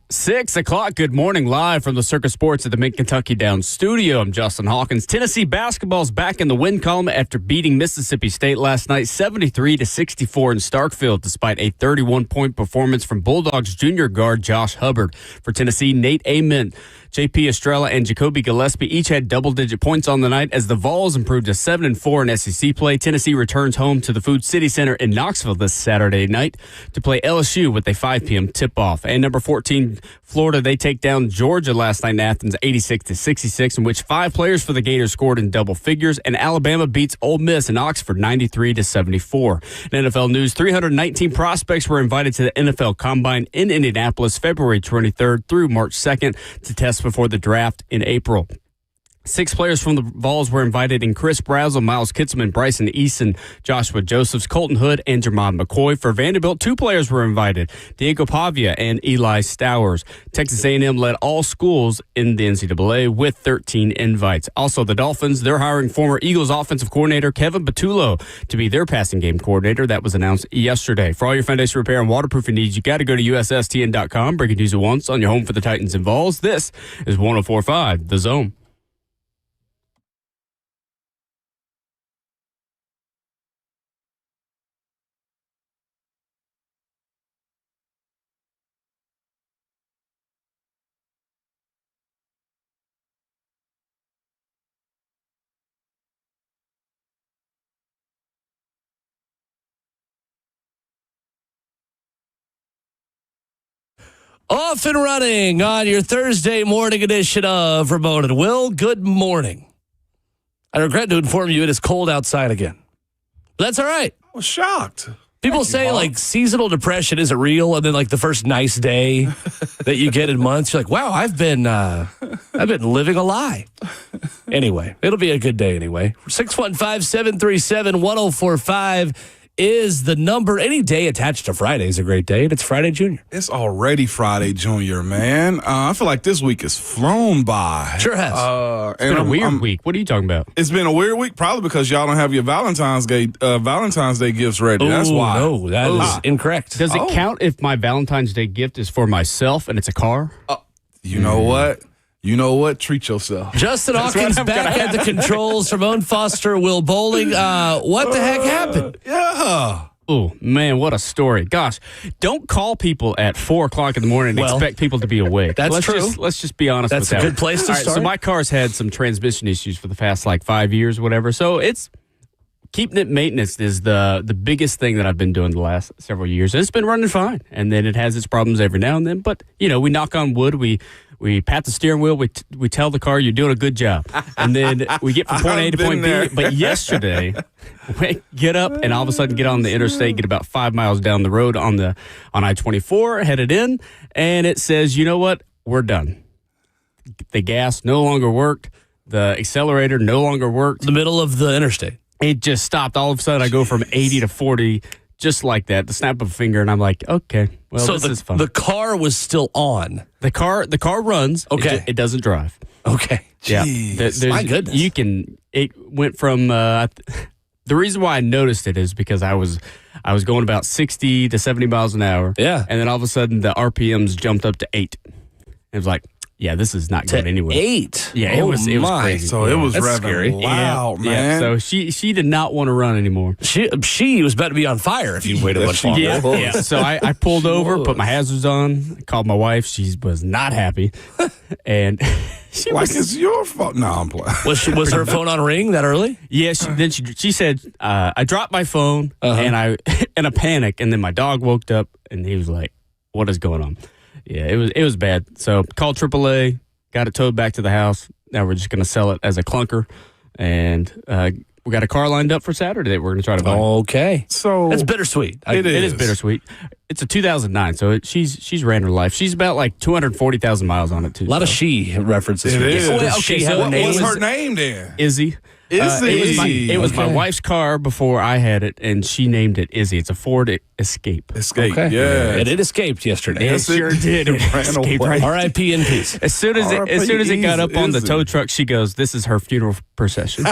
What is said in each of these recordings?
6 o'clock, good morning, live from the Circus Sports at the Mid-Kentucky Downs studio. I'm Justin Hawkins. Tennessee basketball's back in the win column after beating Mississippi State last night 73-64 in Starkville, despite a 31-point performance from Bulldogs junior guard Josh Hubbard. For Tennessee, Nate Ament, J.P. Estrella, and Jacoby Gillespie each had double-digit points on the night as the Vols improved to 7-4 in SEC play. Tennessee returns home to the Food City Center in Knoxville this Saturday night to play LSU with a 5 p.m. tip-off. And number 14, Florida, they take down Georgia last night in Athens 86-66, in which 5 players for the Gators scored in double figures, and Alabama beats Ole Miss in Oxford 93-74. In NFL news, 319 prospects were invited to the NFL Combine in Indianapolis February 23rd through March 2nd to test before the draft in April. 6 players from the Vols were invited in Chris Brazzell, Miles Kitselman, Bryson Eason, Joshua Josephs, Colton Hood, and Jermon McCoy. For Vanderbilt, 2 players were invited, Diego Pavia and Eli Stowers. Texas A&M led all schools in the NCAA with 13 invites. Also, the Dolphins, they're hiring former Eagles offensive coordinator Kevin Patullo to be their passing game coordinator. That was announced yesterday. For all your foundation repair and waterproofing needs, you got to go to USSTN.com. Breaking news at once on your home for the Titans and Vols. This is 104.5 The Zone. Off and running on your Thursday morning edition of Ramon and Will. Good morning. I regret to inform you it is cold outside again. But that's all right. I was shocked. People say like seasonal depression isn't real, and then like the first nice day that you get in months, you're like, wow, I've been living a lie. Anyway, it'll be a good day anyway. 615-737-1045 is the number. Any day attached to Friday is a great day, and it's Friday Junior. It's already Friday Junior, man. I feel like this week has flown by. Sure has. It's been a weird week. What are you talking about? It's been a weird week, probably because y'all don't have your Valentine's Day gifts ready. That's why. No, that is incorrect. Does it count if my Valentine's Day gift is for myself and it's a car? You know what? You know what? Treat yourself. Justin Hawkins back at the controls. Ramon Foster, Will Bowling. What the heck happened? Yeah. Oh, man, what a story. Gosh, don't call people at 4 o'clock in the morning and expect people to be awake. That's true. Let's just be honest with that. That's a good place to start. So my car's had some transmission issues for the past, 5 years, whatever. So it's keeping it maintenance is the biggest thing that I've been doing the last several years. And it's been running fine. And then it has its problems every now and then. But, we knock on wood. We pat the steering wheel. We tell the car, you're doing a good job. And then we get from point A to point B. But yesterday, we get up and all of a sudden get on the interstate, get about 5 miles down the road on I-24, headed in. And it says, you know what? We're done. The gas no longer worked. The accelerator no longer worked. The middle of the interstate. It just stopped. All of a sudden, I go from 80 to 40 just like that, the snap of a finger, and I'm like, okay, well, this is fun. The car was still on. The car runs. Okay. It doesn't drive. Okay. Yeah. My goodness. It went from, the reason why I noticed it is because I was going about 60 to 70 miles an hour. Yeah. And then all of a sudden, the RPMs jumped up to 8. It was like, yeah, this is not going anywhere. 8? Yeah, it was crazy. So it was That's scary. Wow, man. So she did not want to run anymore. She was about to be on fire if you waited much longer. Yeah. So I pulled over, put my hazards on, called my wife. She was not happy. And she was, it's your fault. No, I'm playing. Was her phone on ring that early? Yeah, she said, I dropped my phone and I in a panic, and then my dog woke up and he was like, what is going on? Yeah, it was bad. So called AAA, got it towed back to the house. Now we're just going to sell it as a clunker, and we got a car lined up for Saturday that we're going to try to buy. Okay, so that's bittersweet. It is bittersweet. It's a 2009, so she's ran her life. She's about 240,000 miles on it too. A lot of she references. It is. What's her name then? Izzy. It was my wife's car before I had it, and she named it Izzy. It's a Ford Escape. Okay. Yeah. And it escaped yesterday. It sure did. It escaped right. R.I.P. in peace. As soon as it got up on the tow truck, she goes, "This is her funeral procession."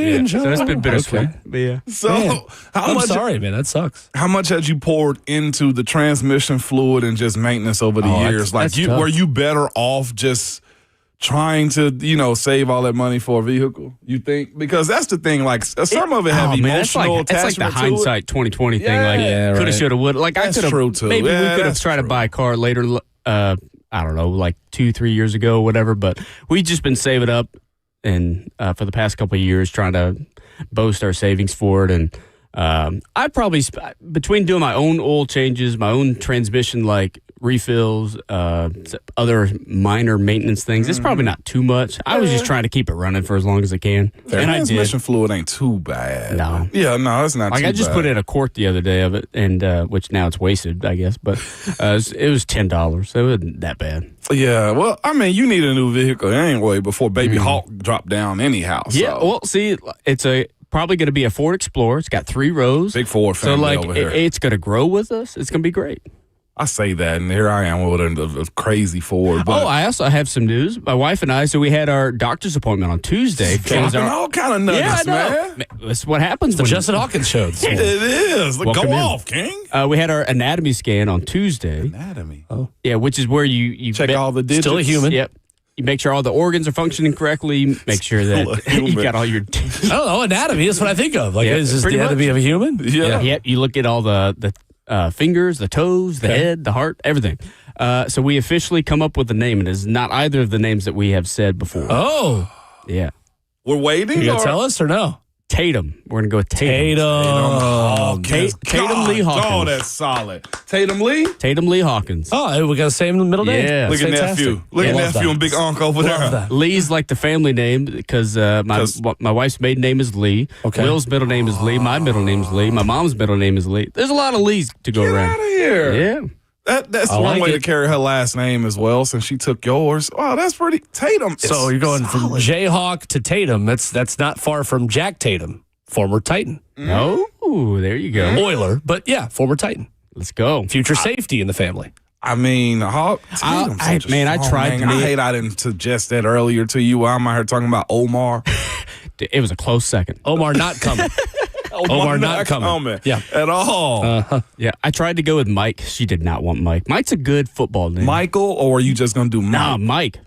enjoy. So it's been bittersweet. Okay. But yeah. So Man, how I'm much? sorry, man. That sucks. How much had you poured into the transmission fluid and just maintenance over the years? that's tough. Were you better off just trying to, save all that money for a vehicle? You think? Because that's the thing. Like some of it have emotional it's like the attachment to it. hindsight 2020 thing. Yeah. Like Yeah, coulda, right. shoulda, woulda. Like I That's could true, have too. maybe Yeah, we could have that's tried to true. buy a car later. I don't know, like 2-3 years ago, whatever. But we just been saving up and for the past couple of years trying to boast our savings for it. And I probably between doing my own oil changes, my own transmission like refills, other minor maintenance things, it's probably not too much. I was just trying to keep it running for as long as I can, and I did. Transmission fluid ain't too bad. No. Yeah, no, it's not Like too I just bad. put in a quart the other day of it, and which now it's wasted, I guess. But it was $10, so it wasn't that bad. Yeah, well, I mean, you need a new vehicle anyway before Baby Hawk dropped down anyhow. Yeah, so. well, see, it's probably going to be a Ford Explorer. It's got 3 rows. Big Ford so family like over here. it's going to grow with us. It's going to be great. I say that, and here I am with a crazy Ford. But I also have some news. My wife and I, so we had our doctor's appointment on Tuesday. It was dropping all kind of nuggets, yeah, I know. man. That's what happens The when Justin Hawkins show. It is. Welcome Go in. off, King. we had our anatomy scan on Tuesday. Anatomy. Yeah, which is where you Check all the digits. Still a human. Yep. You make sure all the organs are functioning correctly. Make sure that you human. got all your. I don't know. Anatomy is what I think of. Like, Yeah, is this pretty the anatomy much. of a human? Yeah. Yep. You look at all the fingers, the toes, the head, the heart, everything. So we officially come up with a name, and it's not either of the names that we have said before. Oh, Yeah, We're waiting. you gonna or- tell us or no? Tatum. We're gonna go with Tatum. Hawkins. Tatum Lee Hawkins. Oh, that's solid. Tatum Lee. Tatum Lee Hawkins. Oh, we got the same middle name. Yeah. Look That's at fantastic. nephew. Look at Love nephew that. and big uncle over Love there. that. Lee's like the family name because my wife's maiden name is Lee. Okay. Will's middle name is Lee. My middle name is Lee. My mom's middle name is Lee. There's a lot of Lees to go Get out around. of here. Yeah. That's I one like way it. to carry her last name as well, since she took yours. Wow, that's pretty. Tatum. So you're going from Jayhawk to Tatum. That's not far from Jack Tatum, former Titan. Oh, there you go. Oiler, but yeah, former Titan. Let's go. Future safety in the family. I mean, Tatum's I such a strong tried name. to I make- hate I didn't suggest that earlier to you. While I'm out here talking about Omar. It was a close second. Omar not coming. Omar not coming. Yeah. At all. Yeah, I tried to go with Mike. She did not want Mike. Mike's a good football name. Michael, or are you just going to do Mike? Nah, Mike.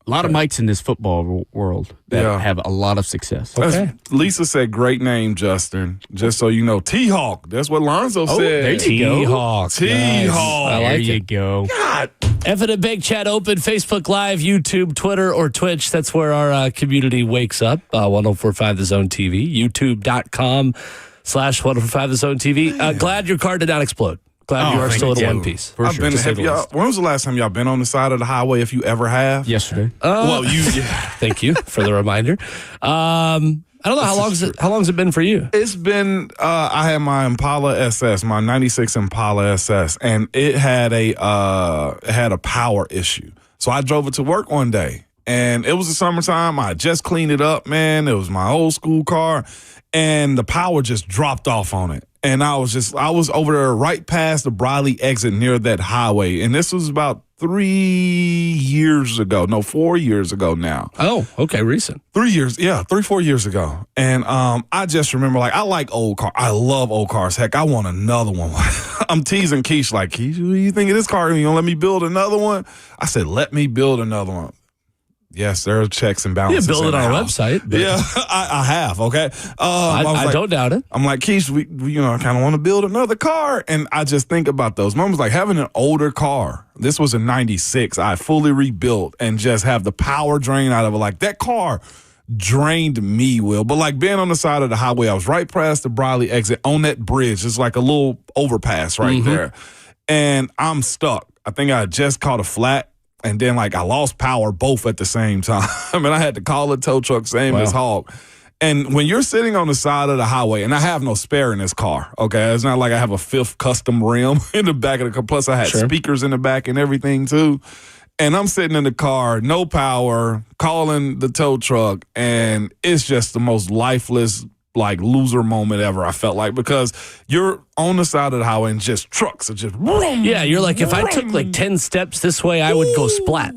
A lot of Mikes in this football world that Yeah. have a lot of success. Okay. Lisa said, great name, Justin. Just so you know, T-Hawk. That's what Lonzo said. there you go. T-Hawk. T-Hawk. I There like you it. go. God. Effing a Big Chat open, Facebook Live, YouTube, Twitter, or Twitch. That's where our community wakes up. 1045 The Zone TV, youtube.com/1045 The Zone TV. Glad your car did not explode. Glad you are thank still in you. one piece. For I've sure. been. to say Have the y'all, least. when was the last time y'all been on the side of the highway? If you ever have. Yesterday. Well, you. Thank you for the reminder. I don't know how long's it been for you? It's been. I had my Impala SS, my '96 Impala SS, and it had a power issue. So I drove it to work one day, and it was the summertime. I just cleaned it up, man. It was my old school car, and the power just dropped off on it. And I was over there right past the Briley exit near that highway, and this was about 4 years ago now. Oh, okay, recent. 3 years, yeah, 4 years ago. And I just remember, like, I like old cars. I love old cars. Heck, I want another one. I'm teasing Keish, like, Keish, what do you think of this car? You gonna let me build another one? I said, let me build another one. Yes, there are checks and You balances. build it in the on our house. website. but Yeah, I have, okay? I was like, don't doubt it. I'm like, Keish, we I kind of want to build another car. And I just think about those moments, like having an older car. This was a 96. I fully rebuilt and just have the power drain out of it. Like, that car drained me, Will. But like being on the side of the highway, I was right past the Briley exit on that bridge. It's like a little overpass right there. And I'm stuck. I think I just caught a flat. And then, like, I lost power both at the same time. And I had to call a tow truck, same as Hawk. And when you're sitting on the side of the highway, and I have no spare in this car, okay? It's not like I have a fifth custom rim in the back of the car. Plus, I had speakers in the back and everything, too. And I'm sitting in the car, no power, calling the tow truck, and it's just the most lifeless, like, loser moment ever, I felt like, because you're on the side of the highway and just trucks are just vroom. Yeah, you're like, if I took like 10 steps this way, I would go splat.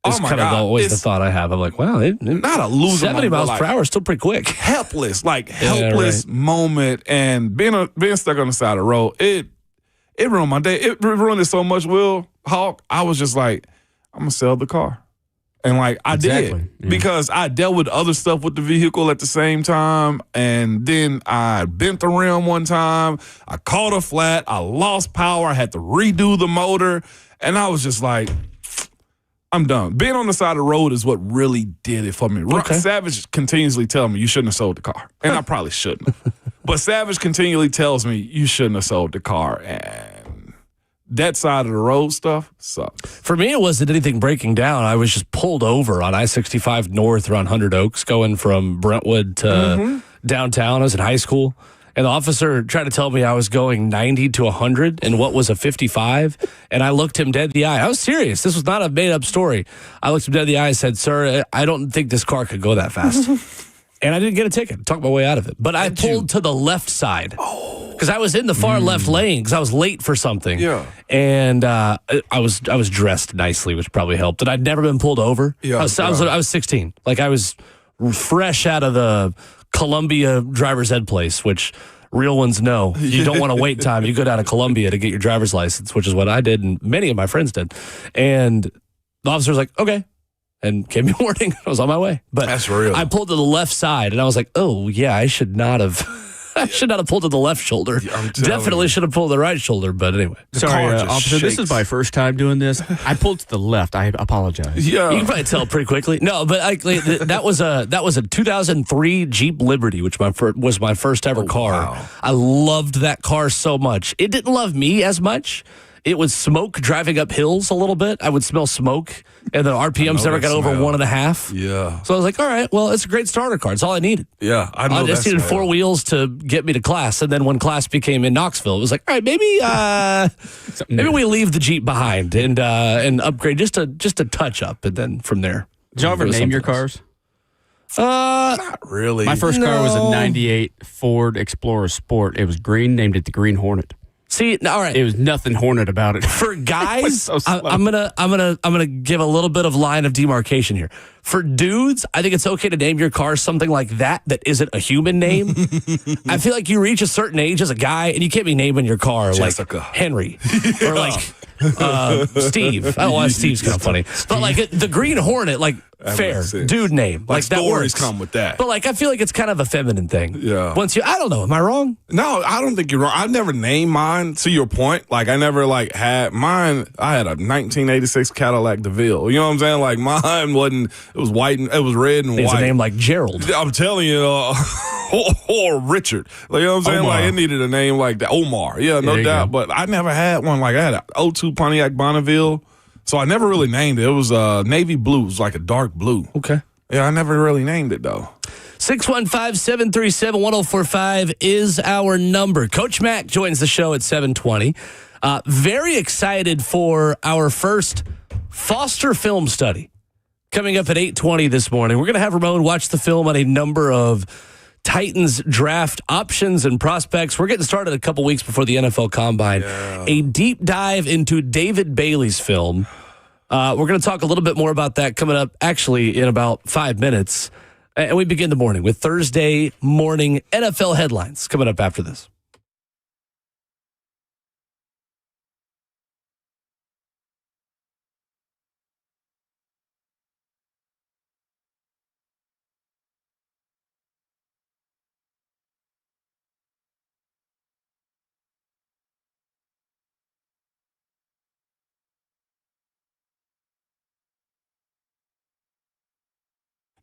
It's kind of always the thought I have. I'm like, wow, not a loser 70 moment, miles per hour is still pretty quick. Helpless right. moment, and being stuck on the side of the road, it ruined my day. It ruined it so much, Will Hawk. I was just like, I'm gonna sell the car. And I did because I dealt with other stuff with the vehicle at the same time. And then I bent the rim one time. I caught a flat. I lost power. I had to redo the motor. And I was just like, I'm done. Being on the side of the road is what really did it for me. Okay. Savage continuously tells me you shouldn't have sold the car. And I probably shouldn't. But Savage continually tells me you shouldn't have sold the car. And that side of the road stuff sucks. For me, it wasn't anything breaking down. I was just pulled over on I-65 North around 100 Oaks, going from Brentwood to downtown. I was in high school, and the officer tried to tell me I was going 90 to 100 in what was a 55, and I looked him dead in the eye. I was serious. This was not a made-up story. I looked him dead in the eye and said, "Sir, I don't think this car could go that fast." And I didn't get a ticket. Talked my way out of it. But I pulled to the left side because I was in the far left lane because I was late for something. Yeah. And I was dressed nicely, which probably helped. And I'd never been pulled over. Yeah, I was 16. I was fresh out of the Columbia driver's ed place, which real ones know. You don't want to wait time. You go down to Columbia to get your driver's license, which is what I did and many of my friends did. And the officer was like, okay. And gave me a warning. I was on my way. But that's real. I pulled to the left side, and I was like, oh, yeah, I should not have pulled to the left shoulder. Definitely should have pulled the right shoulder, but anyway. Sorry, officer, this is my first time doing this. I pulled to the left. I apologize. Yeah. You can probably tell pretty quickly. No, but that was a 2003 Jeep Liberty, which was my first ever car. Wow. I loved that car so much. It didn't love me as much. It would smoke driving up hills a little bit. I would smell smoke, and the RPMs never got over 1.5. Yeah. So I was like, all right, well, it's a great starter car. It's all I needed. Yeah, I know. I just needed four wheels to get me to class. And then when class became in Knoxville, it was like, all right, maybe we leave the Jeep behind and upgrade just a touch up. And then from there. Did y'all ever name your cars? Not really. My first car was a 98 Ford Explorer Sport. It was green, named it the Green Hornet. See, all right. It was nothing Hornet about it. For guys, so I'm gonna give a little bit of line of demarcation here. For dudes, I think it's okay to name your car something like that isn't a human name. I feel like you reach a certain age as a guy, and you can't be naming your car Jessica. like Henry or like Steve. Oh, well, Steve's kind of funny, but the Green Hornet, fair dude name, that stories works. come with that. But I feel like it's kind of a feminine thing. Yeah. I don't know. Am I wrong? No, I don't think you're wrong. I've never named mine. To your point, I never had mine. I had a 1986 Cadillac DeVille. You know what I'm saying? Mine wasn't. It was white and it was red and it's white. A name like Gerald. I'm telling you, or Richard. You know what I'm saying? Omar. It needed a name like that. Omar. Yeah, no doubt. But I never had one. I had an 02 Pontiac Bonneville. So I never really named it. It was navy blue. It was like a dark blue. Okay. Yeah, I never really named it, though. 615-737-1045 is our number. Coach Mack joins the show at 7:20. Very excited for our first Foster film study coming up at 8:20 this morning. We're going to have Ramon watch the film on a number of Titans draft options and prospects. We're getting started a couple weeks before the NFL Combine. Yeah. A deep dive into David Bailey's film. We're going to talk a little bit more about that coming up actually in about 5 minutes. And we begin the morning with Thursday morning NFL headlines coming up after this.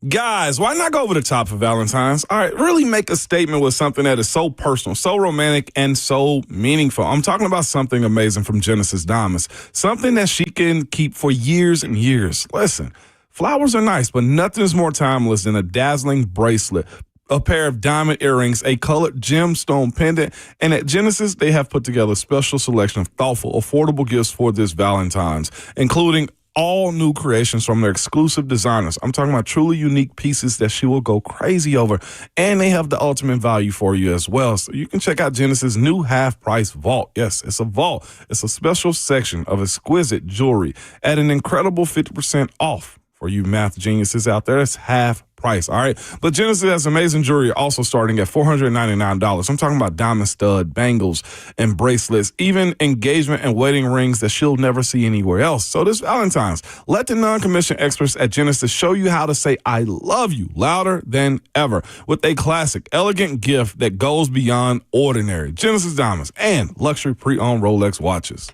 Guys, why not go over the top for Valentine's? All right, really make a statement with something that is so personal, so romantic, and so meaningful. I'm talking about something amazing from Genesis Diamonds, something that she can keep for years and years. Listen, flowers are nice, but nothing is more timeless than a dazzling bracelet, a pair of diamond earrings, a colored gemstone pendant, and at Genesis, they have put together a special selection of thoughtful, affordable gifts for this Valentine's, including all new creations from their exclusive designers. I'm talking about truly unique pieces that she will go crazy over. And they have the ultimate value for you as well. So you can check out Genesis' new half-price vault. Yes, it's a vault. It's a special section of exquisite jewelry at an incredible 50% off. For you math geniuses out there, it's half price, all right? But Genesis has amazing jewelry also starting at $499. I'm talking about diamond stud, bangles, and bracelets, even engagement and wedding rings that she'll never see anywhere else. So this Valentine's, let the non-commissioned experts at Genesis show you how to say I love you louder than ever with a classic, elegant gift that goes beyond ordinary. Genesis Diamonds and luxury pre-owned Rolex watches.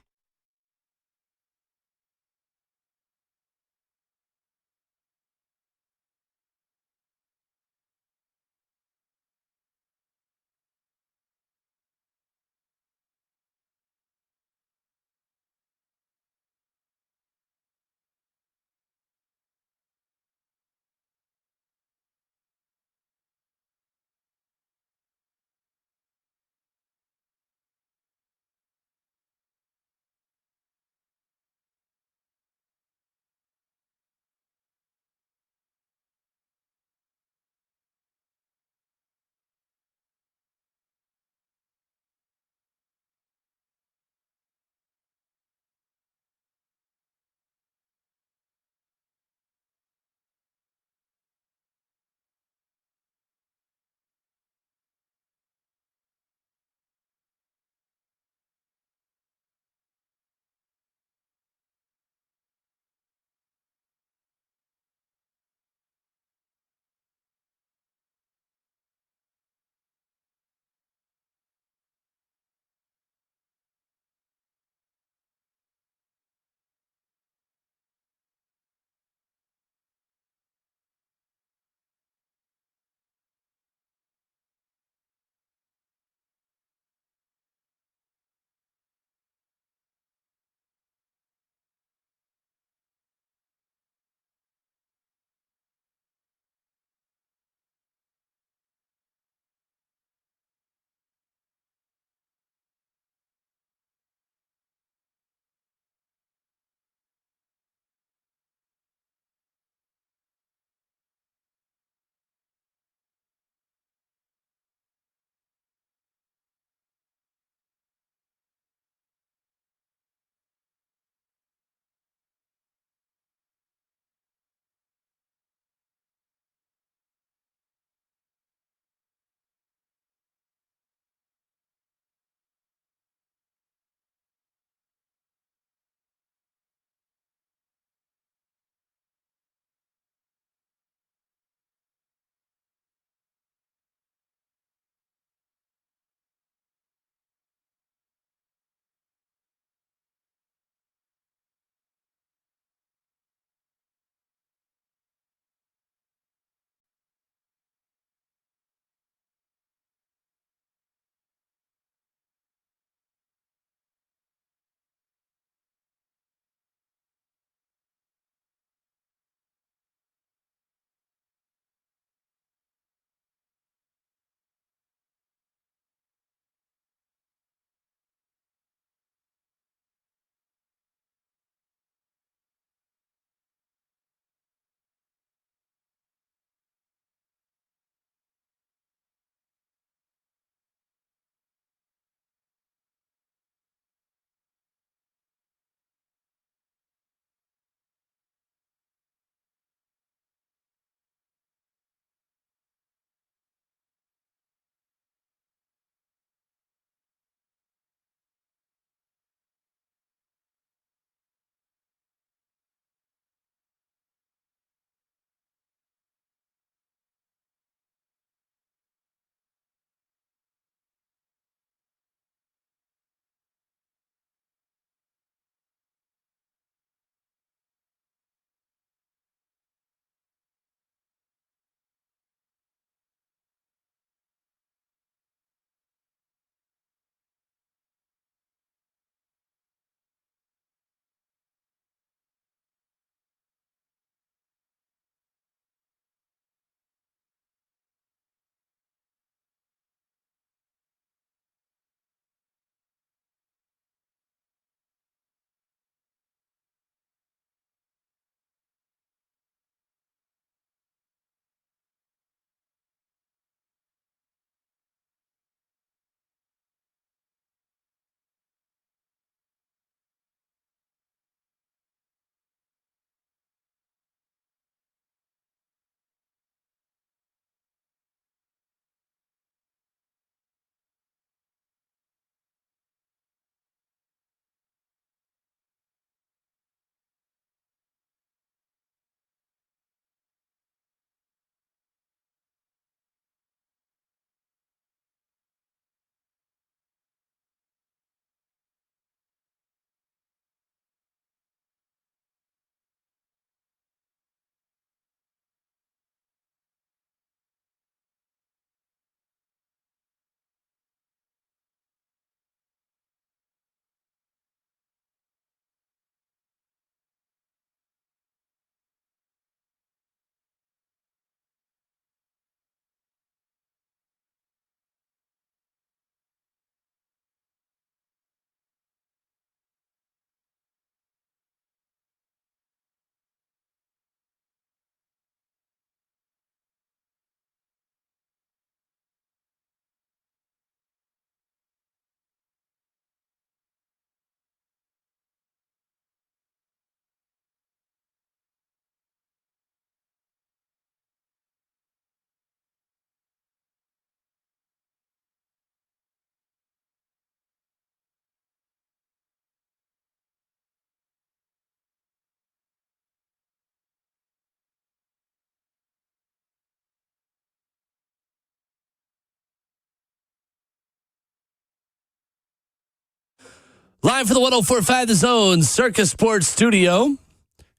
Live for the 104.5 The Zone Circus Sports Studio.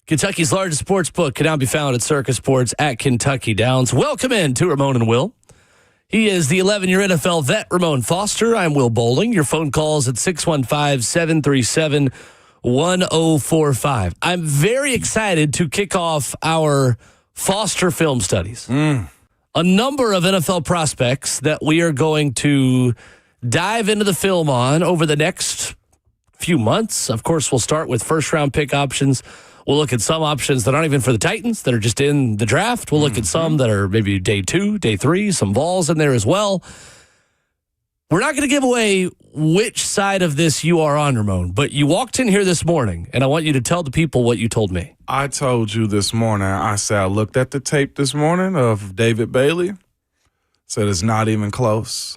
Kentucky's largest sports book can now be found at Circus Sports at Kentucky Downs. Welcome in to Ramon and Will. He is the 11-year NFL vet, Ramon Foster. I'm Will Bowling. Your phone calls at 615-737-1045. I'm very excited to kick off our Foster film studies. A number of NFL prospects that we are going to dive into the film on over the next few months. Of course, we'll start with first-round pick options. We'll look at some options that aren't even for the Titans, that are just in the draft. We'll look at some that are maybe day 2, day 3, some balls in there as well. We're not going to give away which side of this you are on, Ramon, but you walked in here this morning, and I want you to tell the people what you told me. I told you this morning, I said I looked at the tape this morning of David Bailey, said it's not even close.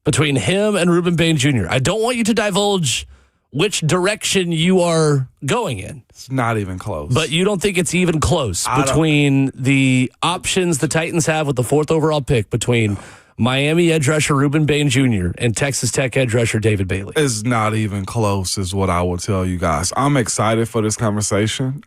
Between him and Ruben Bain Jr., I don't want you to divulge which direction you are going in. It's not even close. But you don't think it's even close between the options the Titans have with the 4th overall pick between Miami edge rusher Ruben Bain Jr. and Texas Tech edge rusher David Bailey? It's not even close is what I will tell you guys. I'm excited for this conversation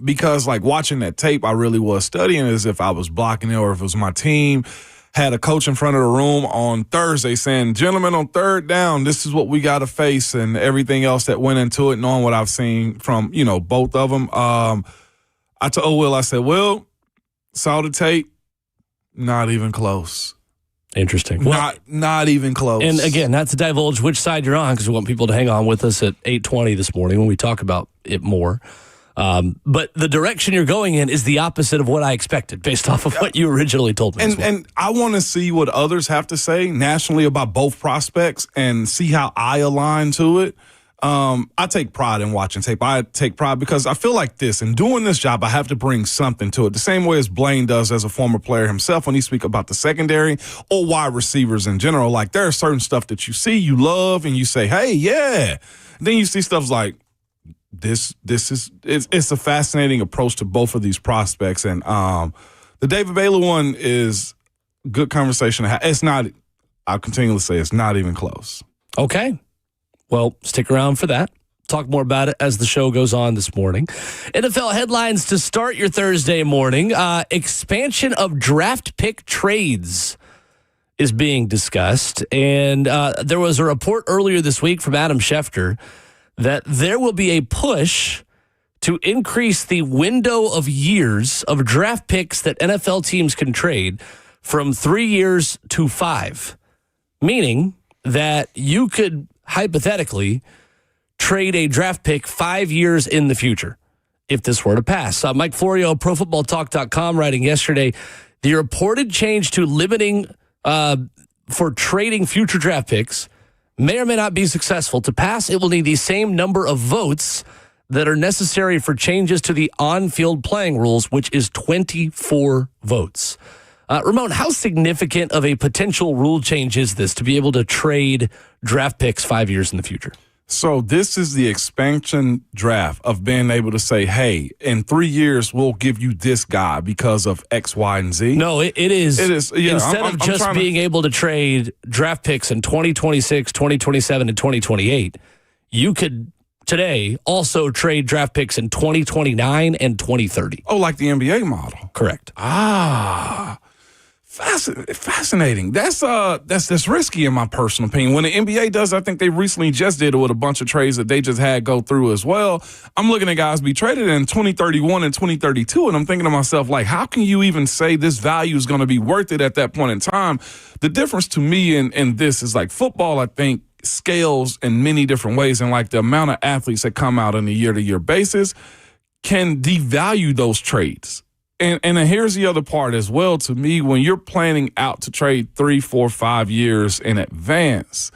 because, like, watching that tape, I really was studying as if I was blocking it or if it was my team. Had a coach in front of the room on Thursday saying, gentlemen, on third down, this is what we got to face, and everything else that went into it, knowing what I've seen from, both of them. I told Will, I said, Will, saw the tape, not even close. Interesting. Well, not even close. And again, not to divulge which side you're on, because we want people to hang on with us at 8:20 this morning when we talk about it more. But the direction you're going in is the opposite of what I expected based off of what you originally told me. And I want to see what others have to say nationally about both prospects and see how I align to it. I take pride in watching tape. I take pride because I feel like this. In doing this job, I have to bring something to it. The same way as Blaine does as a former player himself when he speaks about the secondary or wide receivers in general. Like, there are certain stuff that you see, you love, and you say, hey, yeah. Then you see stuff like, it's a fascinating approach to both of these prospects, and the David Bailey one is good conversation to have. It's not. I'll continually say it's not even close. Okay, well, stick around for that. Talk more about it as the show goes on this morning. NFL headlines to start your Thursday morning. Expansion of draft pick trades is being discussed, and there was a report earlier this week from Adam Schefter that there will be a push to increase the window of years of draft picks that NFL teams can trade from 3 years to 5, meaning that you could hypothetically trade a draft pick 5 years in the future if this were to pass. Mike Florio, ProFootballTalk.com, writing yesterday, the reported change to limiting for trading future draft picks may or may not be successful. To pass, it will need the same number of votes that are necessary for changes to the on-field playing rules, which is 24 votes. Ramon, how significant of a potential rule change is this to be able to trade draft picks 5 years in the future? So this is the expansion draft of being able to say, hey, in 3 years, we'll give you this guy because of X, Y, and Z. No, it is. It is. Yeah, instead of just being able to trade draft picks in 2026, 2027, and 2028, you could today also trade draft picks in 2029 and 2030. Oh, like the NBA model. Correct. Fascinating. That's risky in my personal opinion. When the NBA does, I think they recently just did it with a bunch of trades that they just had go through as well. I'm looking at guys be traded in 2031 and 2032, and I'm thinking to myself, like, how can you even say this value is going to be worth it at that point in time? The difference to me in this is, like, football, I think, scales in many different ways, and like the amount of athletes that come out on a year-to-year basis can devalue those trades. And here's the other part as well. To me, when you're planning out to trade 3, 4, 5 years in advance,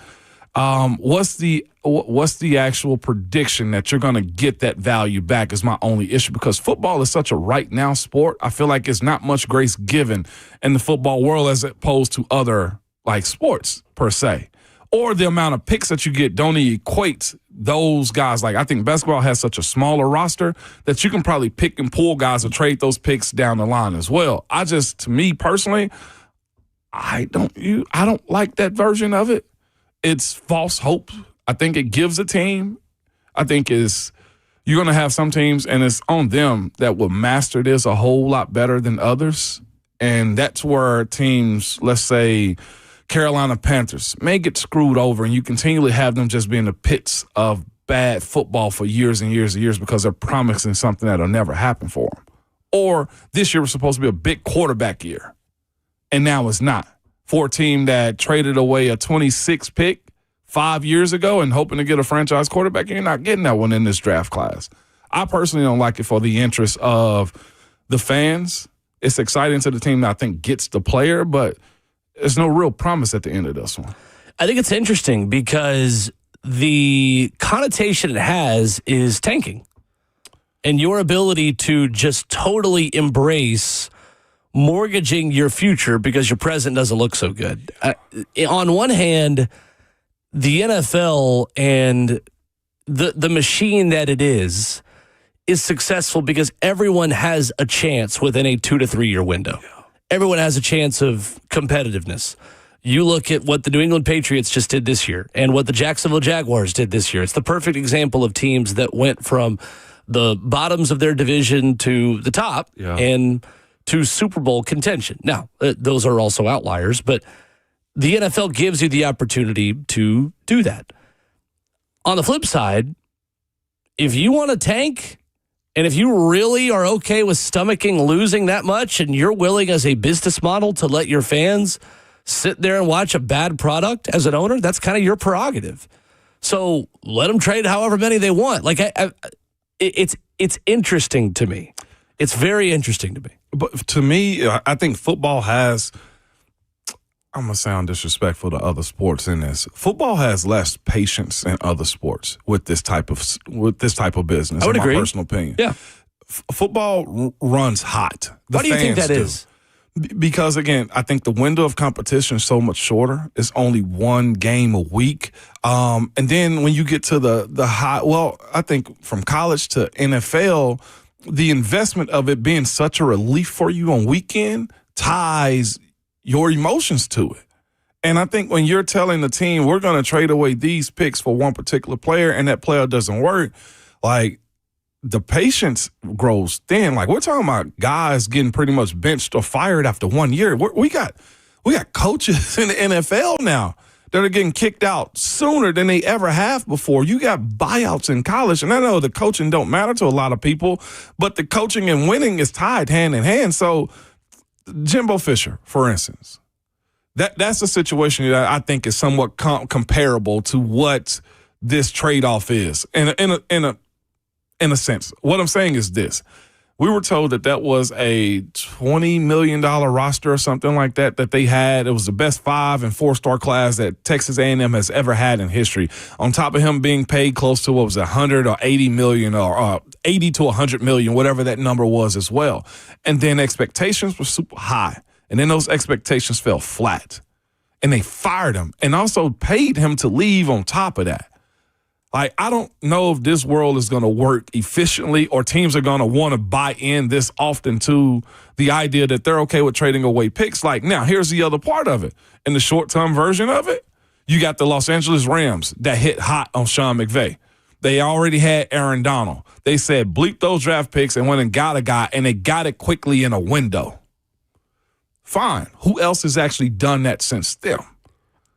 what's the actual prediction that you're going to get that value back is my only issue, because football is such a right now sport. I feel like it's not much grace given in the football world as opposed to other like sports per se. Or the amount of picks that you get don't equate those guys. Like, I think basketball has such a smaller roster that you can probably pick and pull guys and trade those picks down the line as well. To me personally, I don't like that version of it. It's false hope. I think it gives a team. I think you're going to have some teams, and it's on them that will master this a whole lot better than others. And that's where teams, let's say Carolina Panthers, may get screwed over, and you continually have them just be in the pits of bad football for years and years and years because they're promising something that'll never happen for them. Or this year was supposed to be a big quarterback year, and now it's not. For a team that traded away a 26 pick 5 years ago and hoping to get a franchise quarterback, you're not getting that one in this draft class. I personally don't like it for the interest of the fans. It's exciting to the team that I think gets the player, but there's no real promise at the end of this one. I think it's interesting because the connotation it has is tanking. And your ability to just totally embrace mortgaging your future because your present doesn't look so good. On one hand, the NFL and the machine that it is successful because everyone has a chance within a 2 to 3 year window. Yeah. Everyone has a chance of competitiveness. You look at what the New England Patriots just did this year and what the Jacksonville Jaguars did this year. It's the perfect example of teams that went from the bottoms of their division to the top and to Super Bowl contention. Now, those are also outliers, but the NFL gives you the opportunity to do that. On the flip side, if you want to tank and if you really are okay with stomaching losing that much and you're willing as a business model to let your fans sit there and watch a bad product as an owner, that's kind of your prerogative. So let them trade however many they want. Like it's interesting to me. It's very interesting to me. But to me, I think football has, I'm going to sound disrespectful to other sports in this. Football has less patience than other sports with this type of business. I would agree. My personal opinion. Yeah. Football runs hot. Why do you think that is? Because, again, I think the window of competition is so much shorter. It's only one game a week. And then when you get to the high, well, I think from college to NFL, the investment of it being such a relief for you on weekend ties your emotions to it. And I think when you're telling the team, we're going to trade away these picks for one particular player and that player doesn't work, like, the patience grows thin. Like, we're talking about guys getting pretty much benched or fired after 1 year. We got coaches in the NFL now that are getting kicked out sooner than they ever have before. You got buyouts in college, and I know the coaching don't matter to a lot of people, but the coaching and winning is tied hand in hand. So Jimbo Fisher, for instance, that's a situation that I think is somewhat comparable to what this trade-off is in a sense. What I'm saying is this. We were told that was a $20 million roster or something like that they had. It was the best 5- and 4-star class that Texas A&M has ever had in history. On top of him being paid close to, 100 or 80 million or 80 to 100 million, whatever that number was as well. And then expectations were super high. And then those expectations fell flat. And they fired him and also paid him to leave on top of that. Like, I don't know if this world is going to work efficiently or teams are going to want to buy in this often to the idea that they're okay with trading away picks. Like, now, here's the other part of it. In the short-term version of it, you got the Los Angeles Rams that hit hot on Sean McVay. They already had Aaron Donald. They said, bleep those draft picks and went and got a guy, and they got it quickly in a window. Fine. Who else has actually done that since them?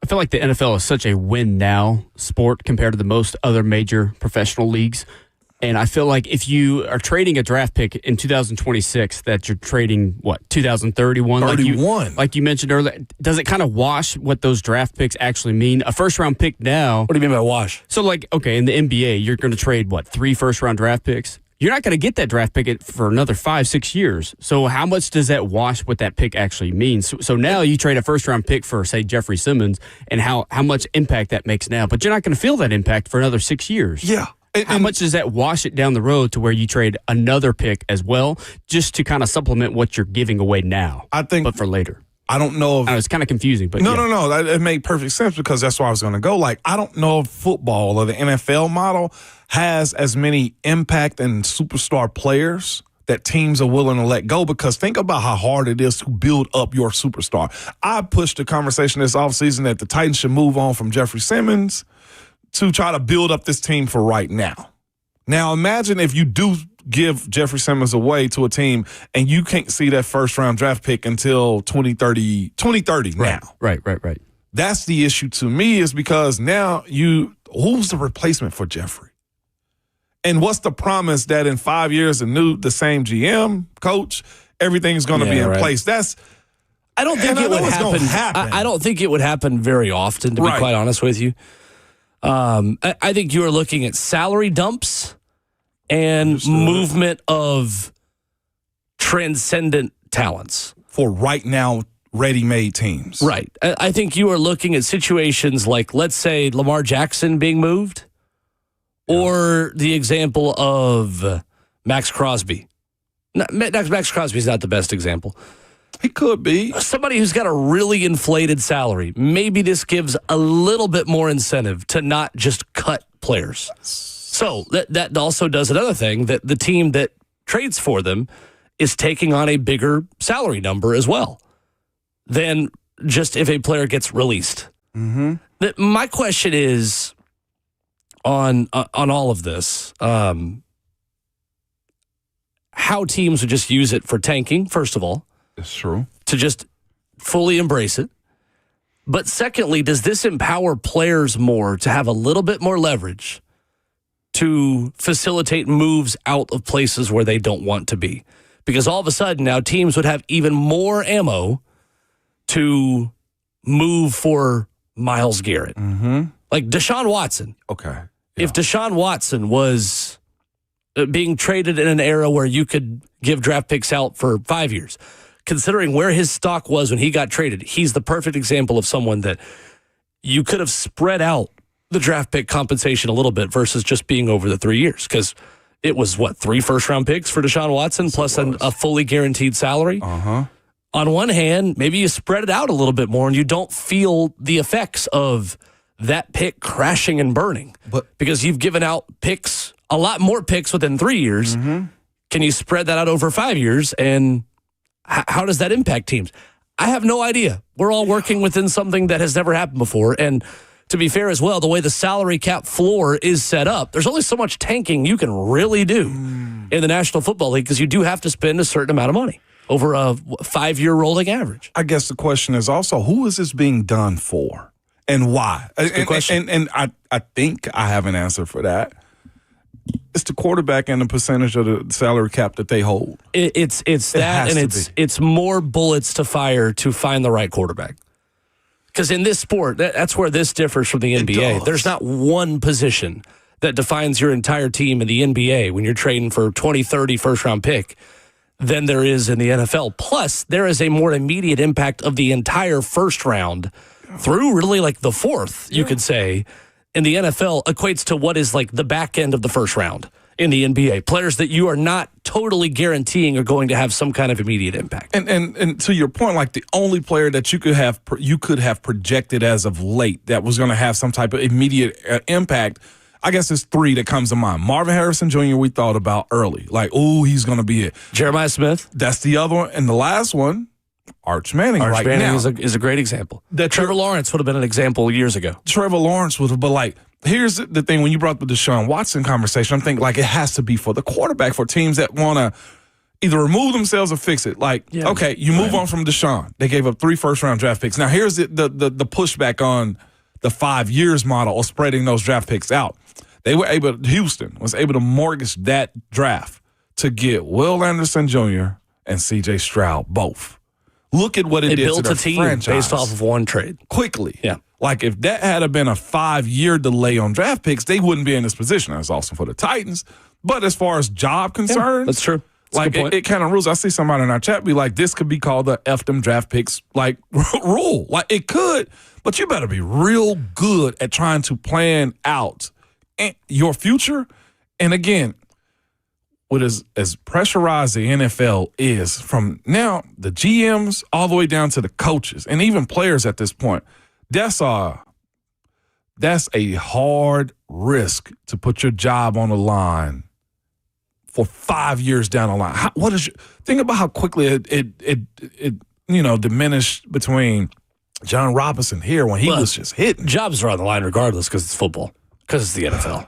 I feel like the NFL is such a win-now sport compared to the most other major professional leagues. And I feel like if you are trading a draft pick in 2026, that you're trading, 2031? 31. Like you mentioned earlier, does it kind of wash what those draft picks actually mean? A first-round pick now. What do you mean by wash? So, okay, in the NBA, you're going to trade, 3 first-round draft picks? You're not going to get that draft pick for another 5-6 years. So how much does that wash what that pick actually means? So now you trade a first-round pick for, say, Jeffrey Simmons, and how much impact that makes now. But you're not going to feel that impact for another 6 years. Yeah. How much does that wash it down the road to where you trade another pick as well, just to kind of supplement what you're giving away now, but for later? I don't know if... it's kind of confusing, but No. It made perfect sense because that's where I was going to go. Like, I don't know if football or the NFL model has as many impact and superstar players that teams are willing to let go, because think about how hard it is to build up your superstar. I pushed the conversation this offseason that the Titans should move on from Jeffrey Simmons to try to build up this team for right now. Now, imagine if you do give Jeffrey Simmons away to a team and you can't see that first-round draft pick until 2030 now. Right. That's the issue to me, is because now who's the replacement for Jeffrey? And what's the promise that in 5 years, the same GM, coach, everything's going to be in place? I don't think it would happen. I don't think it would happen very often, to be quite honest with you. I think you are looking at salary dumps and movement of transcendent talents for right now ready-made teams. Right. I think you are looking at situations like, let's say, Lamar Jackson being moved, or the example of Max Crosby. Max Crosby's not the best example. He could be. Somebody who's got a really inflated salary. Maybe this gives a little bit more incentive to not just cut players. So that also does another thing, that the team that trades for them is taking on a bigger salary number as well than just if a player gets released. Mm-hmm. My question is on all of this, how teams would just use it for tanking, first of all. It's true. To just fully embrace it. But secondly, does this empower players more to have a little bit more leverage to facilitate moves out of places where they don't want to be? Because all of a sudden now teams would have even more ammo to move for Myles Garrett. Mm-hmm. Like Deshaun Watson. Okay. Yeah. If Deshaun Watson was being traded in an era where you could give draft picks out for 5 years, considering where his stock was when he got traded, he's the perfect example of someone that you could have spread out the draft pick compensation a little bit versus just being over the 3 years. Because it was, 3 first-round picks for Deshaun Watson plus a fully guaranteed salary? Uh-huh. On one hand, maybe you spread it out a little bit more and you don't feel the effects of that pick crashing and burning. Because you've given out picks, a lot more picks within 3 years. Mm-hmm. Can you spread that out over 5 years? And how does that impact teams? I have no idea. We're all working within something that has never happened before. And to be fair as well, the way the salary cap floor is set up, there's only so much tanking you can really do in the National Football League, because you do have to spend a certain amount of money over a 5-year rolling average. I guess the question is also, who is this being done for and why? Good question. And I think I have an answer for that. It's the quarterback and the percentage of the salary cap that they hold. It's that, and it's more bullets to fire to find the right quarterback. Because in this sport, that's where this differs from the NBA. There's not one position that defines your entire team in the NBA when you're trading for 20, 30 first-round pick than there is in the NFL. Plus, there is a more immediate impact of the entire first round through really like the fourth, you could say. In the NFL equates to what is like the back end of the first round in the NBA. Players that you are not totally guaranteeing are going to have some kind of immediate impact. And to your point, like the only player that you could have projected as of late that was going to have some type of immediate impact, I guess there's 3 that comes to mind. Marvin Harrison Jr. we thought about early. Like, he's going to be it. Jeremiah Smith. That's the other one. And the last one, Arch Manning Arch Manning now. is a great example. Trevor Lawrence would have been an example years ago. Trevor Lawrence would have, but like, here's the thing. When you brought up the Deshaun Watson conversation, I'm thinking like it has to be for the quarterback, for teams that want to either remove themselves or fix it. Like, okay, you move on from Deshaun. They gave up 3 first-round draft picks. Now, here's the pushback on the 5 years model of spreading those draft picks out. Houston was able to mortgage that draft to get Will Anderson Jr. and C.J. Stroud both. Look at what it did to their team franchise. Based off of one trade. Quickly. Yeah. Like, if that had been a 5-year delay on draft picks, they wouldn't be in this position. That's awesome for the Titans. But as far as job concerns, that's true. That's like, it kind of rules. I see somebody in our chat be like, this could be called the F them draft picks, like, rule. Like, it could, but you better be real good at trying to plan out your future. And again, what is as pressurized the NFL is, from now the GMs all the way down to the coaches and even players at this point, that's a hard risk to put your job on the line for 5 years down the line. Think about how quickly it diminished between John Robinson here when he was just hitting. Jobs are on the line regardless because it's football. because it's the NFL.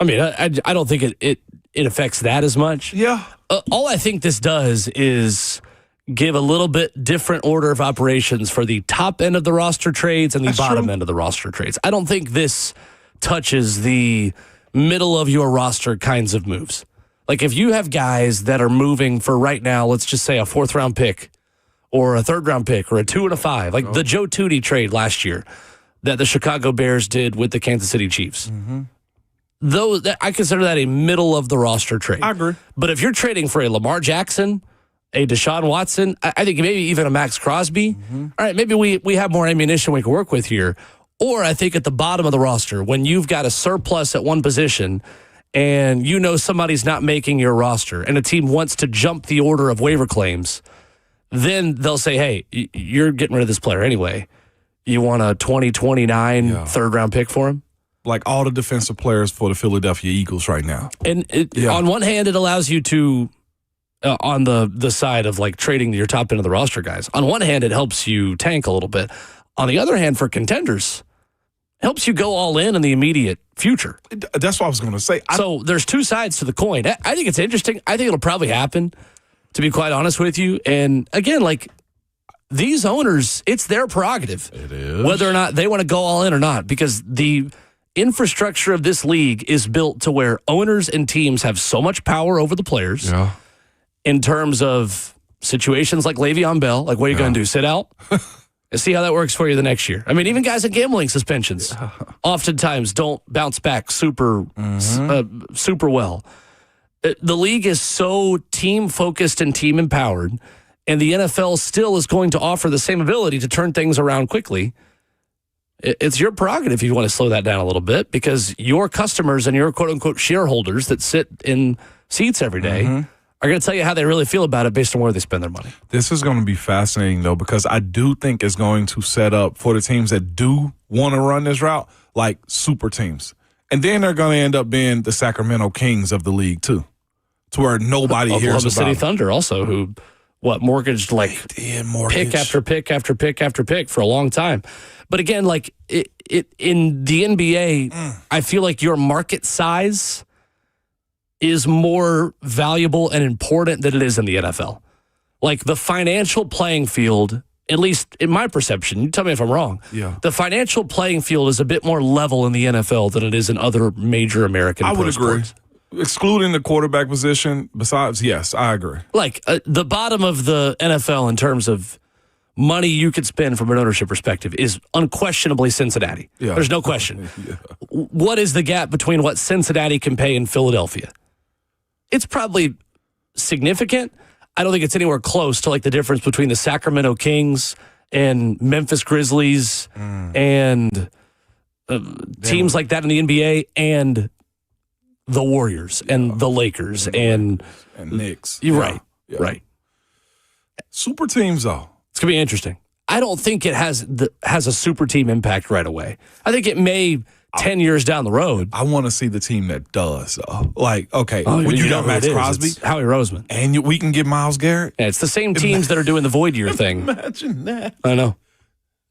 I mean, I don't think it affects that as much. Yeah. All I think this does is give a little bit different order of operations for the top end of the roster trades and the bottom end of the roster trades. I don't think this touches the middle of your roster kinds of moves. Like if you have guys that are moving for right now, let's just say a 4th round pick or a 3rd round pick or a 2 and a 5, like the Joe Tootie trade last year that the Chicago Bears did with the Kansas City Chiefs. Though I consider that a middle of the roster trade. I agree. But if you're trading for a Lamar Jackson, a Deshaun Watson, I think maybe even a Max Crosby, all right, maybe we have more ammunition we can work with here. Or I think at the bottom of the roster, when you've got a surplus at one position and you know somebody's not making your roster and a team wants to jump the order of waiver claims, then they'll say, hey, you're getting rid of this player anyway. You want a 2029 3rd round pick for him? Like all the defensive players for the Philadelphia Eagles right now. And on one hand, it allows you to, on the side of like trading your top end of the roster guys, on one hand, it helps you tank a little bit. On the other hand, for contenders, helps you go all in the immediate future. That's what I was going to say. So there's two sides to the coin. I think it's interesting. I think it'll probably happen, to be quite honest with you. And again, like these owners, it's their prerogative. It is. Whether or not they want to go all in or not, because the infrastructure of this league is built to where owners and teams have so much power over the players in terms of situations like Le'Veon Bell. Like, what are you going to do? Sit out? And see how that works for you the next year. I mean, even guys in gambling suspensions oftentimes don't bounce back super well. The league is so team-focused and team-empowered, and the NFL still is going to offer the same ability to turn things around quickly. It's your prerogative if you want to slow that down a little bit, because your customers and your quote-unquote shareholders that sit in seats every day are going to tell you how they really feel about it based on where they spend their money. This is going to be fascinating, though, because I do think it's going to set up for the teams that do want to run this route, like super teams. And then they're going to end up being the Sacramento Kings of the league, too, to where nobody hears about Oklahoma City Thunder also, who, mortgaged like pick after pick after pick after pick for a long time. But again, like it in the NBA, I feel like your market size is more valuable and important than it is in the NFL. Like the financial playing field, at least in my perception, you tell me if I'm wrong. Yeah. The financial playing field is a bit more level in the NFL than it is in other major American I would agree. sports. Excluding the quarterback position, besides, yes, I agree. Like the bottom of the NFL in terms of money you could spend from an ownership perspective is unquestionably Cincinnati. Yeah. There's no question. What is the gap between what Cincinnati can pay in Philadelphia? It's probably significant. I don't think it's anywhere close to like the difference between the Sacramento Kings and Memphis Grizzlies and teams like that in the NBA and the Warriors and the Lakers and Knicks. You're right. Right. Super teams, though. It's going to be interesting. I don't think it has a super team impact right away. I think it may 10 years down the road. I want to see the team that does, though. Like, okay, when you got Max Crosby, it's Howie Roseman, and we can get Myles Garrett. Yeah, it's the same teams that are doing the void year thing. Imagine that. I know.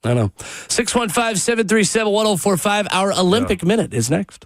615-737-1045. Our Olympic Minute is next.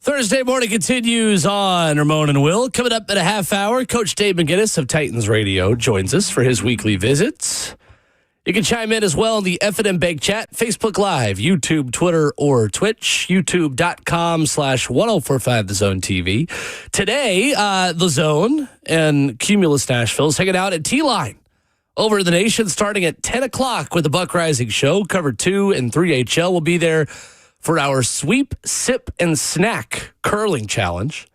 Thursday morning continues on Ramon and Will. Coming up in a half hour, Coach Dave McGinnis of Titans Radio joins us for his weekly visits. You can chime in as well in the F&M Bank chat, Facebook Live, YouTube, Twitter, or Twitch, youtube.com/1045 The Zone TV. Today, The Zone and Cumulus Nashville is hanging out at T-Line over the nation starting at 10 o'clock with the Buck Rising Show. Cover 2 and 3HL will be there for our Sweep, Sip, and Snack Curling Challenge.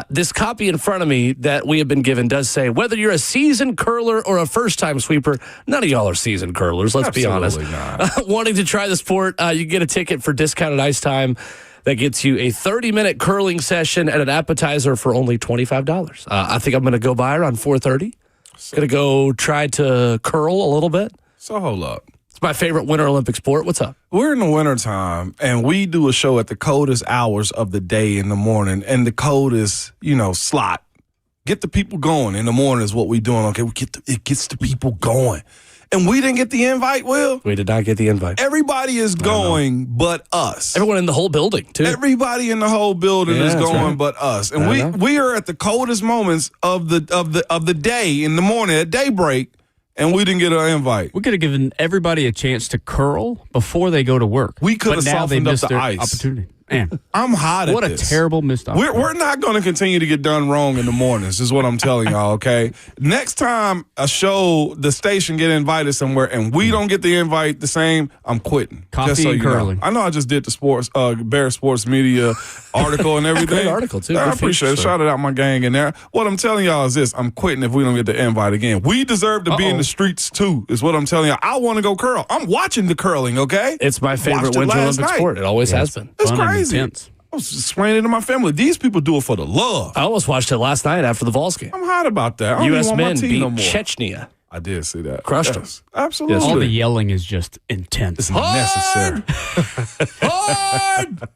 This copy in front of me that we have been given does say, whether you're a seasoned curler or a first-time sweeper, none of y'all are seasoned curlers, let's be honest. Not. Wanting to try the sport, you get a ticket for discounted ice time that gets you a 30-minute curling session and an appetizer for only $25. I think I'm going to go by around 4:30. Going to go try to curl a little bit. So hold up. It's my favorite Winter Olympic sport. What's up? We're in the wintertime, and we do a show at the coldest hours of the day in the morning, and the coldest, slot. Get the people going in the morning is what we're doing. Okay, it gets the people going. And we didn't get the invite, Will. We did not get the invite. Everybody is going but us. Everyone in the whole building, too. Everybody in the whole building is going but us. And we are at the coldest moments of the day in the morning at daybreak. And we didn't get an invite. We could have given everybody a chance to curl before they go to work. We could have softened up the ice. Opportunity. Man, I'm hot at what this. What a terrible missed opportunity. We're not going to continue to get done wrong in the mornings, is what I'm telling y'all, okay? Next time the station get invited somewhere, and we don't get the invite the same, I'm quitting. Coffee just so and curling. Know. I know I just did the Bear Sports Media article and everything. Great article, too. I appreciate it. Shout out my gang in there. What I'm telling y'all is this. I'm quitting if we don't get the invite again. We deserve to be in the streets, too, is what I'm telling y'all. I want to go curl. I'm watching the curling, okay? It's my favorite Winter Olympic sport. It always has been. It's crazy. I was explaining to my family, these people do it for the love. I almost watched it last night after the Vols game. I'm hot about that. U.S. men beat Chechnya. I did see that. Crushed them. Absolutely. All the yelling is just intense. It's necessary. Hard!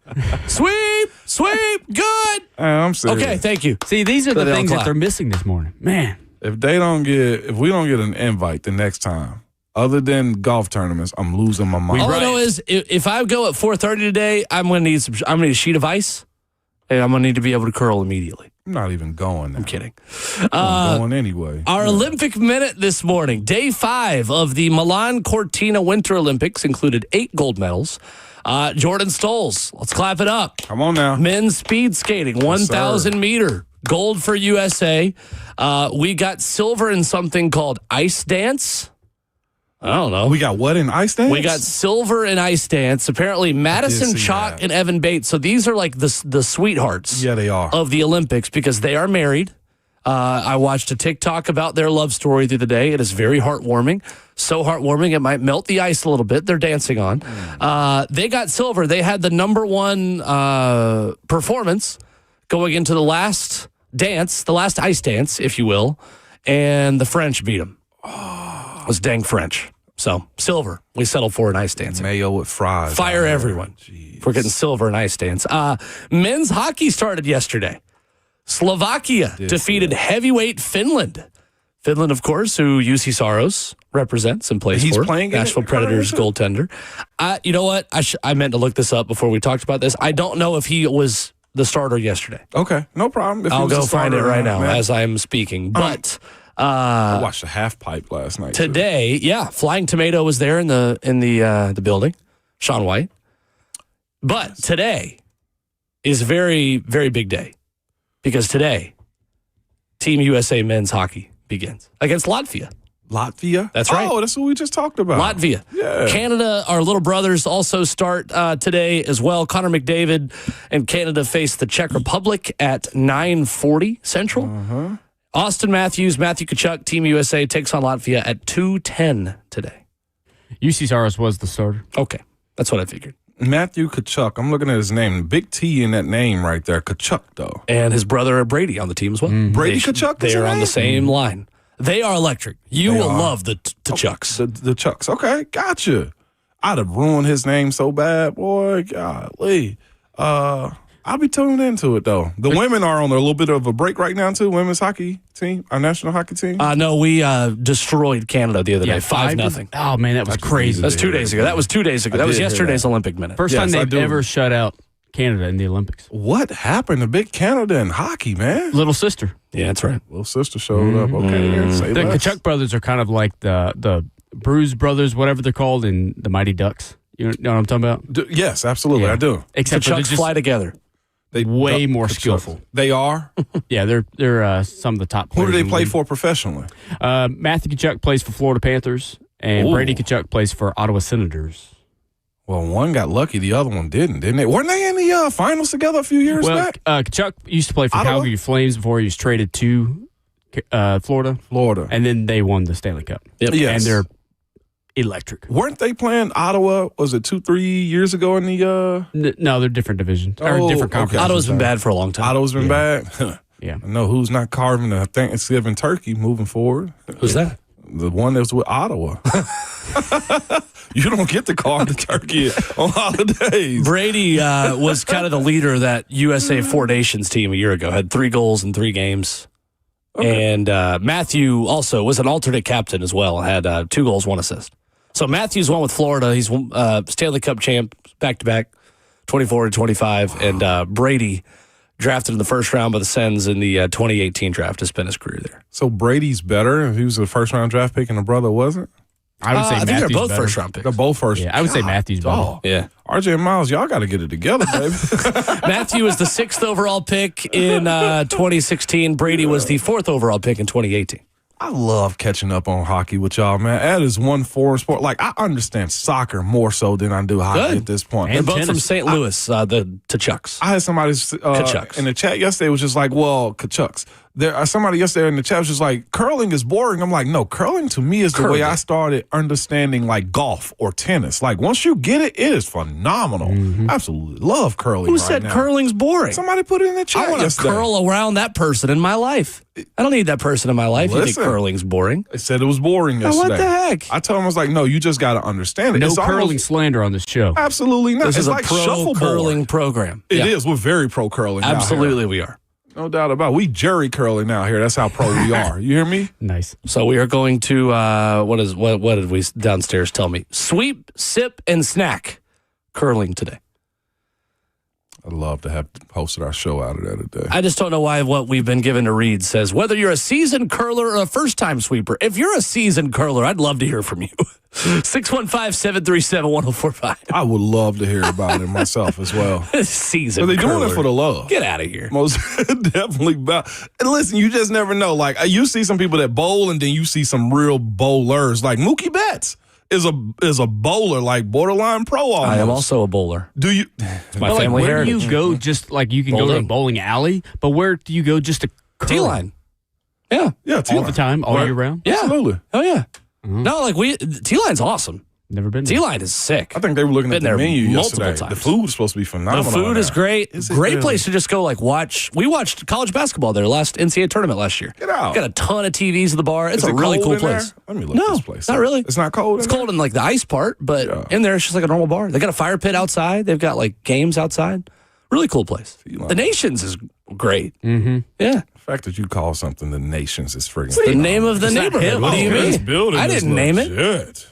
Sweep! Good! I'm serious. Okay, thank you. See, these are the things that they're missing this morning. Man. If we don't get an invite the next time, other than golf tournaments, I'm losing my mind. All I know is if I go at 4:30 today, I'm going to need a sheet of ice, and I'm going to need to be able to curl immediately. I'm not even going now. I'm kidding. I'm going anyway. Our Olympic Minute this morning, day 5 of the Milan Cortina Winter Olympics, included 8 gold medals. Jordan Stolz, let's clap it up. Come on now. Men's speed skating, 1,000 meter, gold for USA. We got silver in something called ice dance. I don't know. We got what in ice dance? We got silver in ice dance. Apparently, Madison Chalk and Evan Bates. So these are like the sweethearts. Yeah, they are. Of the Olympics because they are married. I watched a TikTok about their love story the other day. It is very heartwarming. So heartwarming, it might melt the ice a little bit. They're dancing on. They got silver. They had the number 1 performance going into the last dance, the last ice dance, if you will. And the French beat them. It was dang French. So, silver. We settled for an ice dance. Mayo with fries. Fire everyone. Jeez. We're getting silver in ice dance. Men's hockey started yesterday. Slovakia defeated heavyweight Finland. Finland, of course, who UC Saros represents and plays for. Playing Nashville Predators goaltender. You know what? I meant to look this up before we talked about this. I don't know if he was the starter yesterday. Okay, no problem. I'll go find it right now as I'm speaking. But... I watched the half pipe last night. Today, Flying Tomato was there in the building, Shaun White. But today is a very, very big day because today, Team USA men's hockey begins against Latvia. Latvia? That's right. Oh, that's what we just talked about. Latvia. Yeah. Canada, our little brothers, also start today as well. Connor McDavid and Canada face the Czech Republic at 9:40 Central. Uh-huh. Austin Matthews, Matthew Tkachuk, Team USA takes on Latvia at 2:10 today. UC Saros was the starter. Okay, that's what I figured. Matthew Tkachuk. I'm looking at his name. Big T in that name right there. Tkachuk, though. And his brother Brady on the team as well. Brady Tkachuk? They are on the same line. They are electric. You will love the Tkachuks. The Chucks. Okay, gotcha. I'd have ruined his name so bad, boy. Golly. I'll be tuned into it, though. The women are on a little bit of a break right now, too. Women's hockey team, our national hockey team. No, we destroyed Canada the other day, 5-0. Oh, man, that was crazy. That's 2 days ago. That was 2 days ago. That was yesterday's Olympic Minute. First time they've ever shut out Canada in the Olympics. What happened to Big Canada in hockey, man? Little sister. Yeah, that's right. Little sister showed up. Okay, then say The less. Kachuk brothers are kind of like the Bruise brothers, whatever they're called, in the Mighty Ducks. You know what I'm talking about? Yes, absolutely, Yeah. I do. Except for they're Chucks just fly together. They way more skillful. They are. Yeah, they're some of the top Who players. do they in the play league. for professionally? Matthew Kachuk plays for Florida Panthers, and Ooh. Brady Kachuk plays for Ottawa Senators. Well, one got lucky, the other one didn't they? Weren't they in the finals together a few years Well, back? Kachuk used to play for Ottawa? Calgary Flames before he was traded to Florida, Florida. and then they won the Stanley Cup. Yep. Yes. And they're electric. Weren't they playing Ottawa, was it 2-3 years ago in the No, they're different divisions or Oh, different okay. conferences. Ottawa's been bad for a long time. Ottawa's been bad? Yeah. I know who's not carving a Thanksgiving turkey moving forward. Who's that? The one that's with Ottawa. You don't get to carve the turkey on holidays. Brady was kind of the leader of that USA Four Nations team a year ago. Had 3 goals in 3 games. Okay. And Matthew also was an alternate captain as well. Had 2 goals, 1 assist. So Matthew's won with Florida. He's Stanley Cup champ back-to-back, 24 and 25. And Brady, drafted in the first round by the Sens in the 2018 draft, to spend his career there. So Brady's better if he was a first-round draft pick and the brother wasn't? I would say I think Matthews they're both better. first-round picks. They're both first. Yeah, I would say Matthews better. dog. Yeah. RJ and Miles, y'all got to get it together, baby. Matthew was the 6th overall pick in 2016. Brady was the 4th overall pick in 2018. I love catching up on hockey with y'all, man. That is one foreign sport. Like, I understand soccer more so than I do hockey Good. at this point. They're And both from tennis. St. Louis, the Chucks. I had somebody Kachucks. in the chat yesterday was just like, well, Kachucks. Somebody yesterday in the chat was just like, curling is boring. I'm like, no, curling to me is the way I started understanding like golf or tennis. Like, once you get it, it is phenomenal. Absolutely love curling. Who right said now. curling's boring? Somebody put it in the chat I want to yesterday. curl around that person in my life. I don't need that person in my life. You Listen. think curling's boring? They said it was boring Oh, yesterday. what the heck? I told him, I was like, no, you just got to understand it. No It's curling almost- slander on this show. Absolutely not. This It's is like a pro shuffleboard. curling program. It is. We're very pro curling. Absolutely, we are. No doubt about it. We Jerry curling out here. That's how pro we are. You hear me? Nice. So we are going to what did we downstairs tell me? Sweep, sip, and snack curling today. I'd love to have hosted our show out of there today. I just don't know why what we've been given to read says whether you're a seasoned curler or a first-time sweeper. If you're a seasoned curler, I'd love to hear from you. 615-737-1045. I would love to hear about it myself as well. Seasoned But they doing curler. it for the love. Get out of here. Most definitely. And listen, you just never know. Like, you see some people that bowl, and then you see some real bowlers. Like Mookie Betts is a bowler, like borderline pro. Almost. I am also a bowler. Do you? It's my But, like, family where heritage. do you go? Just like you can go to a Bowling. bowling alley, but where do you go just to curl? T-line. Yeah. Yeah, all T-line. the time, all Right. year round? Yeah. Absolutely. Oh, yeah. No, like T-line's awesome. Never been there. T-line is sick. I think they were looking at Been the there menu multiple yesterday. times. The food is supposed to be The phenomenal. food is there. great. Is it Great really? place to just go like watch. We watched college basketball there last NCAA tournament last year. Get out. Got a ton of TVs at the bar. It's Is a it really cold cool in there? place. Let me look No, this place not up. really. It's not cold. It's cold in like the ice part, but Yeah. in there it's just like a normal bar. They got a fire pit outside. They've got like games outside. Really cool place. T-line. The Nations is great. Mm-hmm. Yeah. The fact that you call something the Nations is friggin' The name of the It's not neighborhood. him. What do you This mean? building I is didn't name it. legit.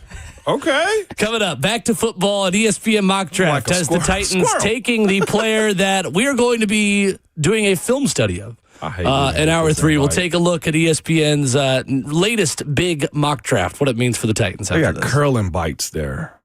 Okay. Coming up, back to football at ESPN Mock Draft Like a as the squirrel. Titans Squirrel. taking the player that we are going to be doing a film study of. I hate when In they hour put that 3, we'll like- take a look at ESPN's latest big mock draft, what it means for the Titans They after got this. curling bites there.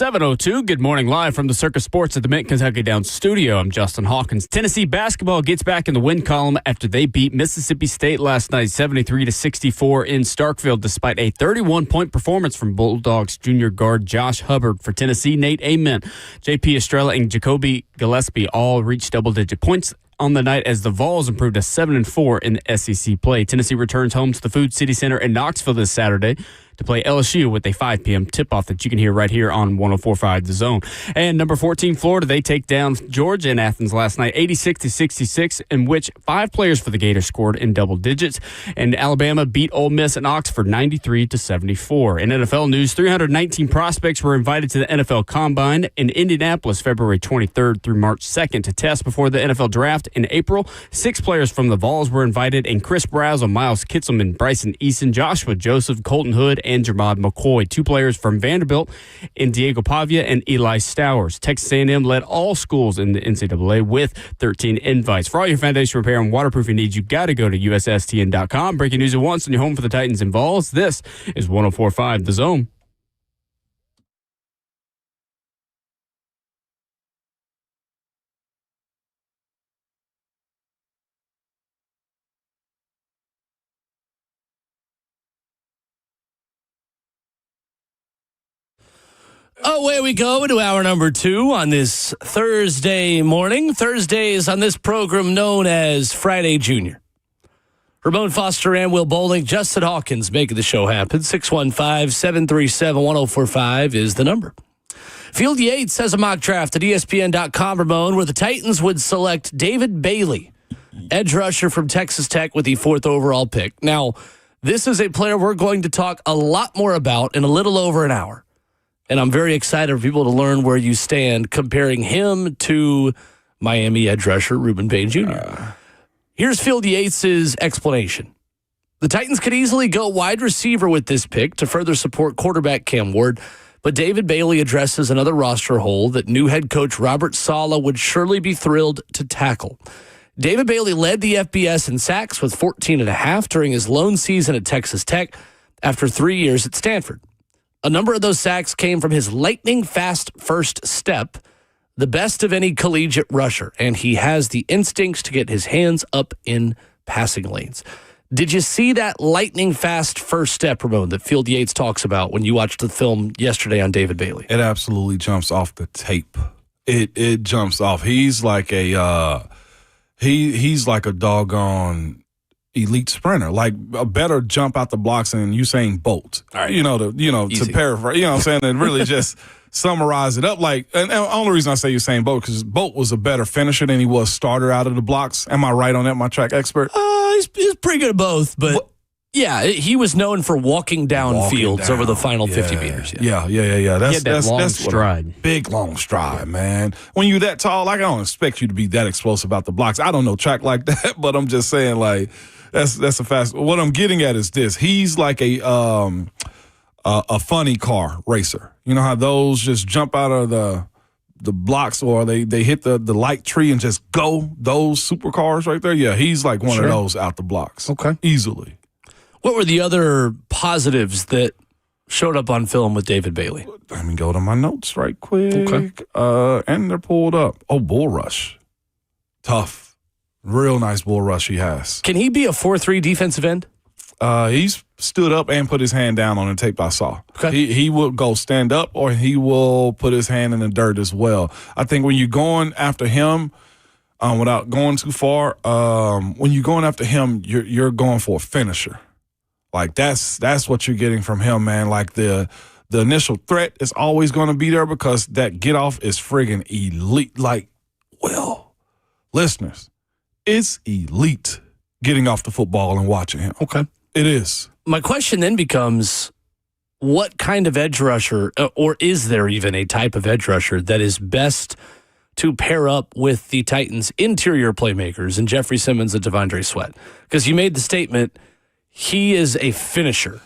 7:02. Good morning, live from the Circus Sports at the Mint Kentucky Downs studio. I'm Justin Hawkins. Tennessee basketball gets back in the win column after they beat Mississippi State last night, 73-64 in Starkville, despite a 31-point performance from Bulldogs junior guard Josh Hubbard. For Tennessee, Nate Amen, J.P. Estrella, and Jacoby Gillespie all reached double-digit points on the night as the Vols improved to 7-4 in the SEC play. Tennessee returns home to the Food City Center in Knoxville this Saturday to play LSU with a 5 p.m. tip-off that you can hear right here on 104.5 The Zone. And number 14, Florida, they take down Georgia in Athens last night, 86-66, in which 5 players for the Gators scored in double digits. And Alabama beat Ole Miss in Oxford 93-74. In NFL news, 319 prospects were invited to the NFL Combine in Indianapolis February 23rd through March 2nd to test before the NFL Draft in April. 6 players from the Vols were invited, and Chris Brazel, Miles Kitselman, Bryson Eason, Joshua Joseph, Colton Hood, and Jermod McCoy. 2 players from Vanderbilt in Diego Pavia and Eli Stowers. Texas A&M led all schools in the NCAA with 13 invites. For all your foundation repair and waterproofing needs, you got to go to USSTN.com. Breaking news at once on your home for the Titans and Vols. This is 104.5 The Zone. Away we go into hour number 2 on this Thursday morning. Thursdays on this program known as Friday Junior. Ramon Foster and Will Bowling, Justin Hawkins making the show happen. 615-737-1045 is the number. Field Yates has a mock draft at ESPN.com, Ramon, where the Titans would select David Bailey, edge rusher from Texas Tech, with the 4th overall pick. Now, this is a player we're going to talk a lot more about in a little over an hour. And I'm very excited for people to learn where you stand comparing him to Miami edge rusher Reuben Payne Jr. Here's Field Yates' explanation. The Titans could easily go wide receiver with this pick to further support quarterback Cam Ward, but David Bailey addresses another roster hole that new head coach Robert Saleh would surely be thrilled to tackle. David Bailey led the FBS in sacks with 14.5 during his lone season at Texas Tech after 3 years at Stanford. A number of those sacks came from his lightning-fast first step, the best of any collegiate rusher, and he has the instincts to get his hands up in passing lanes. Did you see that lightning-fast first step, Ramon, that Field Yates talks about when you watched the film yesterday on David Bailey? It absolutely jumps off the tape. It jumps off. He's like a he's like a doggone elite sprinter, like a better jump out the blocks than Usain Bolt. All right. To paraphrase, you know what I'm saying, and really just summarize it up. Like, and the only reason I say Usain Bolt because Bolt was a better finisher than he was starter out of the blocks. Am I right on that, my track expert? He's pretty good at both, but yeah, he was known for walking down fields over the final 50 meters. He Yeah. had that long stride. Big long stride, man. When you that tall, like I don't expect you to be that explosive out the blocks. I don't know track like that, but I'm just saying, like, that's a fast. What I'm getting at is this: he's like a funny car racer. You know how those just jump out of the blocks, or they hit the light tree and just go. Those supercars right there. Yeah, he's like one of those out the blocks. Okay, easily. What were the other positives that showed up on film with David Bailey? Let me go to my notes right quick. Okay. And they're pulled up. Oh, bull rush. Tough. Real nice bull rush he has. Can he be a 4-3 defensive end? He's stood up and put his hand down on the tape I saw. Okay. He will go stand up, or he will put his hand in the dirt as well. I think when you're going after him, without going too far, when you're going after him, you're going for a finisher. Like that's what you're getting from him, man. Like the initial threat is always going to be there because that get off is friggin' elite. Like, well, listeners, it's elite getting off the football and watching him. Okay. It is. My question then becomes, what kind of edge rusher, or is there even a type of edge rusher that is best to pair up with the Titans' interior playmakers and Jeffrey Simmons and Devondre Sweat? Because you made the statement, he is a finisher.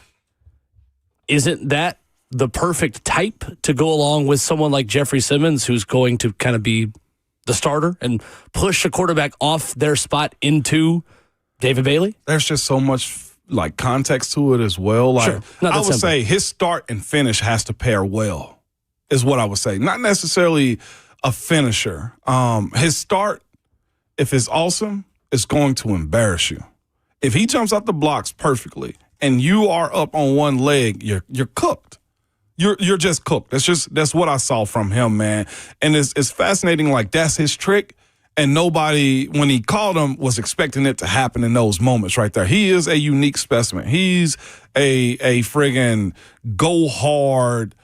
Isn't that the perfect type to go along with someone like Jeffrey Simmons, who's going to kind of be the starter and push a quarterback off their spot into David Bailey? There's just so much like context to it as well. Like, sure. I would say his start and finish has to pair well. is what I would say. Not necessarily a finisher. His start, if it's awesome, it's going to embarrass you. If he jumps out the blocks perfectly and you are up on one leg, you're cooked. You're just cooked. That's what I saw from him, man. And it's fascinating. Like, that's his trick. And nobody, when he called him, was expecting it to happen in those moments right there. He is a unique specimen. He's a friggin' go hard,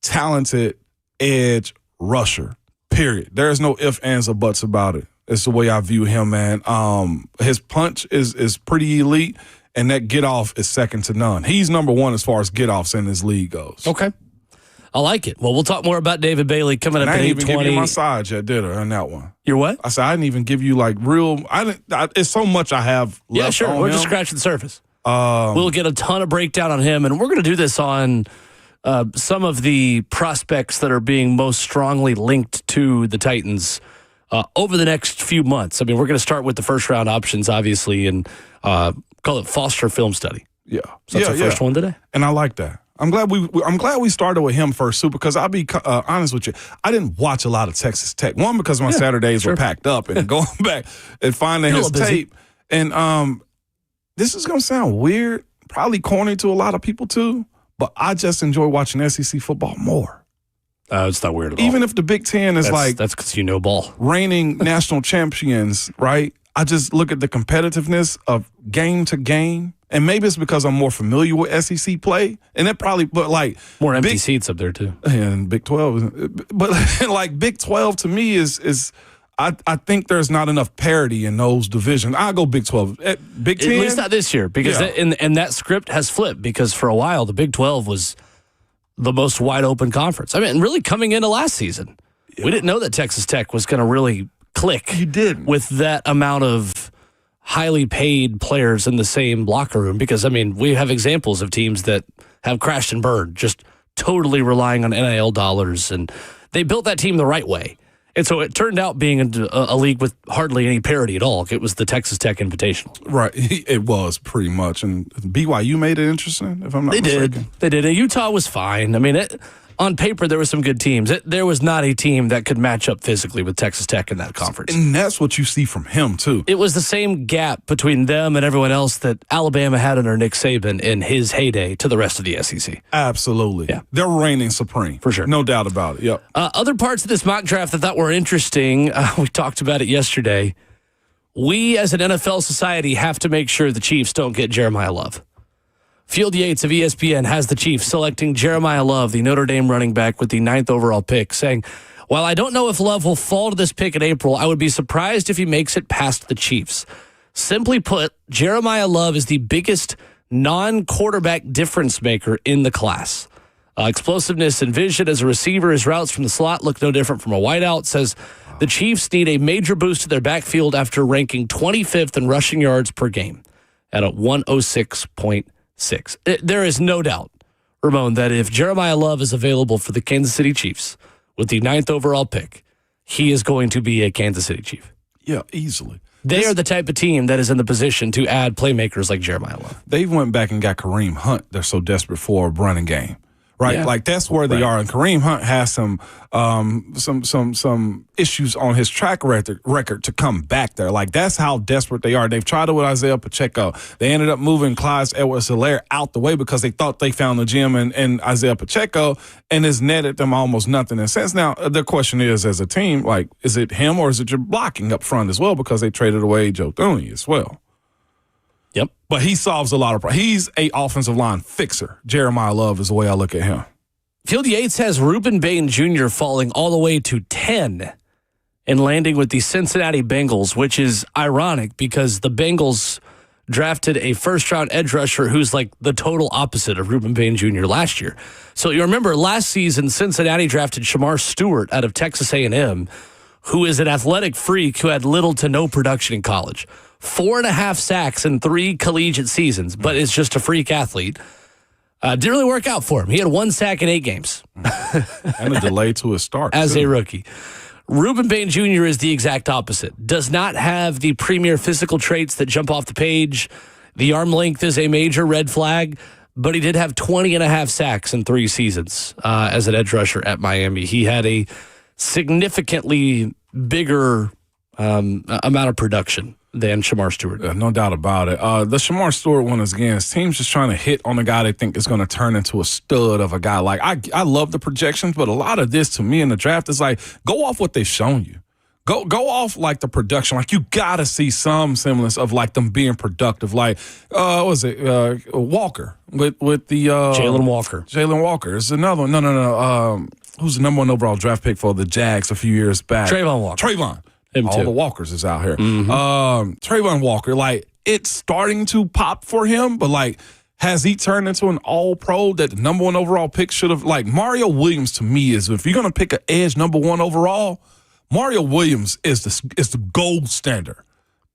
talented edge rusher, period. There's no ifs, ands, or buts about it. It's the way I view him, man. His punch is pretty elite, and that get off is second to none. He's number one as far as get offs in this league goes. Okay. I like it. Well, we'll talk more about David Bailey coming up at 8:20. I didn't even give you my side yet, did I, on that one? Your what? I said I didn't even give you like real. It's so much I have left. Yeah, sure. On We're him. just scratching the surface. We'll get a ton of breakdown on him, and we're going to do this on some of the prospects that are being most strongly linked to the Titans over the next few months. I mean, we're going to start with the first round options, obviously, and call it Foster Film Study. Yeah, So that's our first one today, and I like that. I'm glad we started with him first too, because I'll be honest with you, I didn't watch a lot of Texas Tech. One, because my Saturdays were packed up and going back and finding his tape. And this is gonna sound weird, probably corny to a lot of people too, but I just enjoy watching SEC football more. It's not weird at all. Even if the Big Ten is that's because you know ball, reigning national champions, right? I just look at the competitiveness of game to game. And maybe it's because I'm more familiar with SEC play. And that probably, but like. More empty seats up there, too. And Big 12. But like Big 12 to me is I think there's not enough parity in those divisions. I'll go Big 12. Big 10. At least not this year, because that script has flipped, because for a while, the Big 12 was the most wide open conference. I mean, really coming into last season, we didn't know that Texas Tech was going to really click. You did. With that amount of highly paid players in the same locker room, because, I mean, we have examples of teams that have crashed and burned, just totally relying on NIL dollars, and they built that team the right way. And so it turned out being a league with hardly any parity at all. It was the Texas Tech Invitational. Right. It was pretty much. And BYU made it interesting, if I'm not mistaken. They did. And Utah was fine. I mean, on paper, there were some good teams. There was not a team that could match up physically with Texas Tech in that conference. And that's what you see from him, too. It was the same gap between them and everyone else that Alabama had under Nick Saban in his heyday to the rest of the SEC. Absolutely. Yeah. They're reigning supreme. For sure. No doubt about it. Yep. Other parts of this mock draft that I thought were interesting, we talked about it yesterday. We, as an NFL society, have to make sure the Chiefs don't get Jeremiah Love. Field Yates of ESPN has the Chiefs selecting Jeremiah Love, the Notre Dame running back, with the 9th overall pick, saying, while I don't know if Love will fall to this pick in April, I would be surprised if he makes it past the Chiefs. Simply put, Jeremiah Love is the biggest non-quarterback difference maker in the class. Explosiveness and vision as a receiver, his routes from the slot look no different from a wideout. Says the Chiefs need a major boost to their backfield after ranking 25th in rushing yards per game at a 106.6. There is no doubt, Ramon, that if Jeremiah Love is available for the Kansas City Chiefs with the 9th overall pick, he is going to be a Kansas City Chief. Yeah, easily. They are the type of team that is in the position to add playmakers like Jeremiah Love. They went back and got Kareem Hunt. They're so desperate for a running game. Right, yeah. Like that's where they are. And Kareem Hunt has some issues on his track record to come back there. Like that's how desperate they are. They've tried it with Isaiah Pacheco. They ended up moving Clyde Edwards-Helaire out the way because they thought they found the gem in Isaiah Pacheco, and it's netted them almost nothing in a sense. Now the question is, as a team, like, is it him or is it your blocking up front as well? Because they traded away Joe Thuney as well. Yep. But he solves a lot of problems. He's a offensive line fixer. Jeremiah Love is the way I look at him. Field Yates has Reuben Bain Jr. falling all the way to 10 and landing with the Cincinnati Bengals, which is ironic because the Bengals drafted a first-round edge rusher who's like the total opposite of Reuben Bain Jr. last year. So you remember last season, Cincinnati drafted Shamar Stewart out of Texas A&M, who is an athletic freak who had little to no production in college. 4.5 sacks in 3 collegiate seasons, but is just a freak athlete. Didn't really work out for him. He had 1 sack in 8 games. And a delay to his start. As a rookie. Reuben Bain Jr. is the exact opposite. Does not have the premier physical traits that jump off the page. The arm length is a major red flag, but he did have 20 and a half sacks in 3 seasons as an edge rusher at Miami. He had a significantly bigger amount of production than Shamar Stewart. No doubt about it. The Shamar Stewart one is, again, his team's just trying to hit on a guy they think is going to turn into a stud of a guy. Like, I love the projections, but a lot of this to me in the draft is like, go off what they've shown you. Go off like the production. Like, you got to see some semblance of like them being productive. Like, what was it? Walker with the Jalen Walker. Jalen Walker. It's another one. No. Who's the number 1 overall draft pick for the Jags a few years back? Trayvon Walker. Trayvon. Him All too. the Walkers is out here. Mm-hmm. Trayvon Walker, like, it's starting to pop for him, but like, has he turned into an all-pro that the number 1 overall pick should have? Like, Mario Williams to me is, if you're going to pick an edge number 1 overall, Mario Williams is the gold standard.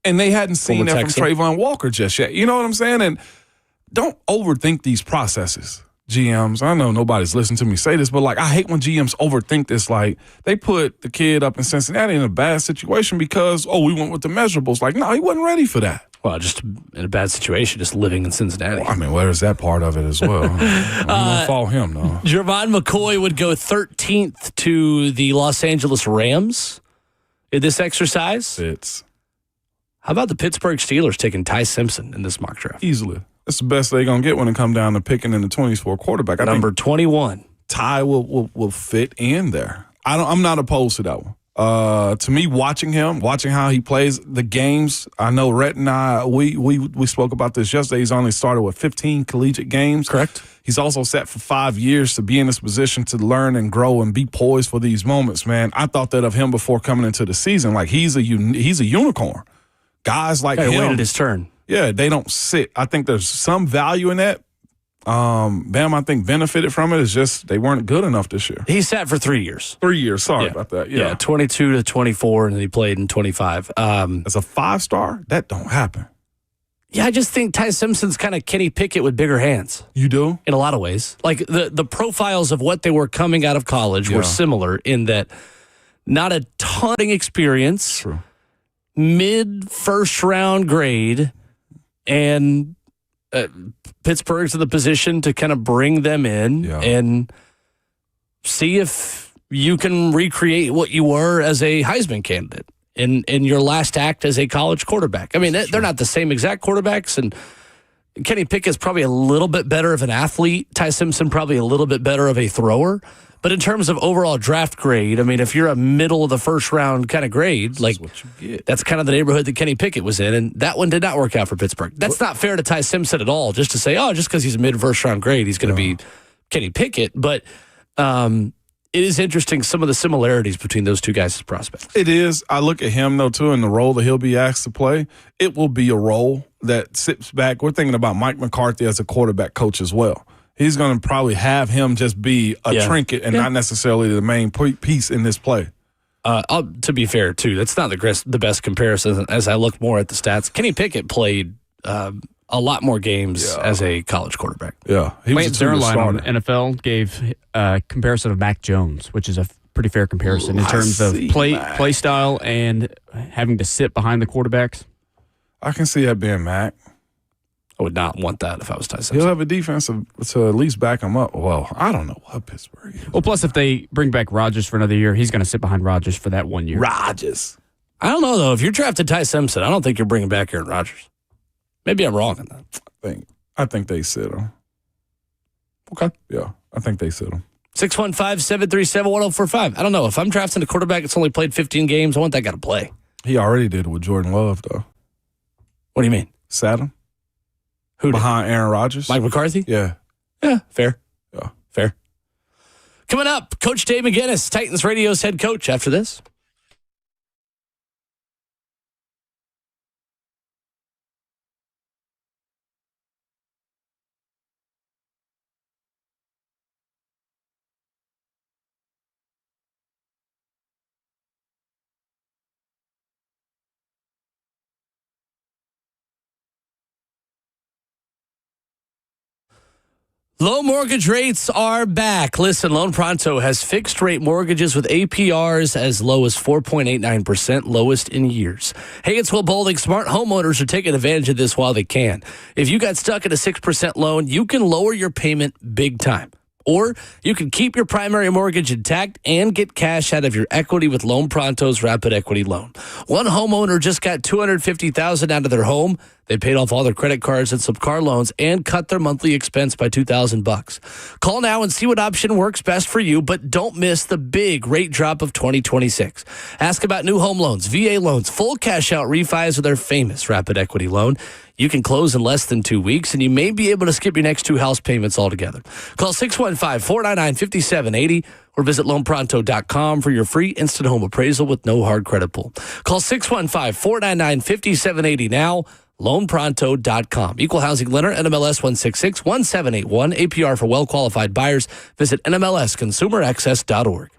And they hadn't seen that from Trayvon Walker just yet. You know what I'm saying? And don't overthink these processes, GMs. I know nobody's listening to me say this, but like, I hate when GMs overthink this. Like, they put the kid up in Cincinnati in a bad situation because, we went with the measurables. Like, no, he wasn't ready for that. Well, just in a bad situation, just living in Cincinnati. Well, I mean, where is that part of it as well? You don't follow him, though. Jervon McCoy would go 13th to the Los Angeles Rams in this exercise. It's How about the Pittsburgh Steelers taking Ty Simpson in this mock draft? easily. That's the best they're going to get when it comes down to picking in the 20s for a quarterback. I Number think 21. Ty will fit in there. I'm not opposed to that one. To me, watching how he plays the games, I know Rhett and I, we spoke about this yesterday. He's only started with 15 collegiate games. Correct. He's also set for 5 years to be in this position to learn and grow and be poised for these moments, man. I thought that of him before coming into the season. Like, he's a unicorn. Guys like him. Waited his turn. Yeah, they don't sit. I think there's some value in that. Bam, I think, benefited from it. It's just they weren't good enough this year. He sat for 3 years. 3 years. Sorry about that. Yeah. 22 to 24, and then he played in 25. As a 5-star, that don't happen. Yeah, I just think Ty Simpson's kind of Kenny Pickett with bigger hands. You do? In a lot of ways. Like, the profiles of what they were coming out of college were similar in that not a ton of experience, True. Mid-first round grade, and Pittsburgh's in the position to kind of bring them in and see if you can recreate what you were as a Heisman candidate in your last act as a college quarterback. I mean, they're not the same exact quarterbacks, and Kenny Pickett's probably a little bit better of an athlete. Ty Simpson probably a little bit better of a thrower. But in terms of overall draft grade, I mean, if you're a middle of the first round kind of grade, like, that's kind of the neighborhood that Kenny Pickett was in, and that one did not work out for Pittsburgh. That's not fair to Ty Simpson at all, just to say, just because he's a mid-first round grade, he's going to be Kenny Pickett. But it is interesting, some of the similarities between those two guys' prospects. It is. I look at him, though, too, and the role that he'll be asked to play. It will be a role that sits back. We're thinking about Mike McCarthy as a quarterback coach as well. He's going to probably have him just be a trinket and not necessarily the main piece in this play. To be fair, too, that's not the best comparison as I look more at the stats. Kenny Pickett played a lot more games as a college quarterback. Yeah. Wayne Zerline on NFL gave a comparison of Mac Jones, which is a pretty fair comparison in terms of play style and having to sit behind the quarterbacks. I can see that being Mac. I would not want that if I was Ty Simpson. He'll have a defense to at least back him up. Well, I don't know what Pittsburgh is. Well, plus if they bring back Rodgers for another year, he's going to sit behind Rodgers for that 1 year. Rodgers. I don't know, though. If you're drafted Ty Simpson, I don't think you're bringing back Aaron Rodgers. Maybe I'm wrong on that. I think they sit him. Okay. Yeah, I think they sit him. 615-737-1045. I don't know. If I'm drafting a quarterback that's only played 15 games, I want that guy to play. He already did it with Jordan Love, though. What do you mean? Sat him. Who behind Aaron Rodgers? Mike McCarthy? Yeah. Yeah, fair. Yeah. Fair. Coming up, Coach Dave McGinnis, Titans Radio's head coach after this. Low mortgage rates are back. Listen, Loan Pronto has fixed rate mortgages with APRs as low as 4.89%, lowest in years. Hey, it's Will Bowling. Smart homeowners are taking advantage of this while they can. If you got stuck at a 6% loan, you can lower your payment big time. Or you can keep your primary mortgage intact and get cash out of your equity with Loan Pronto's Rapid Equity Loan. One homeowner just got $250,000 out of their home. They paid off all their credit cards and some car loans and cut their monthly expense by $2,000. Call now and see what option works best for you, but don't miss the big rate drop of 2026. Ask about new home loans, VA loans, full cash out refis with their famous Rapid Equity Loan. You can close in less than 2 weeks, and you may be able to skip your next 2 house payments altogether. Call 615-499-5780 or visit loanpronto.com for your free instant home appraisal with no hard credit pull. Call 615-499-5780 now, loanpronto.com. Equal housing lender, NMLS 1661781, APR for well-qualified buyers. Visit NMLSconsumeraccess.org.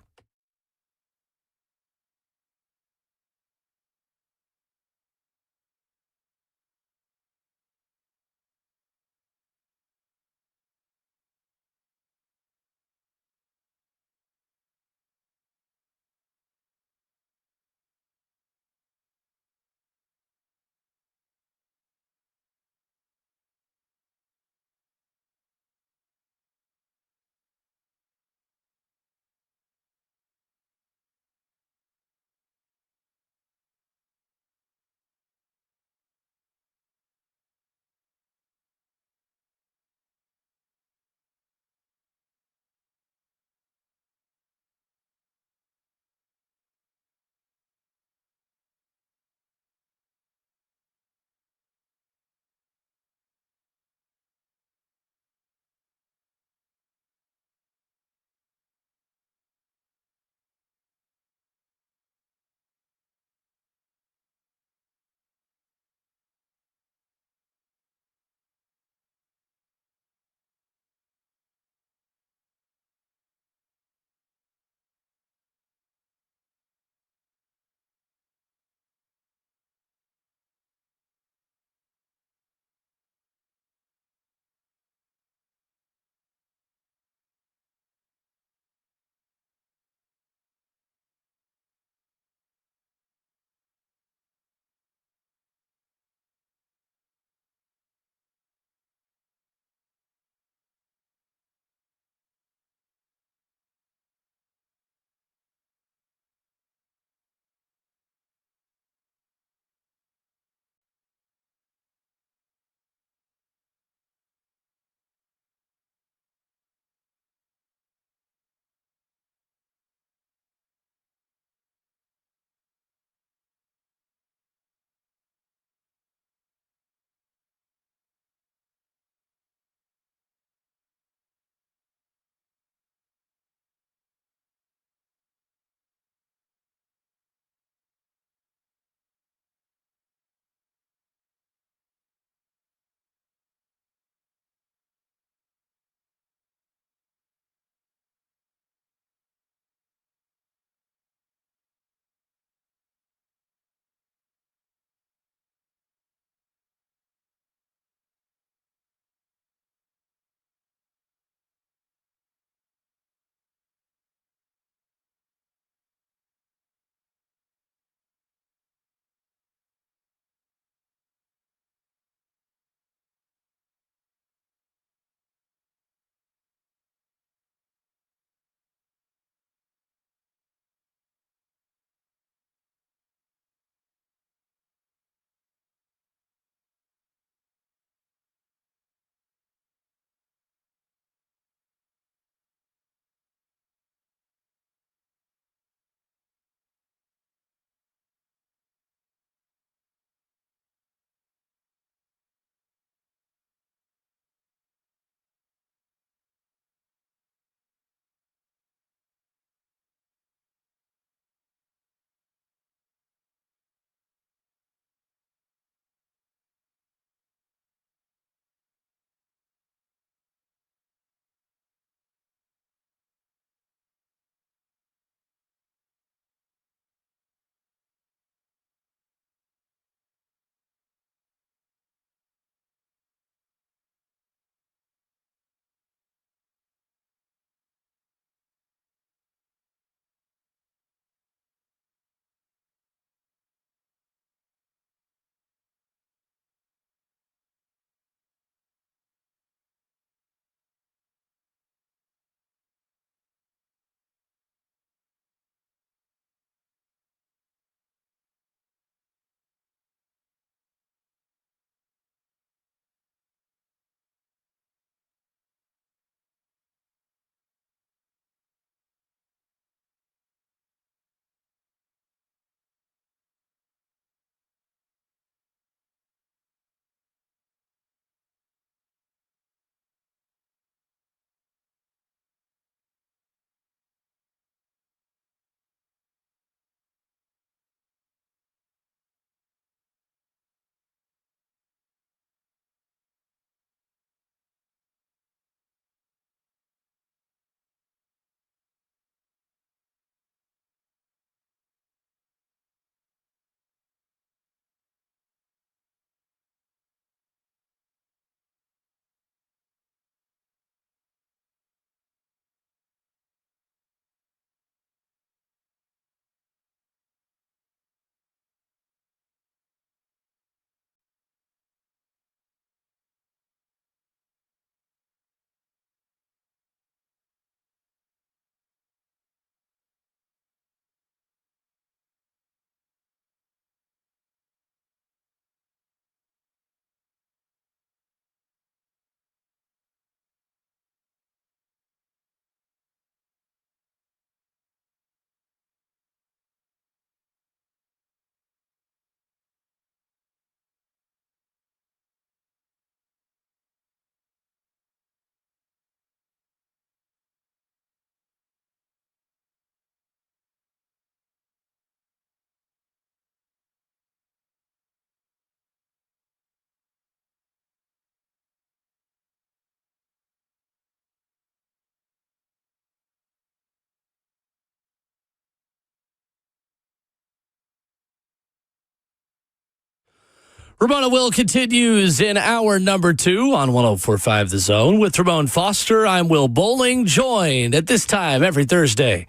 Ramona Will continues in hour number 2 on 104.5 The Zone. With Ramon Foster, I'm Will Bowling, joined at this time every Thursday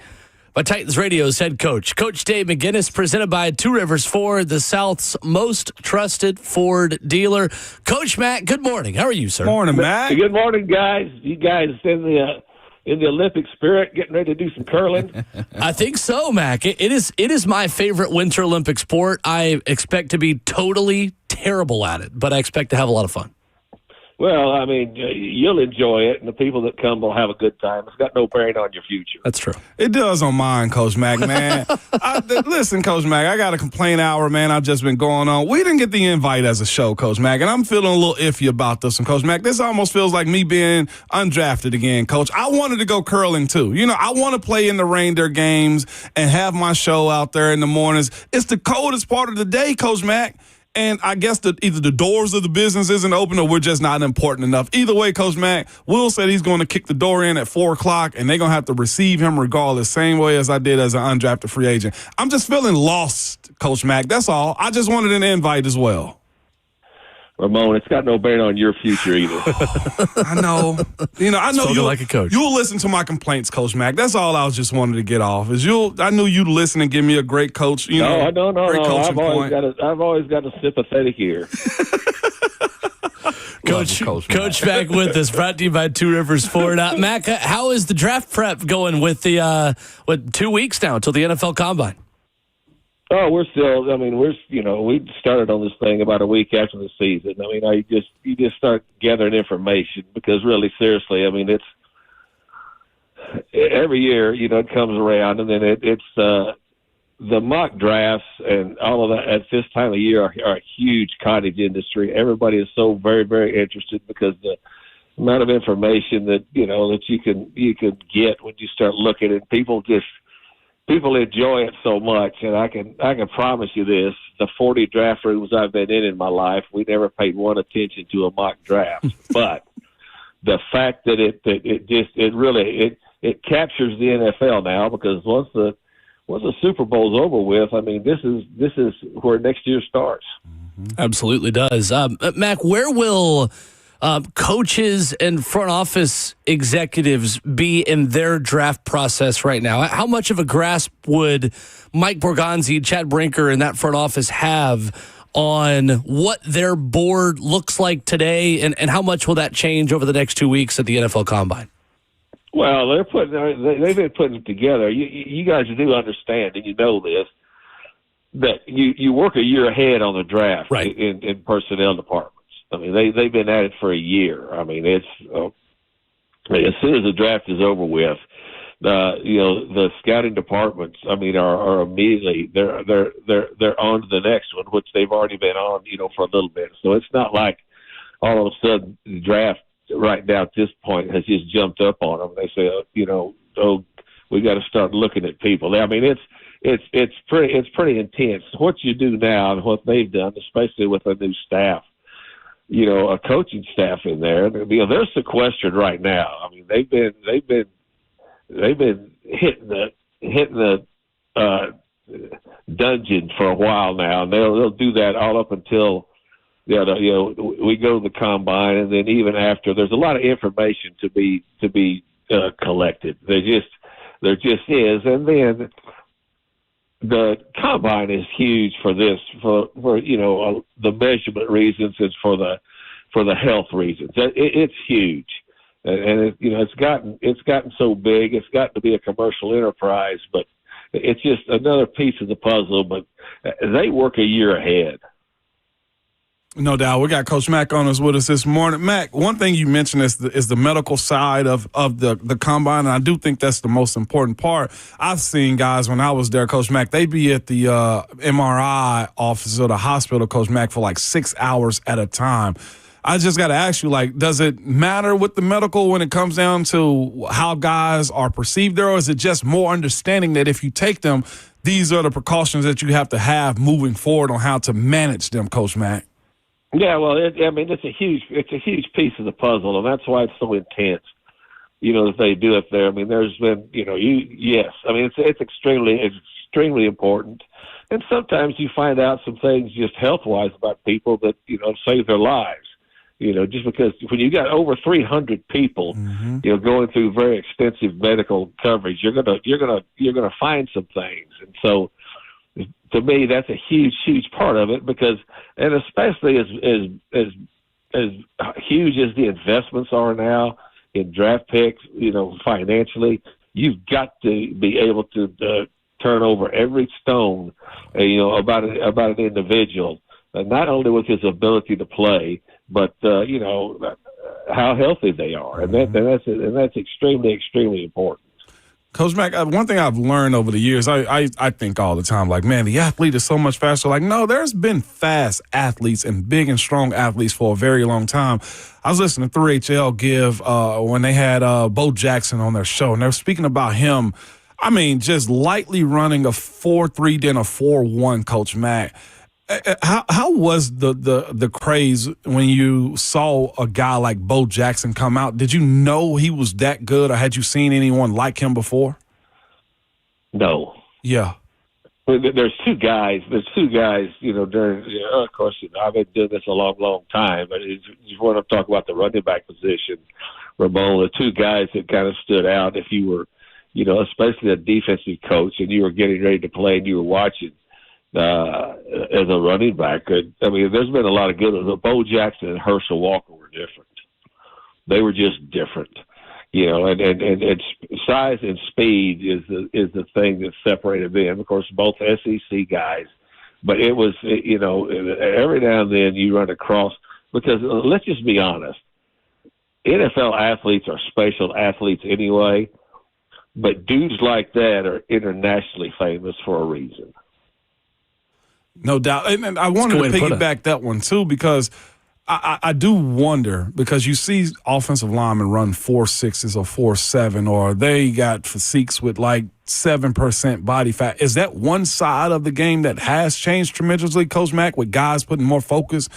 by Titans Radio's head coach, Coach Dave McGinnis, presented by Two Rivers Ford, the South's most trusted Ford dealer. Coach Matt, good morning. How are you, sir? Morning, Matt. Good morning, guys. You guys in the Olympic spirit, getting ready to do some curling? I think so, Mac. It is my favorite Winter Olympic sport. I expect to be totally terrible at it, but I expect to have a lot of fun. Well, I mean, you'll enjoy it, and the people that come will have a good time. It's got no bearing on your future. That's true. It does on mine, Coach Mac, man. Listen, Coach Mac, I got a complaint hour, man. I've just been going on. We didn't get the invite as a show, Coach Mac, and I'm feeling a little iffy about this one, Coach Mac. This almost feels like me being undrafted again, Coach. I wanted to go curling, too. You know, I want to play in the reindeer games and have my show out there in the mornings. It's the coldest part of the day, Coach Mac. And I guess either the doors of the business isn't open or we're just not important enough. Either way, Coach Mac, Will said he's going to kick the door in at 4 o'clock, and they're going to have to receive him regardless, same way as I did as an undrafted free agent. I'm just feeling lost, Coach Mac. That's all. I just wanted an invite as well. Ramon, it's got no bearing on your future either. I know. I know you like a coach. You'll listen to my complaints, Coach Mac. That's all I was just wanted to get off. I knew you'd listen and give me a great coach. No. Great coaching point. I've always got a sympathetic ear. Coach Mac with us, brought to you by Two Rivers Ford. Mac, how is the draft prep going with the 2 weeks now until the NFL Combine? Oh, we started on this thing about a week after the season. I mean, you just start gathering information because really, seriously, I mean, it's every year, it comes around, and then it's the mock drafts and all of that at this time of year are a huge cottage industry. Everybody is so very, very interested because the amount of information that you can get when you start looking at people enjoy it so much, and I can promise you this: the 40 draft rooms I've been in my life, we never paid one attention to a mock draft. But the fact that it captures the NFL now, because once the Super Bowl's over with, I mean, this is where next year starts. Absolutely does. Mac, where will coaches and front office executives be in their draft process right now? How much of a grasp would Mike Borgonzi, Chad Brinker, and that front office have on what their board looks like today, and how much will that change over the next 2 weeks at the NFL Combine? Well, they've been putting it together. You guys do understand, and you know this, that you work a year ahead on the draft, right, in personnel departments. I mean, they've been at it for a year. I mean, it's as soon as the draft is over with, the scouting departments, I mean, are immediately they're on to the next one, which they've already been on, for a little bit. So it's not like all of a sudden the draft right now at this point has just jumped up on them. They say, we got to start looking at people. I mean, it's pretty intense. What you do now and what they've done, especially with a new staff. A coaching staff in there. They're sequestered right now. I mean, they've been hitting the dungeon for a while now, and they'll do that all up until we go to the combine, and then even after. There's a lot of information to be collected. There just is, and then the combine is huge for this, for the measurement reasons and for the health reasons. It's huge, and it's gotten so big. It's gotten to be a commercial enterprise, but it's just another piece of the puzzle. But they work a year ahead. No doubt. We got Coach Mac on us with us this morning. Mac, one thing you mentioned is the medical side of the combine, and I do think that's the most important part. I've seen guys when I was there, Coach Mac, they be at the MRI office of the hospital, Coach Mac, for like 6 hours at a time. I just got to ask you, does it matter with the medical when it comes down to how guys are perceived there, or is it just more understanding that if you take them, these are the precautions that you have to have moving forward on how to manage them, Coach Mac? Yeah, well, it's a huge piece of the puzzle, and that's why it's so intense. That they do it there. I mean, there's been, yes. I mean, it's extremely important. And sometimes you find out some things just health-wise about people that, save their lives. Just because when you got over 300 people, going through very extensive medical coverage, you're gonna find some things. And so, to me, that's a huge part of it and especially as huge as the investments are now in draft picks, financially, you've got to be able to turn over every stone, about an individual, not only with his ability to play, but how healthy they are, and that's extremely important. Coach Mack, one thing I've learned over the years, I think all the time, like, man, the athlete is so much faster. Like, no, there's been fast athletes and big and strong athletes for a very long time. I was listening to 3HL give when they had Bo Jackson on their show, and they were speaking about him, just lightly running a 4.3 then a 4.1, Coach Mack. How was the craze when you saw a guy like Bo Jackson come out? Did you know he was that good, or had you seen anyone like him before? No. Yeah. There's two guys. During, of course, I've been doing this a long time, but you want to talk about the running back position, Ramon, the two guys that kind of stood out if you were, especially a defensive coach and you were getting ready to play and you were watching, as a running back. There's been a lot of good ones. Bo Jackson and Herschel Walker were different. They were just different, and size and speed is the thing that separated them. Of course, both SEC guys, but it was, every now and then you run across, because let's just be honest, NFL athletes are special athletes anyway, but dudes like that are internationally famous for a reason. No doubt. And I wanted to piggyback that one, too, because I do wonder, because you see offensive linemen run 4.6s or 4.7, or they got physiques with like 7% body fat. Is that one side of the game that has changed tremendously, Coach Mack, with guys putting more focus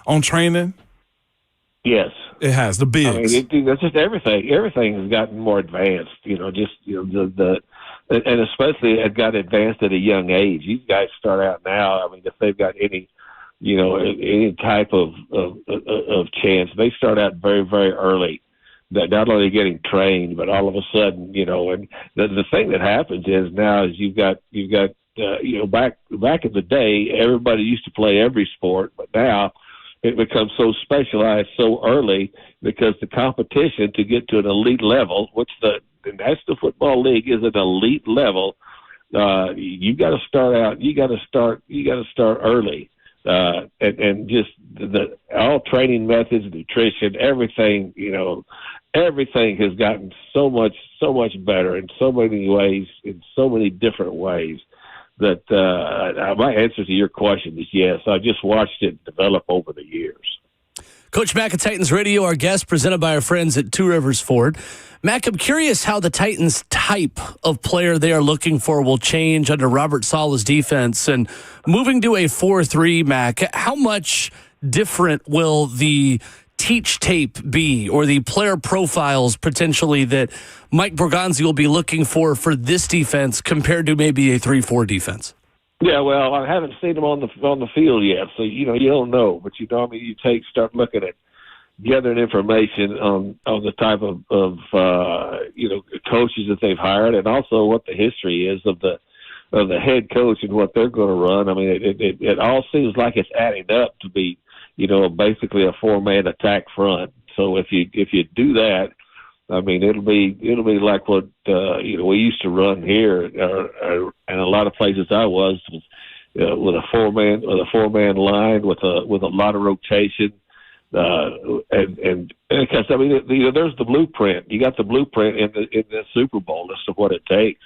on training? Yes. It has. The bigs. That's just everything. Everything has gotten more advanced, and especially it got advanced at a young age. These guys start out now. If they've got any type of chance, they start out very, very early. That not only getting trained, but all of a sudden, and the thing that happens is now is you've got back in the day, everybody used to play every sport, but now it becomes so specialized so early because the competition to get to an elite level, which the National Football League is an elite level. You got to start out. You got to start early, and just all training methods, nutrition, everything. Everything has gotten so much better in so many ways, in so many different ways. That my answer to your question is yes. I just watched it develop over the years. Coach Mack at Titans Radio, our guest, presented by our friends at Two Rivers Ford. Mack, I'm curious how the Titans' type of player they are looking for will change under Robert Saleh's defense. And moving to a 4-3, Mack, how much different will the teach tape be, or the player profiles potentially that Mike Borgonzi will be looking for this defense compared to maybe a 3-4 defense? Yeah, well, I haven't seen them on the field yet, so you don't know. But you start looking at gathering information on the type of coaches that they've hired, and also what the history is of the head coach and what they're going to run. It all seems like it's adding up to be basically a 4-man attack front. So if you do that, it'll be like what we used to run here, and a lot of places I was with a 4-man line with a lot of rotation, and because there's the blueprint. You got the blueprint in the Super Bowl as to what it takes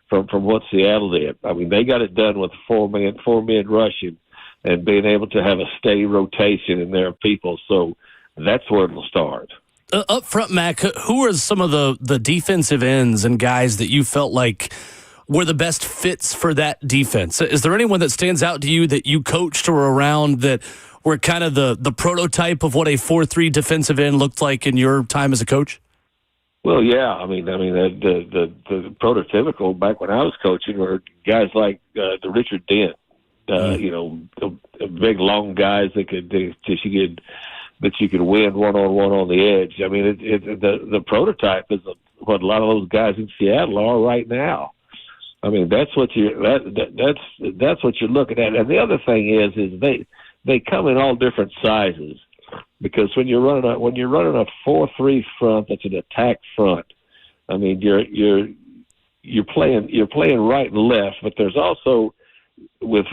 from what Seattle did. They got it done with 4 men rushing and being able to have a steady rotation in their people. So that's where it'll start. Up front, Mac, who are some of the defensive ends and guys that you felt like were the best fits for that defense? Is there anyone that stands out to you that you coached or around that were kind of the prototype of what a 4-3 defensive end looked like in your time as a coach? Well, yeah. The prototypical back when I was coaching were guys like the Richard Dent. big long guys that you could win one-on-one on the edge. I mean, the prototype is what a lot of those guys in Seattle are right now. I mean, that's what you're looking at. And the other thing is they come in all different sizes, because when you're running a 4-3 front, that's an attack front. I mean, you're playing right and left, but there's also with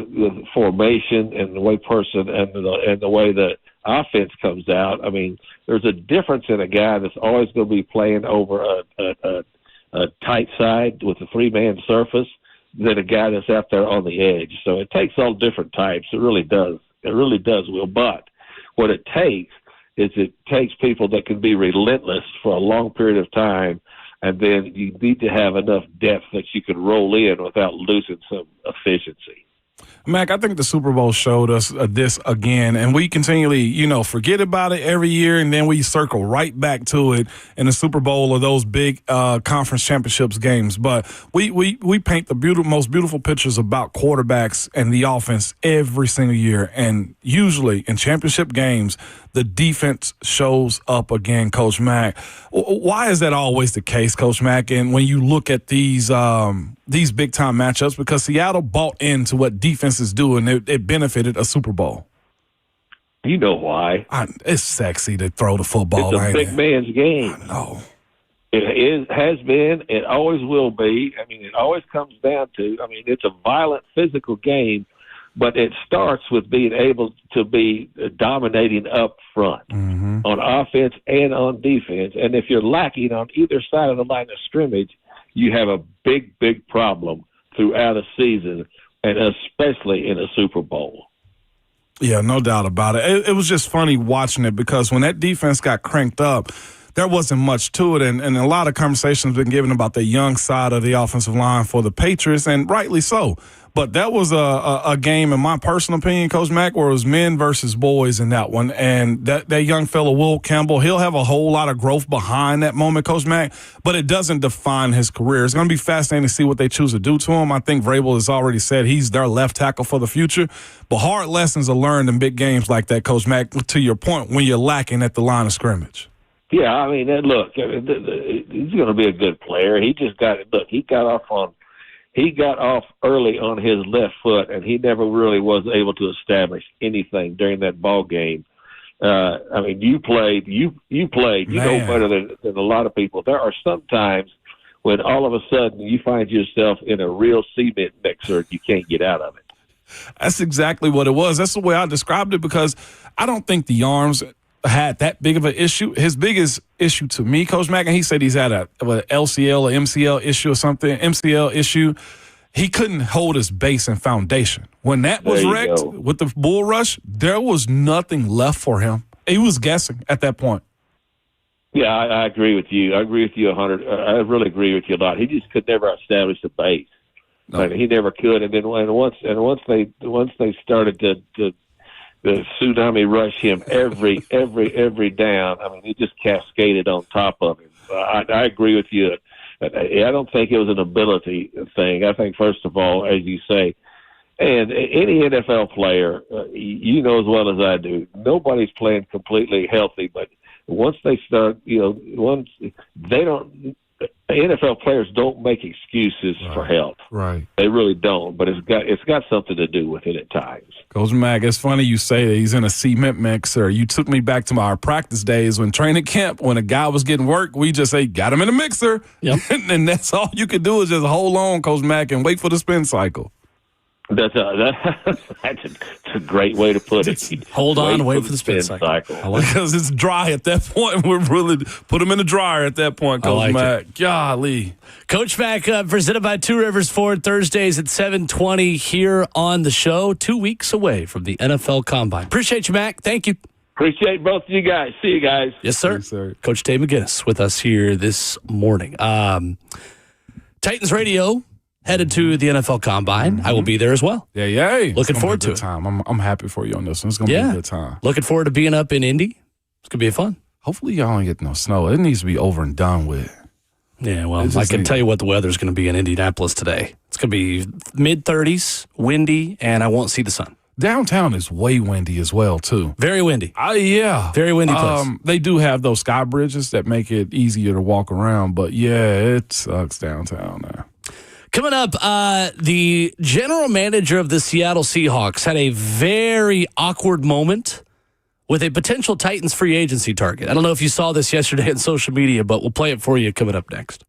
formation and the way the way the offense comes out. I mean, there's a difference in a guy that's always going to be playing over a tight side with a 3-man surface than a guy that's out there on the edge. So it takes all different types. It really does. It really does, Will. But what it takes people that can be relentless for a long period of time, and then you need to have enough depth that you can roll in without losing some efficiency. Mac, I think the Super Bowl showed us this again, and we continually, forget about it every year, and then we circle right back to it in the Super Bowl or those big conference championships games. But we paint the most beautiful pictures about quarterbacks and the offense every single year, and usually in championship games, the defense shows up again, Coach Mack. Why is that always the case, Coach Mack? And when you look at these big-time matchups, because Seattle bought into what defenses do, and it benefited a Super Bowl. You know why? It's sexy to throw the football. It's a big man's game. I know. It has been. It always will be. I mean, it always comes down to, it's a violent, physical game, but it starts with being able to be dominating up front on offense and on defense. And if you're lacking on either side of the line of scrimmage, you have a big, big problem throughout a season, and especially in a Super Bowl. Yeah, no doubt about it. It was just funny watching it, because when that defense got cranked up, there wasn't much to it, and a lot of conversations have been given about the young side of the offensive line for the Patriots, and rightly so. But that was a game, in my personal opinion, Coach Mack, where it was men versus boys in that one. And that young fellow, Will Campbell, he'll have a whole lot of growth behind that moment, Coach Mack, but it doesn't define his career. It's going to be fascinating to see what they choose to do to him. I think Vrabel has already said he's their left tackle for the future. But hard lessons are learned in big games like that, Coach Mack, to your point, when you're lacking at the line of scrimmage. Yeah, look, he's going to be a good player. He got off early on his left foot, and he never really was able to establish anything during that ball game. You played. You know better than a lot of people. There are some times when all of a sudden you find yourself in a real cement mixer and you can't get out of it. That's exactly what it was. That's the way I described it, because I don't think the arms had that big of an issue. His biggest issue to me, Coach Mack, and he said he's had a LCL or MCL issue or something, MCL issue. He couldn't hold his base and foundation. When that was wrecked with the bull rush, there was nothing left for him. He was guessing at that point. Yeah, I agree with you. I agree with you 100. I really agree with you a lot. He just could never establish the base. No. He never could. And then once they started to the tsunami rush him every down, it just cascaded on top of him. I agree with you. I don't think it was an ability thing. I think, first of all, as you say, and any NFL player, you know as well as I do, nobody's playing completely healthy. But once they start, NFL players don't make excuses for health. Right. They really don't. But it's got something to do with it at times. Coach Mack, it's funny you say that he's in a cement mixer. You took me back to our practice days when training camp, when a guy was getting work, we just say, got him in a mixer. Yep. And that's all you could do is just hold on, Coach Mack, and wait for the spin cycle. That's a great way to put it. Hold on, wait for the spin cycle. Because it's dry at that point. We're really put them in the dryer at that point, Coach Mack. Golly. Coach Mack, presented by Two Rivers Ford, Thursdays at 7:20 here on the show. 2 weeks away from the NFL Combine. Appreciate you, Mac. Thank you. Appreciate both of you guys. See you guys. Yes, sir. Thanks, sir. Coach Dave McGinnis with us here this morning. Titans Radio headed to the NFL Combine. I will be there as well. Yay. Looking forward to it. Time. I'm happy for you on this one. It's going to be a good time. Looking forward to being up in Indy. It's going to be fun. Hopefully y'all don't get no snow. It needs to be over and done with. Yeah, well, It's I just can neat. tell you what the weather's going to be in Indianapolis today. It's going to be mid-30s, windy, and I won't see the sun. Downtown is way windy as well, too. Very windy. Yeah. Very windy place. They do have those sky bridges that make it easier to walk around, but yeah, it sucks downtown there. Coming up, the general manager of the Seattle Seahawks had a very awkward moment with a potential Titans free agency target. I don't know if you saw this yesterday on social media, but we'll play it for you coming up next.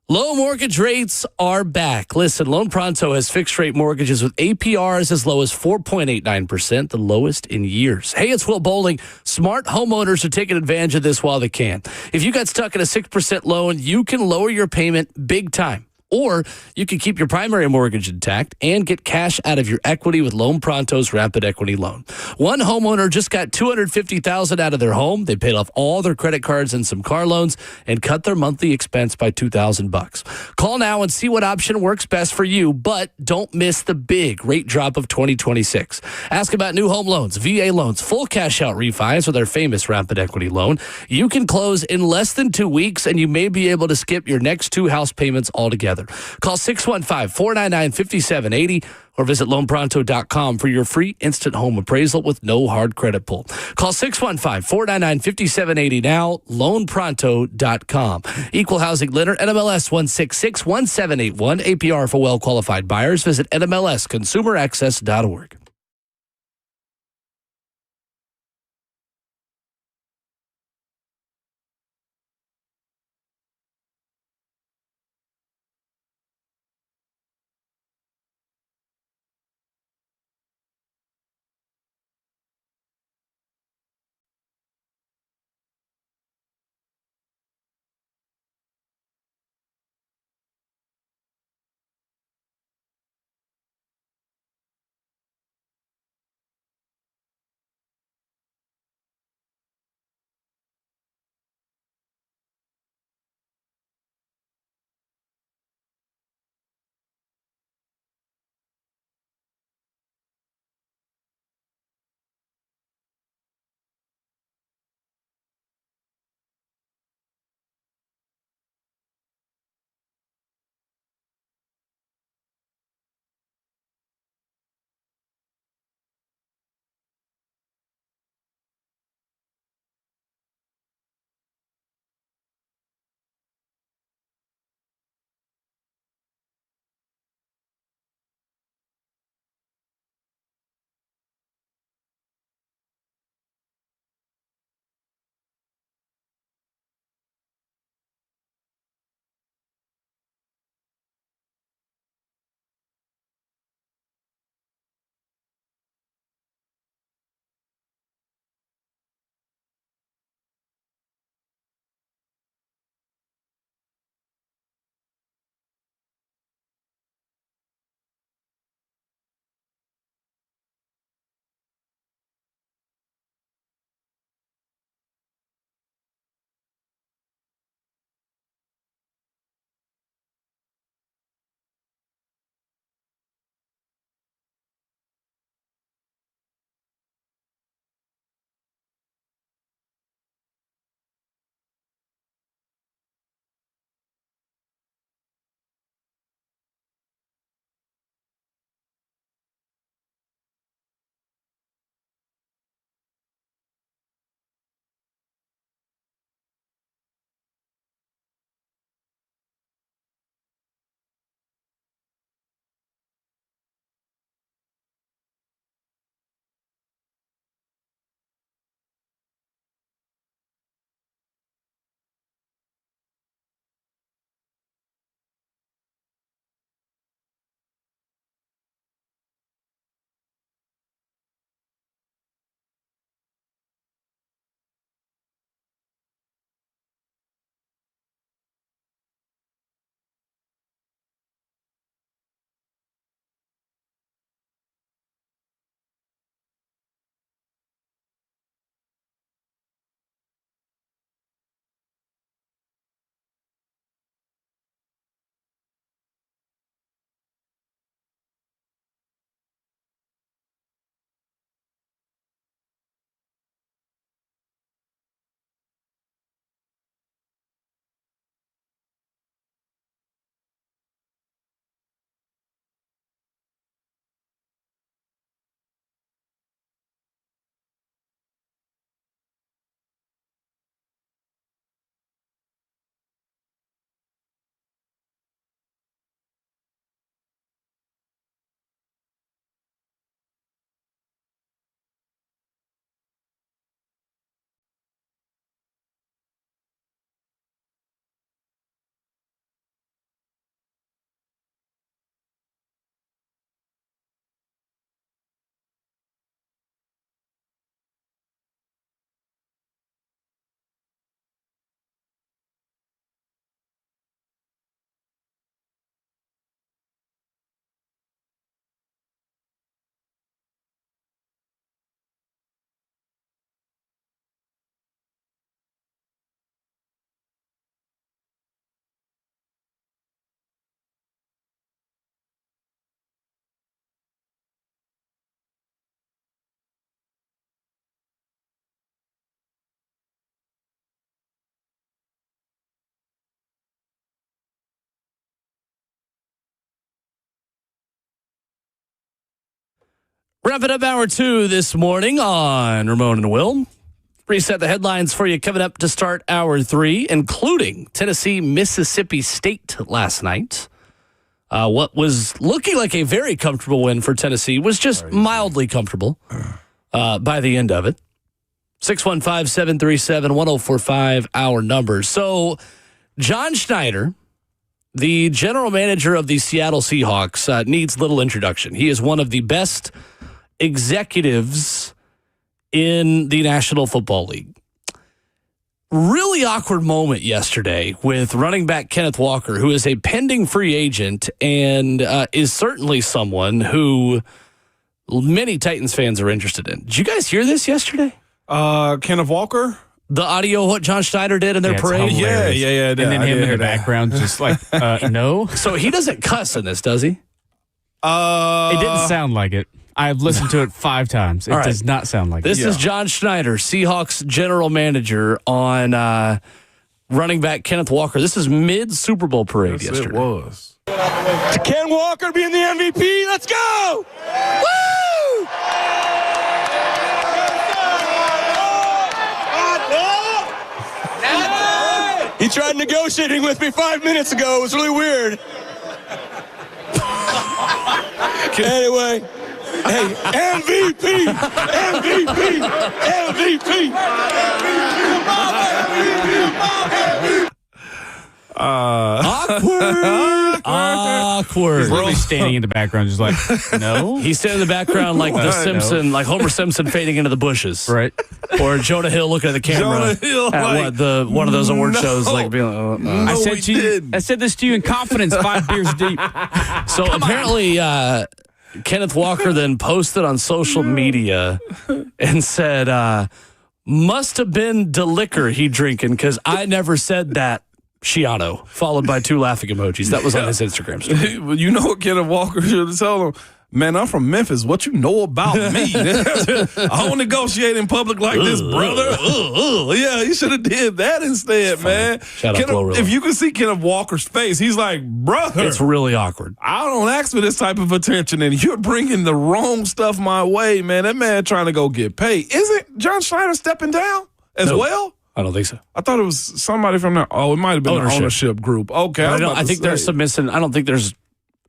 Low mortgage rates are back. Listen, Loan Pronto has fixed rate mortgages with APRs as low as 4.89%, the lowest in years. Hey, it's Will Bowling. Smart homeowners are taking advantage of this while they can. If you got stuck in a 6% loan, you can lower your payment big time. Or you can keep your primary mortgage intact and get cash out of your equity with Loan Pronto's Rapid Equity Loan. One homeowner just got $250,000 out of their home. They paid off all their credit cards and some car loans and cut their monthly expense by $2,000. Call now and see what option works best for you, but don't miss the big rate drop of 2026. Ask about new home loans, VA loans, full cash out refis with our famous Rapid Equity Loan. You can close in less than 2 weeks, and you may be able to skip your next 2 house payments altogether. Call 615-499-5780 or visit loanpronto.com for your free instant home appraisal with no hard credit pull. Call 615-499-5780 now, loanpronto.com. Equal housing lender, NMLS 1661781, APR for well-qualified buyers. Visit NMLSconsumeraccess.org. Wrapping up hour 2 this morning on Ramon and Will. Reset the headlines for you coming up to start hour 3, including Tennessee, Mississippi State last night. What was looking like a very comfortable win for Tennessee was just mildly comfortable by the end of it. 615-737-1045, our number. So, John Schneider, the general manager of the Seattle Seahawks, needs little introduction. He is one of the best executives in the National Football League. Really awkward moment yesterday with running back Kenneth Walker, who is a pending free agent and is certainly someone who many Titans fans are interested in. Did you guys hear this yesterday? Kenneth Walker? The audio, what John Schneider did in their parade? Yeah. And then him in the background just like, no. So he doesn't cuss in this, does he? It didn't sound like it. I've listened to it 5 times. It does not sound like this it. This is John Schneider, Seahawks general manager, on running back Kenneth Walker. This is mid-Super Bowl parade yesterday. It was. To Ken Walker being the MVP. Let's go! Woo! He tried negotiating with me 5 minutes ago. It was really weird. Anyway, hey, MVP, MVP, MVP. Awkward. He's literally standing in the background just like, no. He's standing in the background like the Simpson, like Homer Simpson fading into the bushes. Right. Or Jonah Hill looking at the camera Jonah Hill, at one of those award shows, like being like, I said this to you in confidence 5 beers deep. So apparently, Kenneth Walker then posted on social media and said, must have been the liquor he drinking because I never said that, Shiano, followed by 2 laughing emojis. That was on his Instagram story. You know what Kenneth Walker should have told him? Man, I'm from Memphis. What you know about me? I don't negotiate in public like this, brother. Yeah, you should have did that instead, man. Shout out Glorilla. If you can see Kenneth Walker's face, he's like, brother. It's really awkward. I don't ask for this type of attention, and you're bringing the wrong stuff my way, man. That man trying to go get paid. Isn't John Schneider stepping down as well? I don't think so. I thought it was somebody from the. Oh, it might have been the ownership group. Okay, I think there's some missing. I don't think there's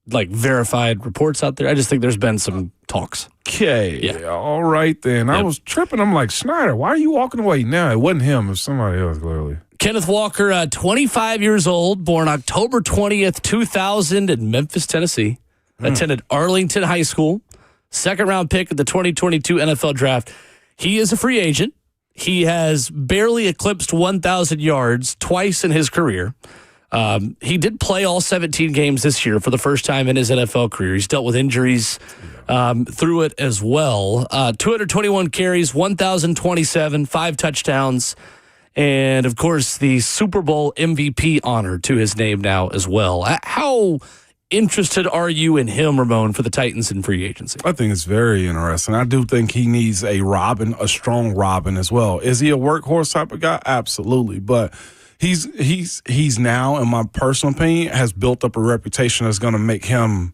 like verified reports out there. I just think there's been some talks. Okay, Yeah. All right then. I was tripping. I'm like, Schneider, why are you walking away now? It wasn't him. It was somebody else, clearly. Kenneth Walker, 25 years old, born October 20th, 2000 in Memphis, Tennessee. Attended Arlington High School. Second-round pick of the 2022 NFL Draft. He is a free agent. He has barely eclipsed 1,000 yards twice in his career. He did play all 17 games this year for the first time in his NFL career. He's dealt with injuries through it as well. 221 carries, 1,027, 5 touchdowns, and, of course, the Super Bowl MVP honor to his name now as well. How interested are you in him, Ramon, for the Titans in free agency? I think it's very interesting. I do think he needs a strong Robin as well. Is he a workhorse type of guy? Absolutely. But he's now, in my personal opinion, has built up a reputation that's going to make him,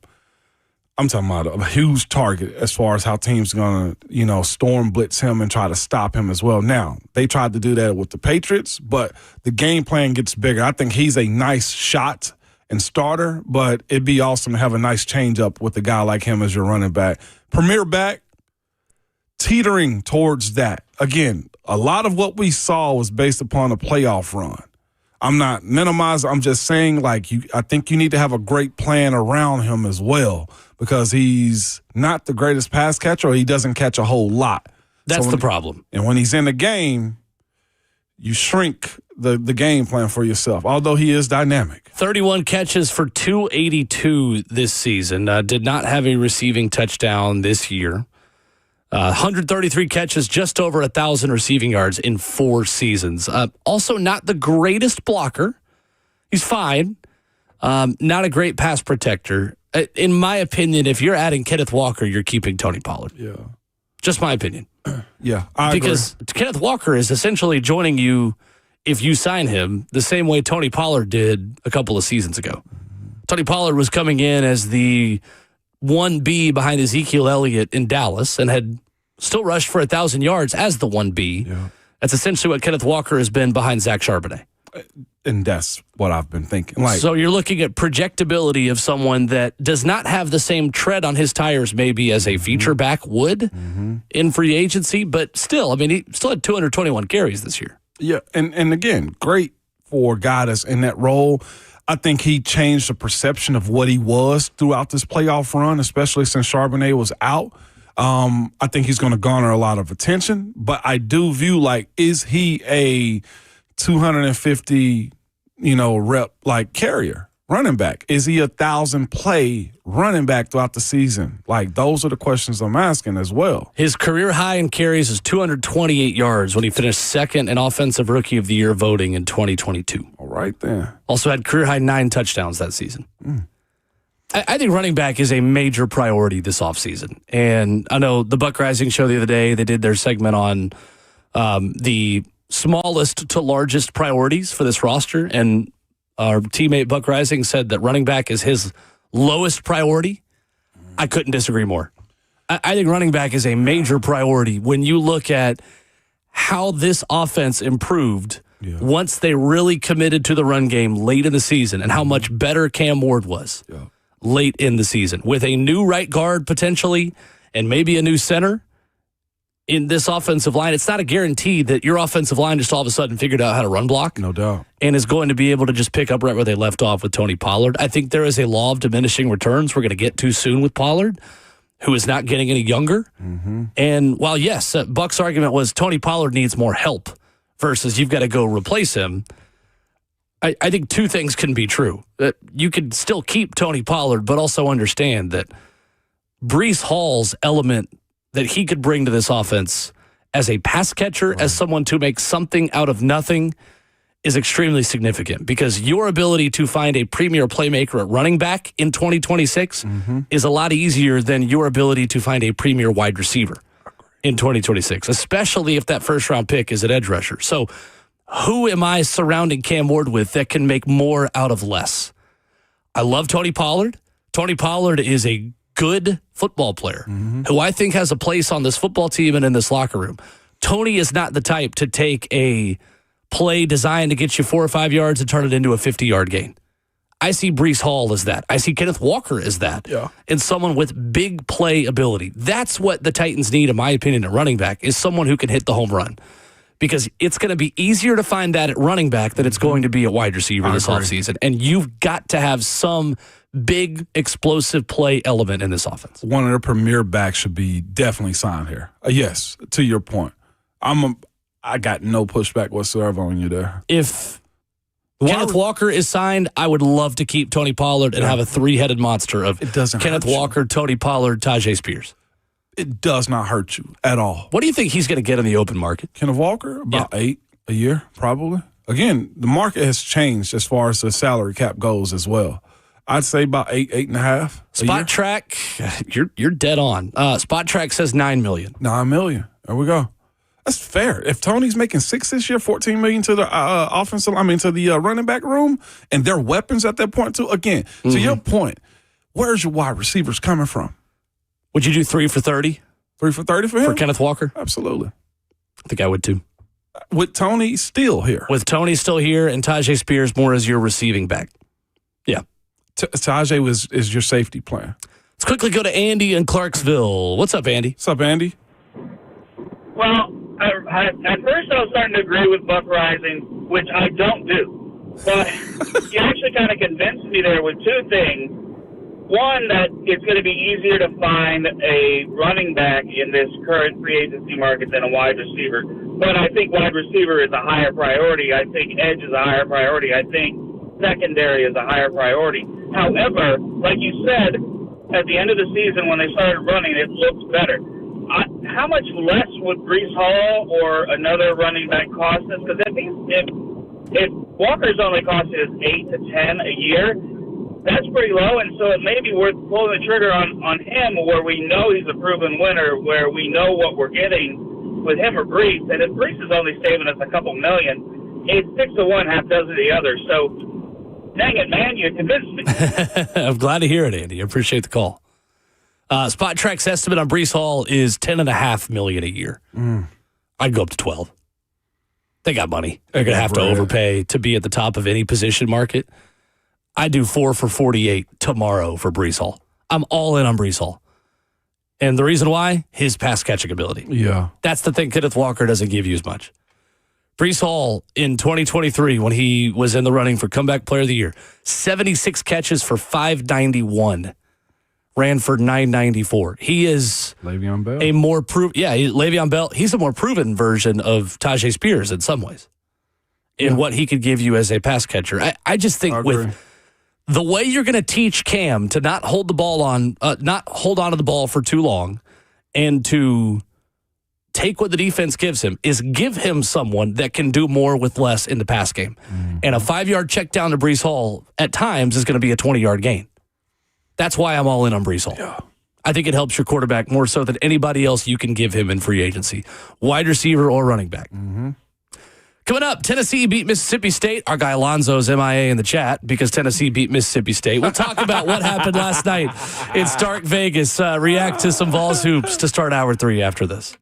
I'm talking about a huge target as far as how teams are going to, storm blitz him and try to stop him as well. Now, they tried to do that with the Patriots, but the game plan gets bigger. I think he's a nice shot and starter, but it'd be awesome to have a nice change up with a guy like him as your running back. Premier back, teetering towards that. Again, a lot of what we saw was based upon a playoff run. I'm not minimizing. I'm just saying, I think you need to have a great plan around him as well because he's not the greatest pass catcher or he doesn't catch a whole lot. That's the problem. And when he's in the game, you shrink the game plan for yourself, although he is dynamic. 31 catches for 282 this season. Did not have a receiving touchdown this year. 133 catches, just over 1,000 receiving yards in 4 seasons. Also not the greatest blocker. He's fine. Not a great pass protector. In my opinion, if you're adding Kenneth Walker, you're keeping Tony Pollard. Yeah. Just my opinion. Yeah, I agree. Kenneth Walker is essentially joining you if you sign him the same way Tony Pollard did a couple of seasons ago. Tony Pollard was coming in as the 1B behind Ezekiel Elliott in Dallas and had still rushed for 1,000 yards as the 1B. Yeah. That's essentially what Kenneth Walker has been behind Zach Charbonnet. And that's what I've been thinking. Like, so you're looking at projectability of someone that does not have the same tread on his tires maybe as a feature back would in free agency, but still, I mean, he still had 221 carries this year. yeah, and again, great for a guy that's in that role. I think he changed the perception of what he was throughout this playoff run, especially since Charbonnet was out. I think he's going to garner a lot of attention, but I do view, like, is he a 250, rep like carrier running back? Is he 1,000 play running back throughout the season? Like, those are the questions I'm asking as well. His career high in carries is 228 yards when he finished second in Offensive Rookie of the Year voting in 2022. All right, then. Also had career high 9 touchdowns that season. I think running back is a major priority this offseason. And I know the Buck Rising show the other day, they did their segment on the smallest to largest priorities for this roster. And our teammate Buck Rising said that running back is his lowest priority. I couldn't disagree more. I think running back is a major priority when you look at how this offense improved once they really committed to the run game late in the season and how much better Cam Ward was late in the season. With a new right guard potentially and maybe a new center in this offensive line, it's not a guarantee that your offensive line just all of a sudden figured out how to run block. No doubt. And is going to be able to just pick up right where they left off with Tony Pollard. I think there is a law of diminishing returns we're going to get too soon with Pollard, who is not getting any younger. And while, yes, Buck's argument was Tony Pollard needs more help versus you've got to go replace him, I think two things can be true. That you could still keep Tony Pollard, but also understand that Breece Hall's element that he could bring to this offense as a pass catcher, as someone to make something out of nothing, is extremely significant because your ability to find a premier playmaker at running back in 2026 is a lot easier than your ability to find a premier wide receiver in 2026, especially if that first-round pick is an edge rusher. So who am I surrounding Cam Ward with that can make more out of less? I love Tony Pollard. Tony Pollard is a good football player who I think has a place on this football team and in this locker room. Tony is not the type to take a play designed to get you 4 or 5 yards and turn it into a 50-yard gain. I see Breece Hall as that. I see Kenneth Walker as that. And someone with big play ability. That's what the Titans need, in my opinion, at running back, is someone who can hit the home run. Because it's going to be easier to find that at running back than it's going to be at wide receiver this offseason. And you've got to have some big explosive play element in this offense. One of their premier backs should be definitely signed here. Yes, to your point. I got no pushback whatsoever on you there. If Kenneth Walker is signed, I would love to keep Tony Pollard and have a three-headed monster of Kenneth Walker, Tony Pollard, Tajay Spears. It does not hurt you at all. What do you think he's going to get in the open market? Kenneth Walker, about 8 a year, probably. Again, the market has changed as far as the salary cap goes as well. I'd say about 8.5. Spot Track, you're dead on. Spot Track says $9 million. $9 million. There we go. That's fair. If Tony's making $6 this year, $14 million to the to the running back room, and their weapons at that point too. Again, to your point, where's your wide receivers coming from? Would you do 3 for 30? 3 for 30 for him? For Kenneth Walker? Absolutely. I think I would too. With Tony still here. With Tony still here and Tajay Spears more as your receiving back. Yeah. Tajay is your safety plan. Let's quickly go to Andy in Clarksville. What's up, Andy? What's up, Andy? Well, at first I was starting to agree with Buck Rising, which I don't do. But you actually kind of convinced me there with two things. One, that it's going to be easier to find a running back in this current free agency market than a wide receiver. But I think wide receiver is a higher priority. I think edge is a higher priority. I think secondary is a higher priority. However, like you said, at the end of the season when they started running, it looked better. How much less would Breece Hall or another running back cost us? Because if Walker's only costing us 8 to 10 a year, that's pretty low, and so it may be worth pulling the trigger on him where we know he's a proven winner, where we know what we're getting with him or Breece. And if Breece is only saving us a couple million, it's 6 to 1, half dozen of the other. So, dang it, man, you convinced me. I'm glad to hear it, Andy. I appreciate the call. Spot Track's estimate on Brees Hall is $10.5 million a year. I'd go up to 12. They got money. They're going to have to overpay to be at the top of any position market. I do 4 for $48 tomorrow for Brees Hall. I'm all in on Brees Hall. And the reason why? His pass catching ability. Yeah. That's the thing Kenneth Walker doesn't give you as much. Brees Hall in 2023, when he was in the running for Comeback Player of the Year, 76 catches for 591. Ran for 994. He is Le'Veon Bell. a more Le'Veon Bell. He's a more proven version of Tajay Spears in some ways in what he could give you as a pass catcher. I just think with the way you're going to teach Cam to not hold the ball on, not hold on to the ball for too long, and to take what the defense gives him is give him someone that can do more with less in the pass game. And a 5-yard check down to Brees Hall at times is going to be a 20-yard gain. That's why I'm all in on Brees Hall. Yeah. I think it helps your quarterback more so than anybody else you can give him in free agency, wide receiver or running back. Coming up, Tennessee beat Mississippi State. Our guy Alonzo's MIA in the chat because Tennessee beat Mississippi State. We'll talk about what happened last night in Stark Vegas. React to some Vols hoops to start hour 3 after this.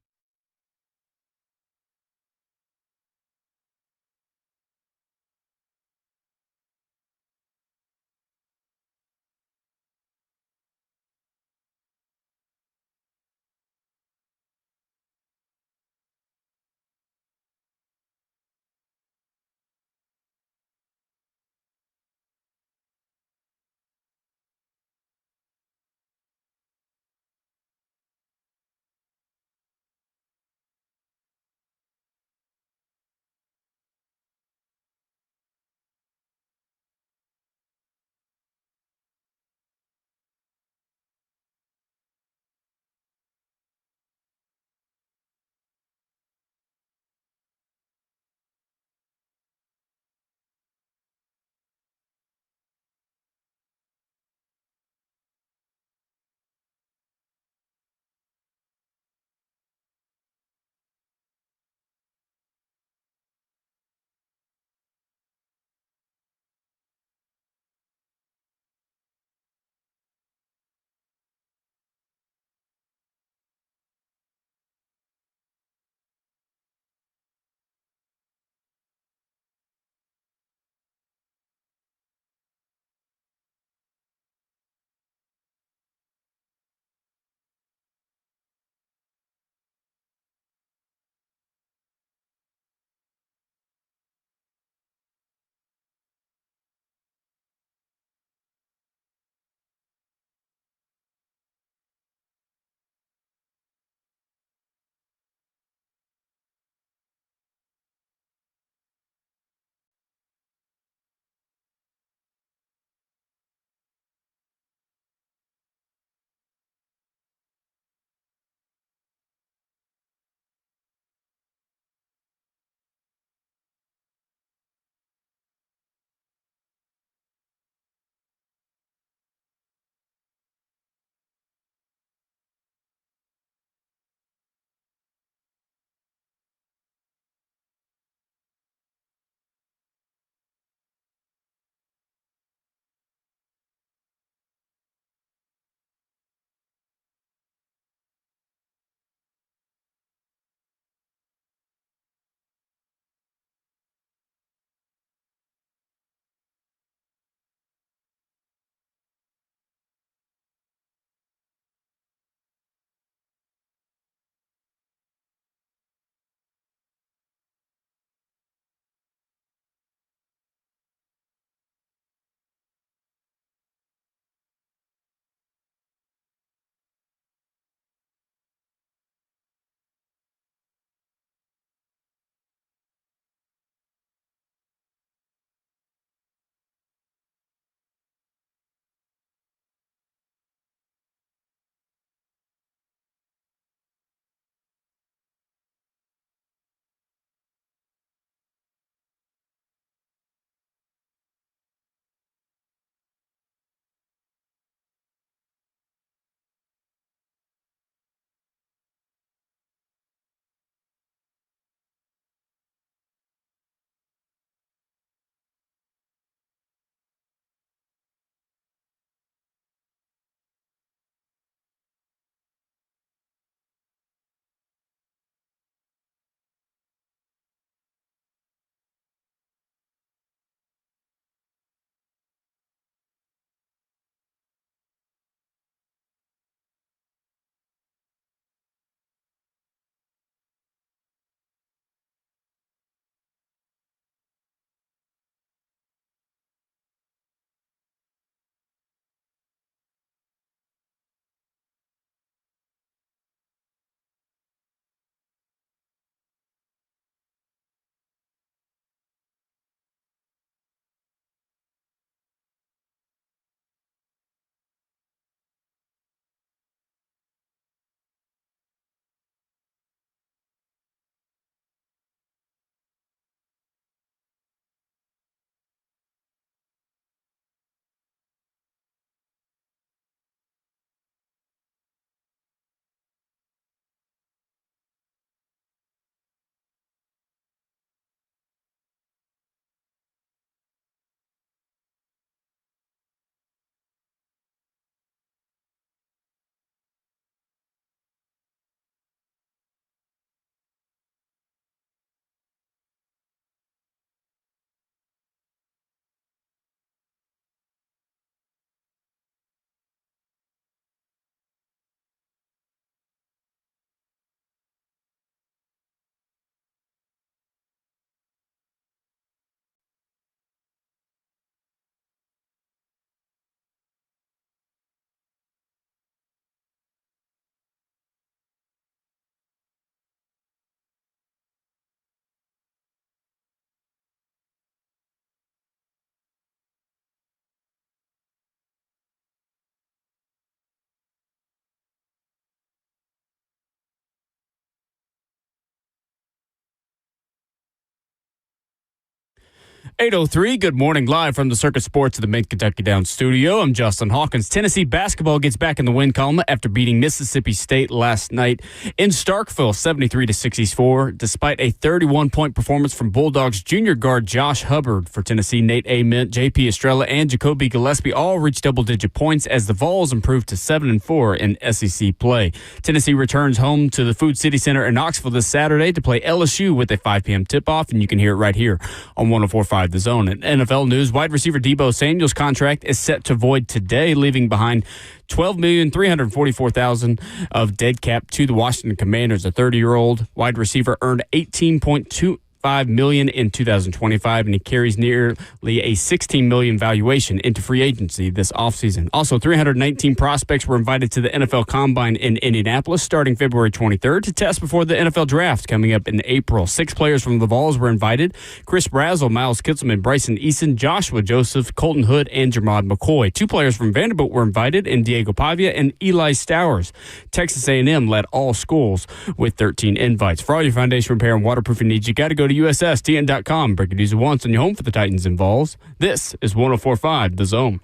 8:03, good morning, live from the Circus Sports of the Mid-Kentucky Downs studio. I'm Justin Hawkins. Tennessee basketball gets back in the win column after beating Mississippi State last night in Starkville, 73-64, despite a 31-point performance from Bulldogs junior guard Josh Hubbard. For Tennessee, Nate Ament, J.P. Estrella, and Jacoby Gillespie all reached double-digit points as the Vols improved to 7-4 in SEC play. Tennessee returns home to the Food City Center in Knoxville this Saturday to play LSU with a 5 p.m. tip-off, and you can hear it right here on 104.5 The Zone. In NFL news, wide receiver Deebo Samuel's contract is set to void today, leaving behind $12,344,000 of dead cap to the Washington Commanders. A 30-year-old wide receiver earned $18.25 million in 2025, and he carries nearly a $16 million valuation into free agency this offseason. Also, 319 prospects were invited to the NFL Combine in Indianapolis starting February 23rd to test before the NFL Draft coming up in April. 6 players from the Vols were invited: Chris Brazzell, Miles Kitselman, Bryson Eason, Joshua Joseph, Colton Hood, and Jermod McCoy. 2 players from Vanderbilt were invited in Diego Pavia and Eli Stowers. Texas A&M led all schools with 13 invites. For all your foundation repair and waterproofing needs, you got to go to USSTN.com. Break it easy once on your home for the Titans and Vols. This is 104.5 The Zone.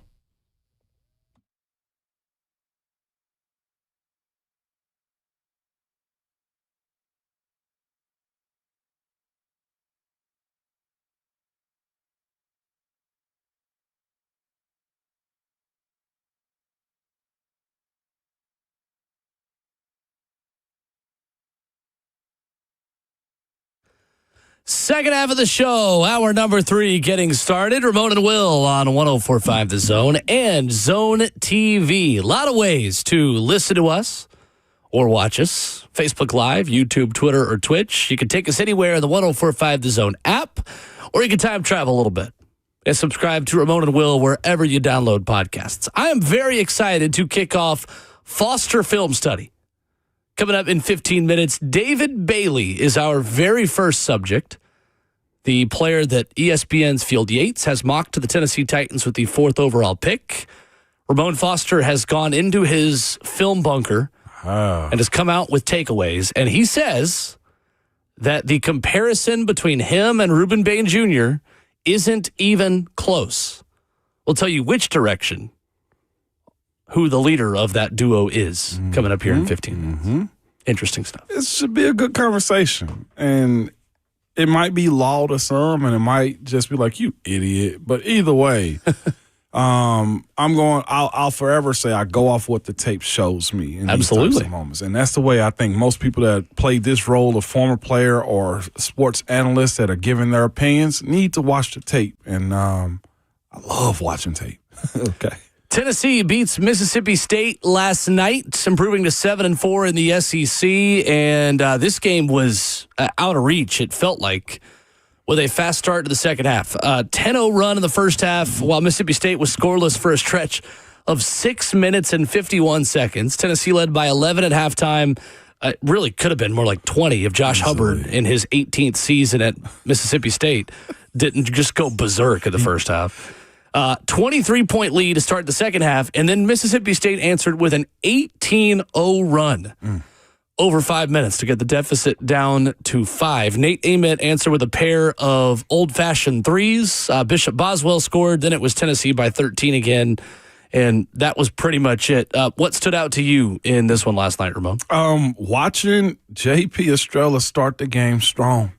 Second half of the show, hour number 3 getting started. Ramon and Will on 104.5 The Zone and Zone TV. A lot of ways to listen to us or watch us. Facebook Live, YouTube, Twitter, or Twitch. You can take us anywhere in the 104.5 The Zone app, or you can time travel a little bit and subscribe to Ramon and Will wherever you download podcasts. I am very excited to kick off Foster Film Study. Coming up in 15 minutes, David Bailey is our very first subject. The player that ESPN's Field Yates has mocked to the Tennessee Titans with the 4th overall pick. Ramon Foster has gone into his film bunker and has come out with takeaways. And he says that the comparison between him and Reuben Bain Jr. isn't even close. We'll tell you which direction, who the leader of that duo is, coming up here in 15 minutes. Interesting stuff. It should be a good conversation. And it might be law to some, and it might just be like, you idiot. But either way, I'll forever say I go off what the tape shows me in these types of moments. And that's the way I think most people that play this role of former player or sports analysts that are giving their opinions need to watch the tape. And I love watching tape. Okay. Tennessee beats Mississippi State last night, improving to 7-4 in the SEC, and this game was out of reach, it felt like, with a fast start to the second half. 10-0 run in the first half, while Mississippi State was scoreless for a stretch of 6 minutes and 51 seconds. Tennessee led by 11 at halftime. It really could have been more like 20 if Josh Hubbard, in his 18th season at Mississippi State, didn't just go berserk in the first half. 23-point lead to start the second half, and then Mississippi State answered with an 18-0 run over 5 minutes to get the deficit down to 5. Nate Ament answered with a pair of old-fashioned threes. Bishop Boswell scored. Then it was Tennessee by 13 again, and that was pretty much it. What stood out to you in this one last night, Ramon? Watching J.P. Estrella start the game strong.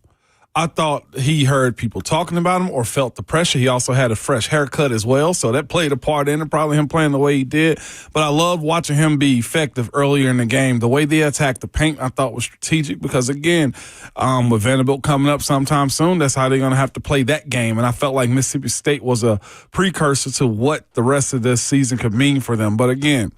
I thought he heard people talking about him or felt the pressure. He also had a fresh haircut as well, so that played a part in it, probably him playing the way he did. But I loved watching him be effective earlier in the game. The way they attacked the paint, I thought was strategic because, again, with Vanderbilt coming up sometime soon, that's how they're going to have to play that game. And I felt like Mississippi State was a precursor to what the rest of this season could mean for them. But, again,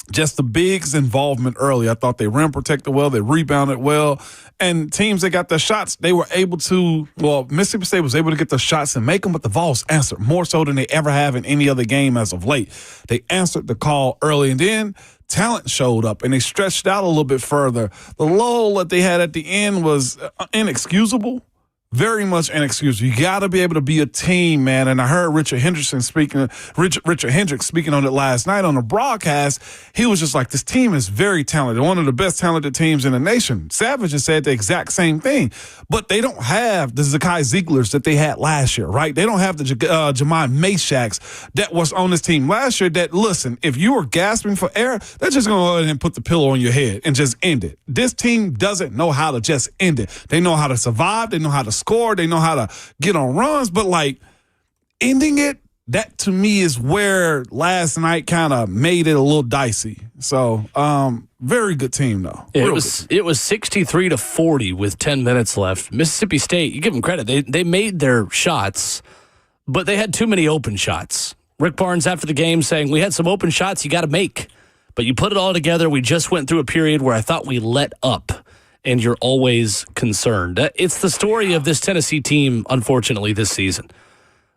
just the bigs' involvement early. I thought they rim protected well. They rebounded well. And teams that got their shots, they were able to, Mississippi State was able to get the shots and make them, but the Vols answered more so than they ever have in any other game as of late. They answered the call early, and then talent showed up, and they stretched out a little bit further. The lull that they had at the end was inexcusable. very much inexcusable. You got to be able to be a team, man. And I heard Richard Hendricks speaking on it last night on the broadcast. He was just like, this team is very talented, one of the best talented teams in the nation. Savage has said the exact same thing, but they don't have the Zakai Zieglers that they had last year, right? They don't have the Jemai Mashaks that was on this team last year that, listen, if you were gasping for air, they're just going to go ahead and put the pillow on your head and just end it. This team doesn't know how to just end it. They know how to survive. They know how to score. They know how to get on runs, but like ending it, that to me is where last night kind of made it a little dicey. So, very good team though. It was 63-40 with 10 minutes left. Mississippi State, you give them credit. They made their shots, but they had too many open shots. Rick Barnes after the game saying, we had some open shots you got to make, but you put it all together. We just went through a period where I thought we let up. And you're always concerned. It's the story of this Tennessee team, unfortunately, this season.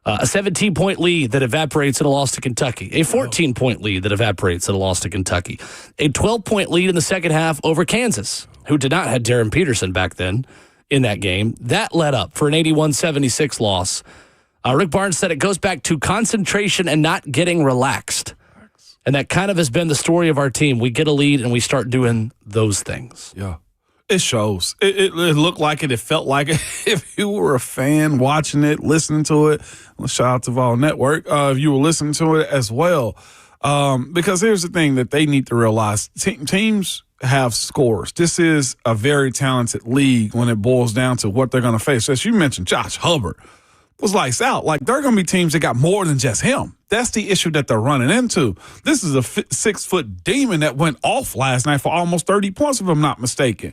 A 17-point lead that evaporates in a loss to Kentucky. A 14-point lead that evaporates in a loss to Kentucky. A 12-point lead in the second half over Kansas, who did not have Darren Peterson back then in that game. That led up for an 81-76 loss. Rick Barnes said it goes back to concentration and not getting relaxed. And that kind of has been the story of our team. We get a lead and we start doing those things. Yeah. It shows. It looked like it. It felt like it. If you were a fan watching it, listening to it, shout out to Vol Network, if you were listening to it as well. Because here's the thing that they need to realize. Teams have scores. This is a very talented league when it boils down to what they're going to face. As you mentioned, Josh Hubbard was lights out. Like, there are going to be teams that got more than just him. That's the issue that they're running into. This is a 6-foot demon that went off last night for almost 30 points, if I'm not mistaken.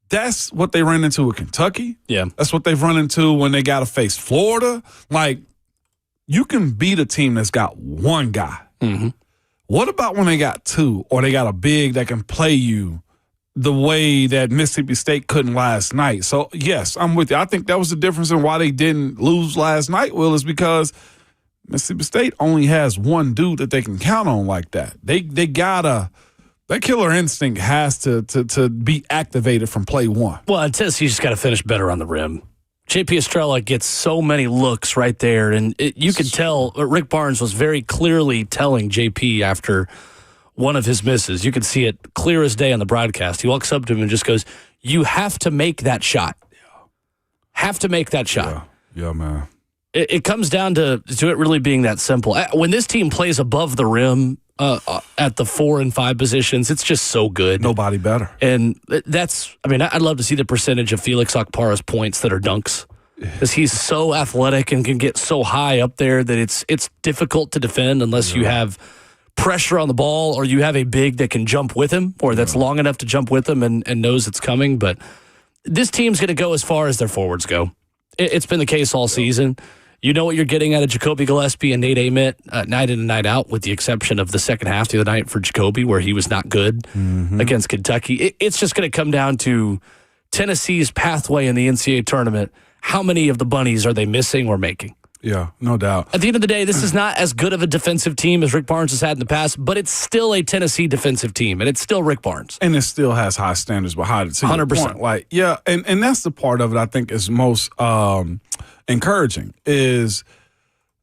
That's what they ran into with Kentucky. Yeah. That's what they've run into when they got to face Florida. Like, you can beat a team that's got one guy. Mm-hmm. What about when they got two or they got a big that can play you the way that Mississippi State couldn't last night? So, yes, I'm with you. I think that was the difference in why they didn't lose last night, Will, is because Mississippi State only has one dude that they can count on like that. They gotta – that killer instinct has to be activated from play one. Well, Tennessee's just got to finish better on the rim. J.P. Estrella gets so many looks right there, and you could tell Rick Barnes was very clearly telling J.P. after one of his misses. You could see it clear as day on the broadcast. He walks up to him and just goes, you have to make that shot. Have to make that shot. Yeah, man. It comes down to it really being that simple. When this team plays above the rim, at the 4 and 5 positions, it's just so good. Nobody better. And I'd love to see the percentage of Felix Okpara's points that are dunks, because he's so athletic and can get so high up there that it's difficult to defend unless you have pressure on the ball or you have a big that can jump with him or that's long enough to jump with him and knows it's coming. But this team's going to go as far as their forwards go. It's been the case all season. You know what you're getting out of Jacoby Gillespie and Nate Ament night in and night out, with the exception of the second half the other night for Jacoby, where he was not good against Kentucky. It's just going to come down to Tennessee's pathway in the NCAA tournament. How many of the bunnies are they missing or making? Yeah, no doubt. At the end of the day, this is not as good of a defensive team as Rick Barnes has had in the past, but it's still a Tennessee defensive team, and it's still Rick Barnes. And it still has high standards behind it. 100%. Like, yeah, and that's the part of it I think is most encouraging, is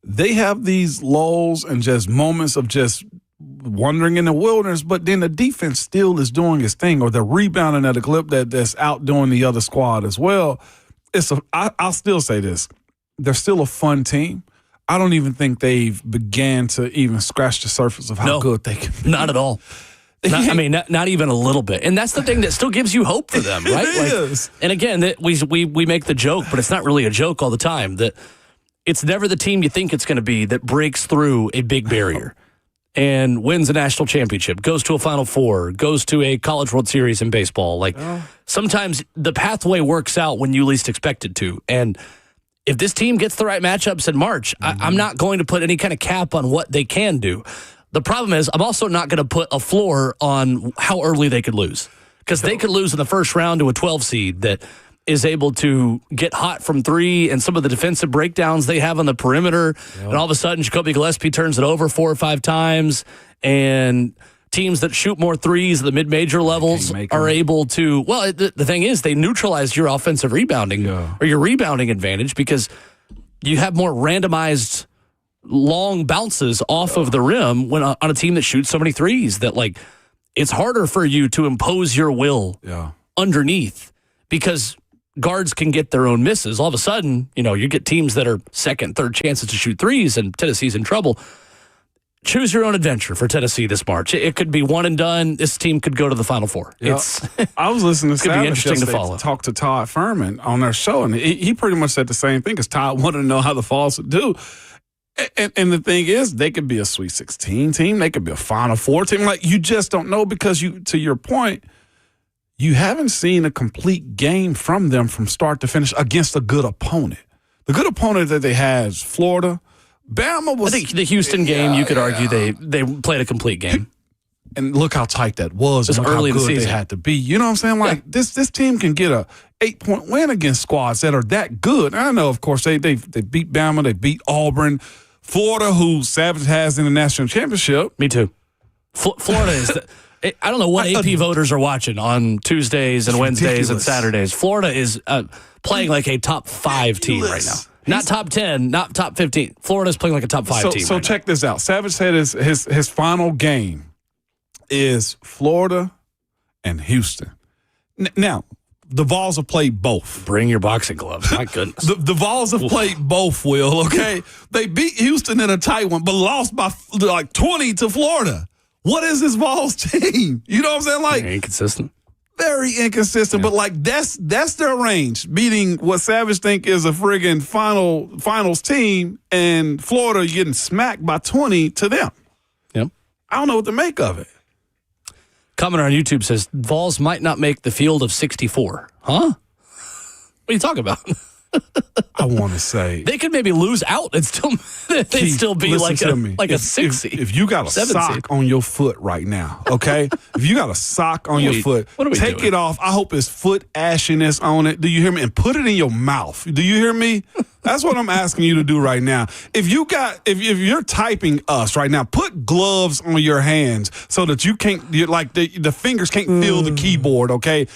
they have these lulls and just moments of just wandering in the wilderness, but then the defense still is doing its thing, or they're rebounding at a clip that's outdoing the other squad as well. I'll still say this. They're still a fun team. I don't even think they've began to even scratch the surface of how good they can be. Not at all. Not even a little bit. And that's the thing that still gives you hope for them, right? It is. And again, that we make the joke, but it's not really a joke all the time, that it's never the team you think it's going to be that breaks through a big barrier and wins a national championship, goes to a Final Four, goes to a College World Series in baseball. Like, sometimes the pathway works out when you least expect it to. And if this team gets the right matchups in March, I'm not going to put any kind of cap on what they can do. The problem is I'm also not going to put a floor on how early they could lose, because they could lose in the first round to a 12 seed that is able to get hot from three, and some of the defensive breakdowns they have on the perimeter. And all of a sudden, Jacoby Gillespie turns it over 4 or 5 times, and teams that shoot more threes at the mid-major levels are able to, well, the thing is they neutralize your offensive rebounding or your rebounding advantage because you have more randomized long bounces off of the rim when on a team that shoots so many threes that like it's harder for you to impose your will underneath because guards can get their own misses. All of a sudden, you get teams that are second, third chances to shoot threes and Tennessee's in trouble. Choose your own adventure for Tennessee this March. It could be one and done. This team could go to the Final Four. I was listening to Savage interesting to follow. Talk to Todd Furman on their show, and he pretty much said the same thing because Todd wanted to know how the Falls would do. And the thing is, they could be a Sweet 16 team. They could be a Final Four team. Like, you just don't know because to your point, you haven't seen a complete game from them from start to finish against a good opponent. The good opponent that they had is Florida. Bama was. I think the Houston game, you could argue they played a complete game. And look how tight that was. It was and early in how the good season. they had to be. You know what I'm saying? Like this team can get a 8-point win against squads that are that good. And I know, of course, they beat Bama, they beat Auburn, Florida, who Savage has in the national championship. Me too. Florida is. I don't know what AP voters are watching on Tuesdays and Wednesdays and Saturdays. Florida is playing like a top 5 team right now. Not top 10, not top 15. Florida's playing like a top 5 team. So right check this out. Savage said his final game is Florida and Houston. Now, the Vols have played both. Bring your boxing gloves. My goodness. The Vols have played both, Will, okay? They beat Houston in a tight one, but lost by like 20 to Florida. What is this Vols team? You know what I'm saying? Like, inconsistent. Very inconsistent, but like that's their range. Beating what Savage think is a friggin' finals team, and Florida getting smacked by 20 to them. Yep. I don't know what to make of it. Commenter on YouTube says Vols might not make the field of 64. Huh? What are you talking about? I want to say they could maybe lose out and still they'd still be like a 6 seed. If you got a sock on your foot right now, okay? If you got a sock on your foot, take it off. I hope it's foot ashiness on it. Do you hear me? And put it in your mouth. Do you hear me? That's what I'm asking you to do right now. If you're typing us right now, put gloves on your hands so that the fingers can't feel the keyboard, okay?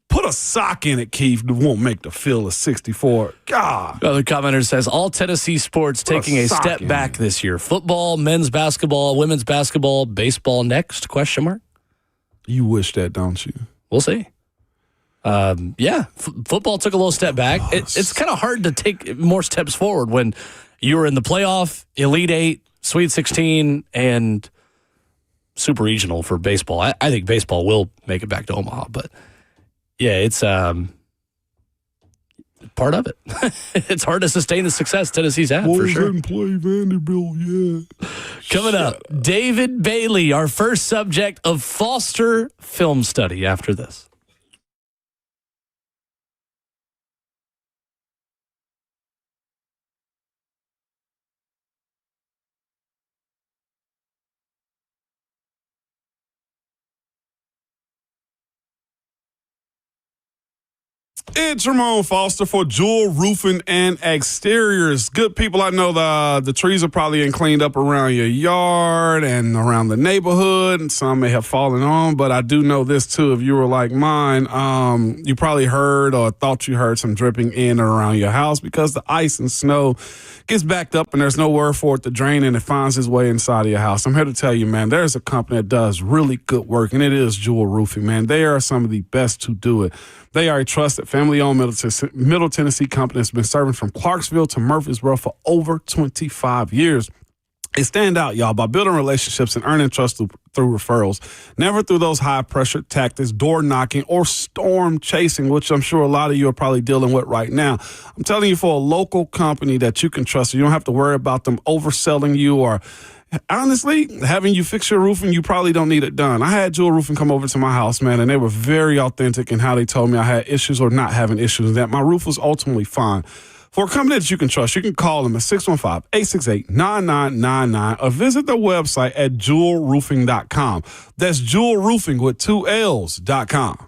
Put a sock in it, Keith. It won't make the feel of 64. God. Other commenter says, all Tennessee sports taking a step back this year. Football, men's basketball, women's basketball, baseball next, ? You wish that, don't you? We'll see. Football took a little step back. It's kind of hard to take more steps forward when you were in the playoff, Elite 8, Sweet 16, and Super Regional for baseball. I think baseball will make it back to Omaha, but... yeah, it's part of it. It's hard to sustain the success Tennessee's had, for sure. Didn't play Vanderbilt yet. Coming up, David Bailey, our first subject of Foster film study after this. It's Ramon Foster for Jewel Roofing and Exteriors. Good people, I know the trees are probably getting cleaned up around your yard and around the neighborhood, and some may have fallen on, but I do know this too. If you were like mine, you probably heard or thought you heard some dripping in or around your house because the ice and snow gets backed up and there's nowhere for it to drain and it finds its way inside of your house. I'm here to tell you, man, there's a company that does really good work, and it is Jewel Roofing, man. They are some of the best to do it. They are a trusted family-owned Middle Tennessee company that's been serving from Clarksville to Murfreesboro for over 25 years. They stand out, y'all, by building relationships and earning trust through referrals, never through those high-pressure tactics, door knocking, or storm chasing, which I'm sure a lot of you are probably dealing with right now. I'm telling you, for a local company that you can trust, you don't have to worry about them overselling you or honestly, having you fix your roofing, you probably don't need it done. I had Jewel Roofing come over to my house, man, and they were very authentic in how they told me I had issues or not having issues, that my roof was ultimately fine. For a company that you can trust, you can call them at 615-868-9999 or visit their website at jewelroofing.com. That's Jewel Roofing with 2 L's.com.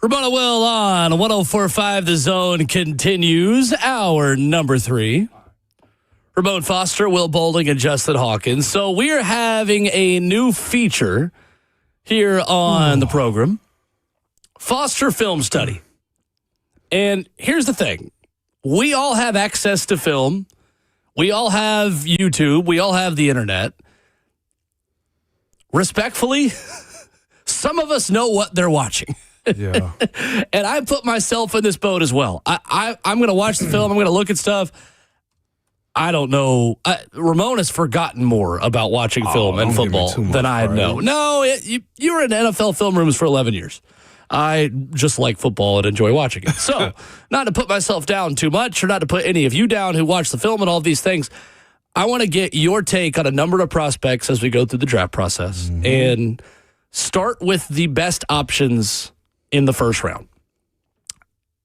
Ramona Will on 104.5 The Zone continues. Hour number 3. Ramon Foster, Will Bowling, and Justin Hawkins. So we are having a new feature here on the program. Foster Film Study. And here's the thing. We all have access to film. We all have YouTube. We all have the internet. Respectfully, some of us know what they're watching. Yeah. And I put myself in this boat as well. I'm going to watch the film. I'm going to look at stuff. I don't know. Ramon has forgotten more about watching film and football than I know. No, you were in NFL film rooms for 11 years. I just like football and enjoy watching it. So, not to put myself down too much or not to put any of you down who watch the film and all of these things, I want to get your take on a number of prospects as we go through the draft process and start with the best options in the first round.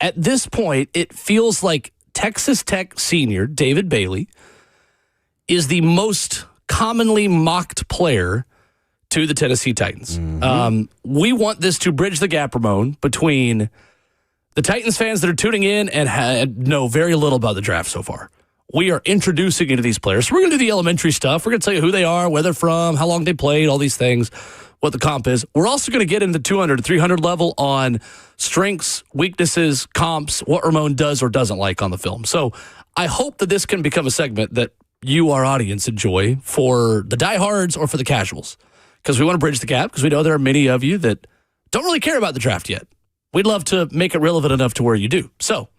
At this point, it feels like Texas Tech senior David Bailey is the most commonly mocked player to the Tennessee Titans. We want this to bridge the gap, Ramon, between the Titans fans that are tuning in and know very little about the draft so far. We are introducing you to these players. So we're going to do the elementary stuff. We're going to tell you who they are, where they're from, how long they played, all these things, what the comp is. We're also going to get into the 200 to 300 level on strengths, weaknesses, comps, what Ramon does or doesn't like on the film. So I hope that this can become a segment that you, our audience, enjoy for the diehards or for the casuals. Because we want to bridge the gap, because we know there are many of you that don't really care about the draft yet. We'd love to make it relevant enough to where you do. So,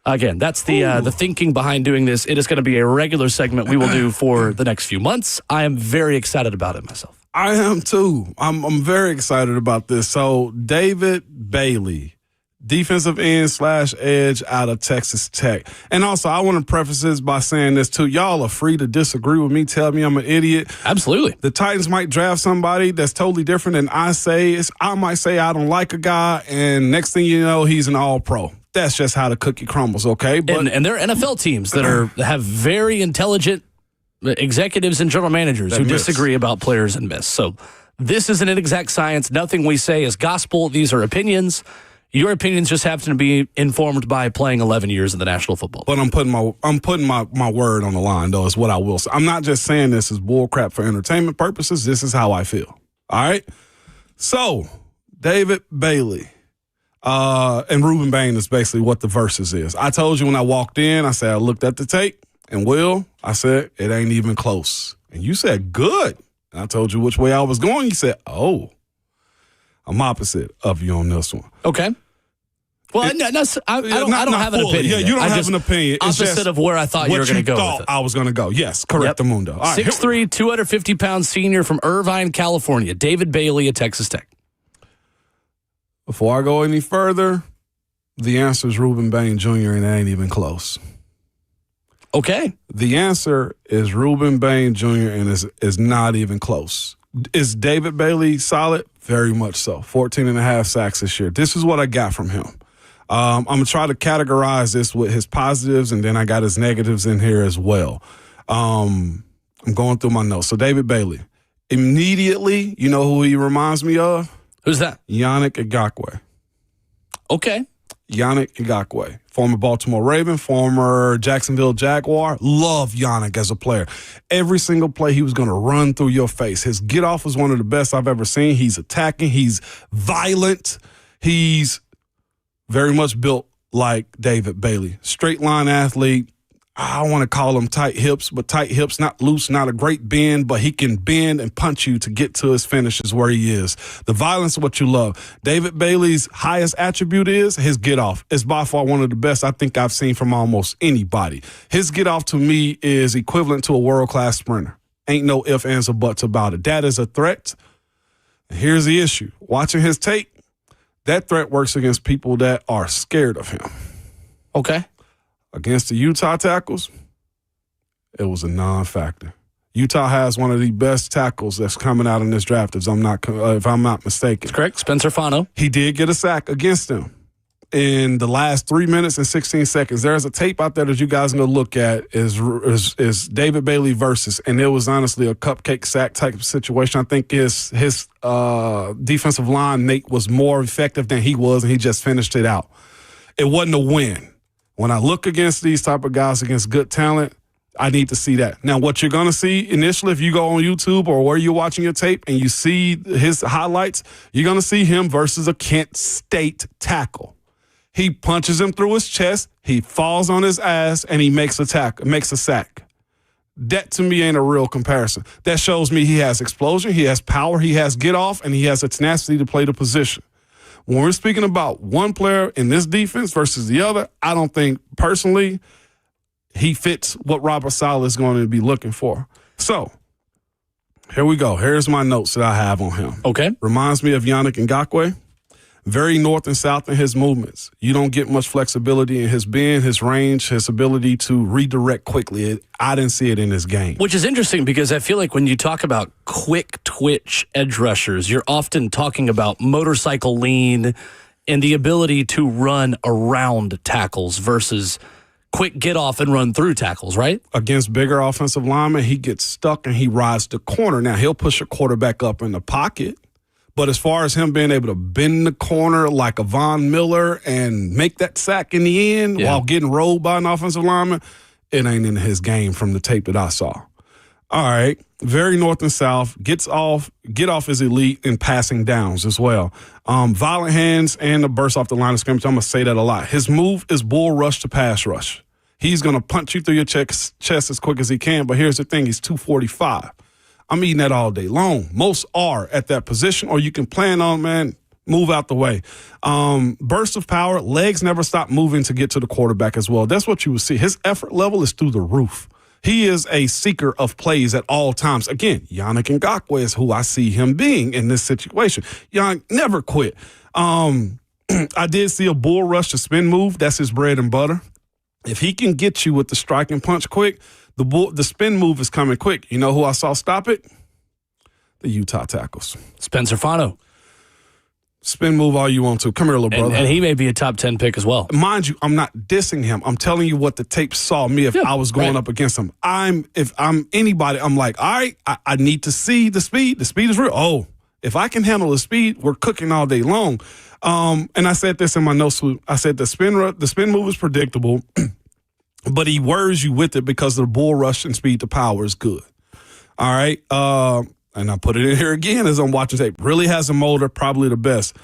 again, that's the thinking behind doing this. It is going to be a regular segment we will do for the next few months. I am very excited about it myself. I am too. I'm very excited about this. So, David Bailey, defensive end / edge out of Texas Tech. And also, I want to preface this by saying this too. Y'all are free to disagree with me, tell me I'm an idiot. Absolutely. The Titans might draft somebody that's totally different than I say. I might say I don't like a guy, and next thing you know, he's an all-pro. That's just how the cookie crumbles, okay? But, and there are NFL teams that have very intelligent executives and general managers who disagree about players and miss. So this isn't an exact science. Nothing we say is gospel. These are opinions. Your opinions just happen to be informed by playing 11 years in the National Football League. But I'm putting my word on the line, though, is what I will say. I'm not just saying this is bullcrap for entertainment purposes. This is how I feel. All right? So, David Bailey and Reuben Bain is basically what the versus is. I told you when I walked in, I said I looked at the tape, and Will, I said, it ain't even close. And you said, good. And I told you which way I was going. You said, oh. I'm opposite of you on this one. Okay. Well, I don't have an opinion. Yeah, you don't have an opinion. It's opposite of where I thought you were going to go with it. I was going to go. Yes, correct, Mundo. All right, 6'3", 250-pound senior from Irvine, California. David Bailey at Texas Tech. Before I go any further, the answer is Reuben Bain Jr., and it ain't even close. Okay. The answer is Reuben Bain Jr., and is not even close. Is David Bailey solid? Very much so. 14 and a half sacks this year. This is what I got from him. I'm going to try to categorize this with his positives, and then I got his negatives in here as well. I'm going through my notes. So David Bailey. Immediately, you know who he reminds me of? Who's that? Yannick Ngakoue. Okay. Yannick Ngakoue, former Baltimore Raven, former Jacksonville Jaguar. Love Yannick as a player. Every single play he was going to run through your face. His get-off was one of the best I've ever seen. He's attacking. He's violent. He's very much built like David Bailey. Straight line athlete. I don't want to call him tight hips, but tight hips, not loose, not a great bend, but he can bend and punch you to get to his finishes where he is. The violence is what you love. David Bailey's highest attribute is his get-off. It's by far one of the best I think I've seen from almost anybody. His get-off to me is equivalent to a world-class sprinter. Ain't no ifs, ands, or buts about it. That is a threat. Here's the issue. Watching his tape, that threat works against people that are scared of him. Okay. Against the Utah tackles, it was a non-factor. Utah has one of the best tackles that's coming out in this draft, if I'm not mistaken. That's correct. Spencer Fano. He did get a sack against them. in the last 3 minutes and 16 seconds. There's a tape out there that you guys are going to look at is David Bailey versus, and it was honestly a cupcake sack type of situation. I think his defensive line, Nate, was more effective than he was, and he just finished it out. It wasn't a win. When I look against these type of guys, against good talent, I need to see that. Now, what you're going to see initially, if you go on YouTube or where you're watching your tape and you see his highlights, you're going to see him versus a Kent State tackle. He punches him through his chest, he falls on his ass, and he makes a sack. That, to me, ain't a real comparison. That shows me he has explosion, he has power, he has get off, and he has a tenacity to play the position. When we're speaking about one player in this defense versus the other, I don't think, personally, he fits what Robert Saleh is going to be looking for. So, here we go. Here's my notes that I have on him. Okay. Reminds me of Yannick Ngakoue. Very north and south in his movements. You don't get much flexibility in his bend, his range, his ability to redirect quickly. I didn't see it in his game. Which is interesting because I feel like when you talk about quick twitch edge rushers, you're often talking about motorcycle lean and the ability to run around tackles versus quick get off and run through tackles, right? Against bigger offensive linemen, he gets stuck and he rides the corner. Now, he'll push a quarterback up in the pocket. But as far as him being able to bend the corner like a Von Miller and make that sack in the end while getting rolled by an offensive lineman, it ain't in his game from the tape that I saw. All right, very north and south, get off is elite in passing downs as well. Violent hands and the burst off the line of scrimmage, I'm going to say that a lot. His move is bull rush to pass rush. He's going to punch you through your chest as quick as he can, but here's the thing, he's 245. I'm eating that all day long. Most are at that position, or you can plan on, man, move out the way. Burst of power, legs never stop moving to get to the quarterback as well. That's what you will see. His effort level is through the roof. He is a seeker of plays at all times. Again, Yannick Ngakoue is who I see him being in this situation. Yannick never quit. I did see a bull rush to spin move. That's his bread and butter. If he can get you with the strike and punch quick, the spin move is coming quick. You know who I saw stop it? The Utah tackles. Spencer Fano. Spin move all you want to. Come here, little brother. And he may be a top 10 pick as well. Mind you, I'm not dissing him. I'm telling you what the tape saw me if I was going up against him. If I'm anybody, I'm like, all right, I need to see the speed. The speed is real. Oh, if I can handle the speed, we're cooking all day long. And I said this in my notes. I said the spin move is predictable. But he worries you with it because the bull rush and speed to power is good. All right. And I put it in here again as I'm watching tape. Really has a motor, probably the best.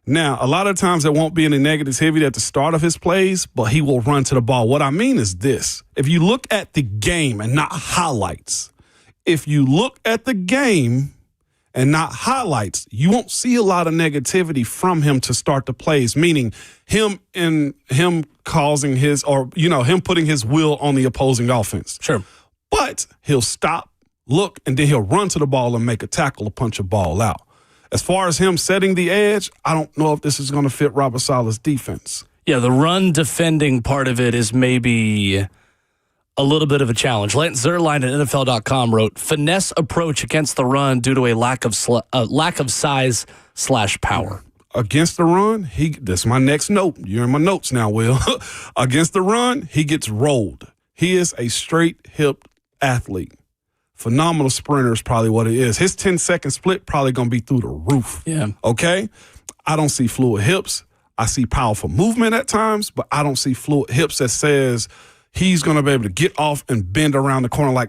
Now, a lot of times there won't be any negativity at the start of his plays, but he will run to the ball. What I mean is this. If you look at the game and not highlights, you won't see a lot of negativity from him to start the plays, meaning him causing him putting his will on the opposing offense. Sure. But he'll stop, look, and then he'll run to the ball and make a tackle or punch a ball out. As far as him setting the edge, I don't know if this is going to fit Robert Saleh's defense. Yeah, the run defending part of it is maybe a little bit of a challenge. Lance Zierlein at NFL.com wrote, finesse approach against the run due to a lack of size / power. Against the run, this is my next note. You're in my notes now, Will. Against the run, he gets rolled. He is a straight-hipped athlete. Phenomenal sprinter is probably what it is. His 10-second split probably going to be through the roof. Yeah. Okay? I don't see fluid hips. I see powerful movement at times, but I don't see fluid hips that says he's going to be able to get off and bend around the corner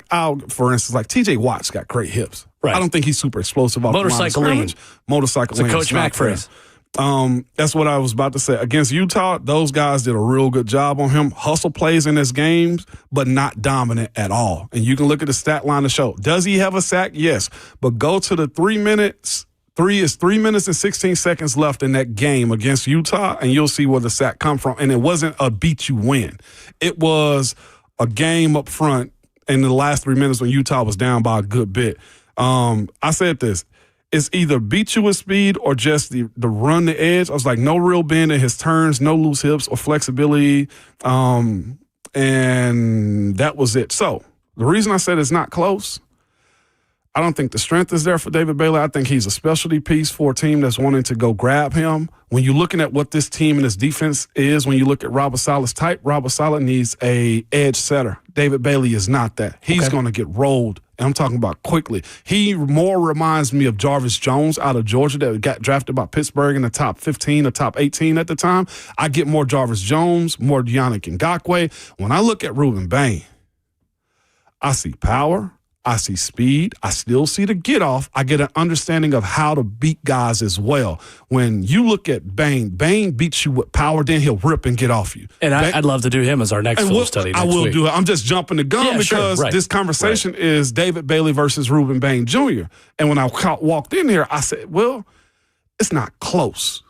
for instance, like T.J. Watt's got great hips. Right. I don't think he's super explosive off motorcycle the line lean. of scrimmage. Motorcycle lean. It's a Coach Mack phrase. That's what I was about to say. Against Utah, those guys did a real good job on him. Hustle plays in his games, but not dominant at all. And you can look at the stat line to show. Does he have a sack? Yes. But go to the 3 minutes. 3 minutes and 16 seconds left in that game against Utah, and you'll see where the sack come from. And it wasn't a beat you win. It was a game up front in the last 3 minutes when Utah was down by a good bit. I said this. It's either beat you with speed or just the run the edge. I was like, no real bend in his turns, no loose hips or flexibility. And that was it. So the reason I said it's not close, I don't think the strength is there for David Bailey. I think he's a specialty piece for a team that's wanting to go grab him. When you're looking at what this team and this defense is, when you look at Robert Saleh's type, Robert Saleh needs a edge setter. David Bailey is not that. He's going to get rolled, and I'm talking about quickly. He more reminds me of Jarvis Jones out of Georgia that got drafted by Pittsburgh in the top 15 or top 18 at the time. I get more Jarvis Jones, more Yannick Ngakoue. When I look at Ruben Bain, I see power. I see speed. I still see the get off. I get an understanding of how to beat guys as well. When you look at Bain beats you with power, then he'll rip and get off you. And I'd love to do him as our next film study next I will week. do it. I'm just jumping the gun because this conversation is David Bailey versus Ruben Bain Jr. And when I walked in here, I said, well, it's not close.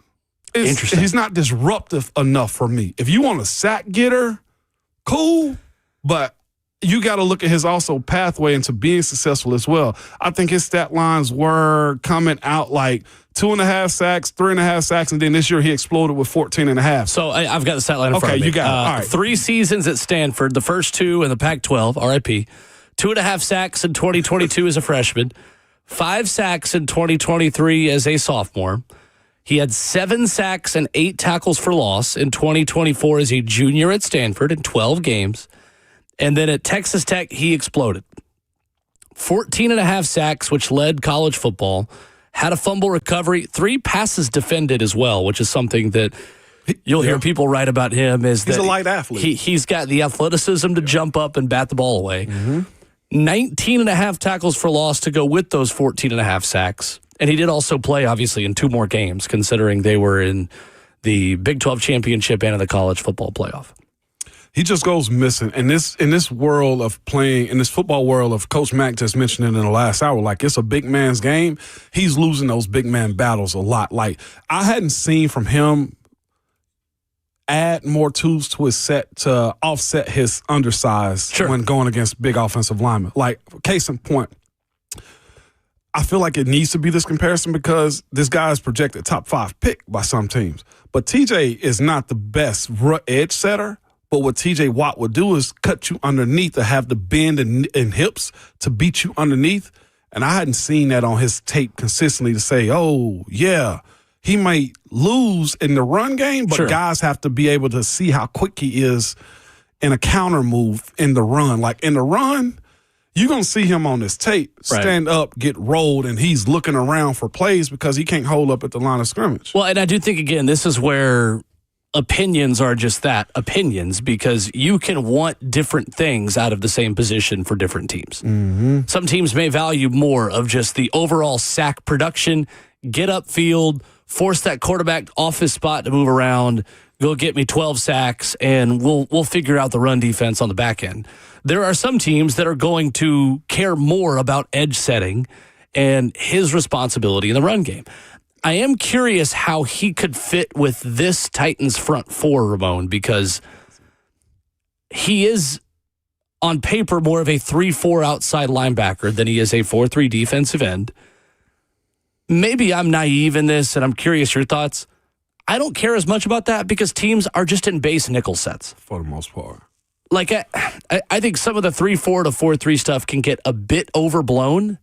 Interesting. He's not disruptive enough for me. If you want a sack getter, cool, but you got to look at his also pathway into being successful as well. I think his stat lines were coming out like 2.5 sacks, 3.5 sacks, and then this year he exploded with 14.5. So I've got the stat line in front of me. You got it. All right. 3 seasons at Stanford, the first 2 in the Pac-12, RIP. 2.5 sacks in 2022 as a freshman. 5 sacks in 2023 as a sophomore. He had 7 sacks and 8 tackles for loss in 2024 as a junior at Stanford in 12 games. And then at Texas Tech, he exploded. 14.5 sacks, which led college football. Had a fumble recovery. 3 passes defended as well, which is something that you'll hear people write about him. He's a light athlete. He's got the athleticism to jump up and bat the ball away. 19.5 tackles for loss to go with those 14.5 sacks. And he did also play, obviously, in 2 more games, considering they were in the Big 12 championship and in the college football playoff. He just goes missing. And in this world of playing, in this football world of Coach Mack just mentioned it in the last hour, like it's a big man's game. He's losing those big man battles a lot. Like I hadn't seen from him add more tools to his set to offset his undersize when going against big offensive linemen. Like case in point, I feel like it needs to be this comparison because this guy is projected top 5 pick by some teams. But TJ is not the best edge setter. But what T.J. Watt would do is cut you underneath to have the bend and hips to beat you underneath. And I hadn't seen that on his tape consistently to say, oh, yeah, he might lose in the run game, but guys have to be able to see how quick he is in a counter move in the run. Like in the run, you're going to see him on this tape stand up, get rolled, and he's looking around for plays because he can't hold up at the line of scrimmage. Well, and I do think, again, this is where opinions are just that, opinions, because you can want different things out of the same position for different teams. Some teams may value more of just the overall sack production, get upfield, force that quarterback off his spot to move around, go get me 12 sacks, and we'll figure out the run defense on the back end. There are some teams that are going to care more about edge setting and his responsibility in the run game. I am curious how he could fit with this Titans front 4, Ramon, because he is on paper more of a 3-4 outside linebacker than he is a 4-3 defensive end. Maybe I'm naive in this, and I'm curious your thoughts. I don't care as much about that because teams are just in base nickel sets. For the most part. Like, I think some of the 3-4 to 4-3 stuff can get a bit overblown.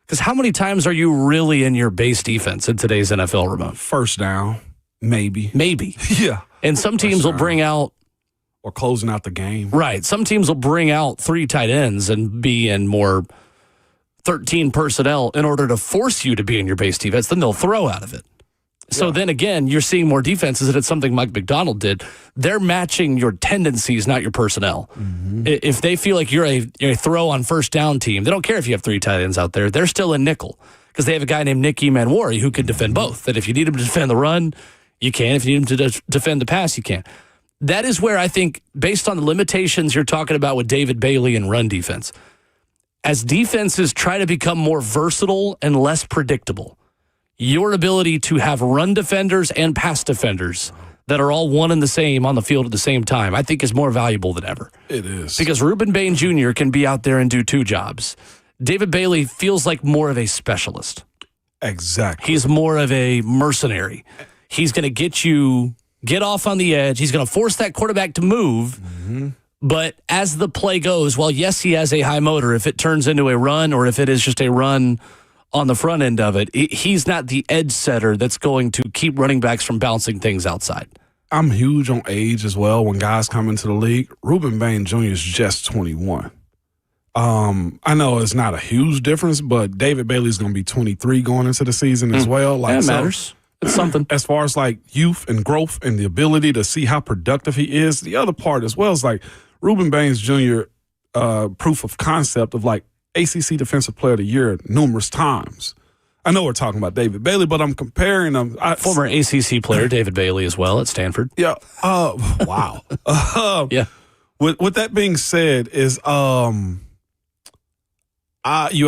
Because how many times are you really in your base defense in today's NFL, Ramon? First down, maybe. Maybe. Yeah. And some teams will bring out... Or closing out the game. Right. Some teams will bring out 3 tight ends and be in more 13 personnel in order to force you to be in your base defense. Then they'll throw out of it. So then again, you're seeing more defenses, and it's something Mike McDonald did. They're matching your tendencies, not your personnel. If they feel like you're a throw on first down team, they don't care if you have 3 tight ends out there. They're still in nickel because they have a guy named Nick Emanwari who can defend both. That if you need him to defend the run, you can. If you need him to defend the pass, you can. That is where I think, based on the limitations you're talking about with David Bailey and run defense, as defenses try to become more versatile and less predictable, your ability to have run defenders and pass defenders that are all one and the same on the field at the same time, I think is more valuable than ever. It is. Because Ruben Bain Jr. can be out there and do 2 jobs. David Bailey feels like more of a specialist. Exactly. He's more of a mercenary. He's going to get off on the edge. He's going to force that quarterback to move, But as the play goes, well, yes, he has a high motor. If it turns into a run or if it is just a run on the front end of it, he's not the edge setter that's going to keep running backs from bouncing things outside. I'm huge on age as well. When guys come into the league, Reuben Bain Jr. is just 21. I know it's not a huge difference, but David Bailey's going to be 23 going into the season as well. Like, That matters. It's something. As far as like youth and growth and the ability to see how productive he is, the other part as well is like Reuben Baines Jr. Proof of concept of like ACC Defensive Player of the Year numerous times. I know we're talking about David Bailey, but I'm comparing them. Former ACC player David Bailey as well at Stanford. Yeah. Wow. Yeah. With that being said, is you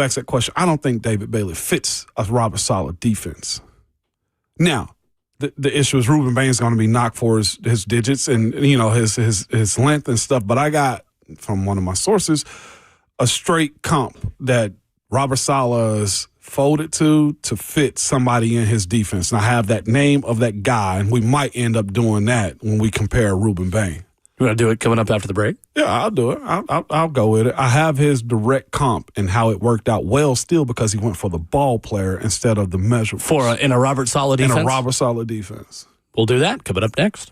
asked that question. I don't think David Bailey fits a Robert Saleh defense. Now, the issue is Reuben Baines going to be knocked for his digits and his length and stuff. But I got from one of my sources a straight comp that Robert Saleh is folded to fit somebody in his defense. And I have that name of that guy, and we might end up doing that when we compare Reuben Baines. You want to do it coming up after the break? Yeah, I'll do it. I'll go with it. I have his direct comp and how it worked out well still because he went for the ball player instead of the measurables. In a Robert Saleh defense? In a Robert Saleh defense. We'll do that coming up next.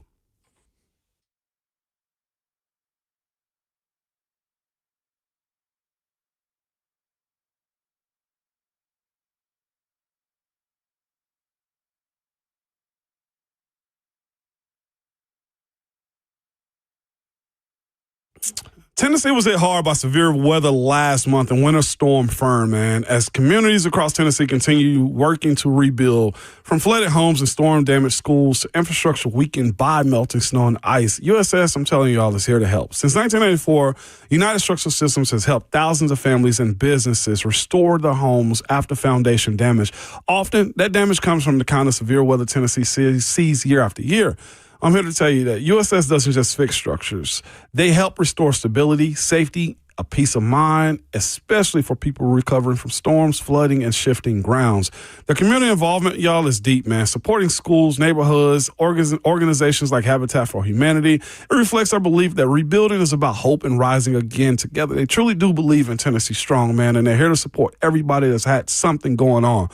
Tennessee was hit hard by severe weather last month and Winter Storm Fern, man. As communities across Tennessee continue working to rebuild from flooded homes and storm-damaged schools to infrastructure weakened by melting snow and ice, USS, I'm telling you all, is here to help. Since 1984, United Structural Systems has helped thousands of families and businesses restore their homes after foundation damage. Often, that damage comes from the kind of severe weather Tennessee sees year after year. I'm here to tell you that USS doesn't just fix structures. They help restore stability, safety, a peace of mind, especially for people recovering from storms, flooding, and shifting grounds. The community involvement, y'all, is deep, man. Supporting schools, neighborhoods, organizations like Habitat for Humanity. It reflects our belief that rebuilding is about hope and rising again together. They truly do believe in Tennessee strong, man, and they're here to support everybody that's had something going on.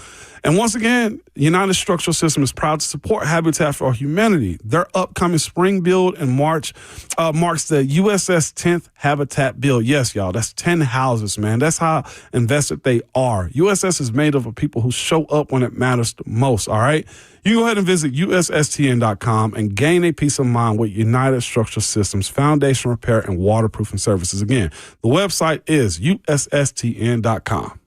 And once again, United Structural System is proud to support Habitat for Humanity. Their upcoming spring build in March marks the USS 10th Habitat build. Yes, y'all, that's 10 houses, man. That's how invested they are. USS is made up of people who show up when it matters the most, all right? You go ahead and visit USSTN.com and gain a peace of mind with United Structural Systems, foundation repair, and waterproofing services. Again, the website is USSTN.com.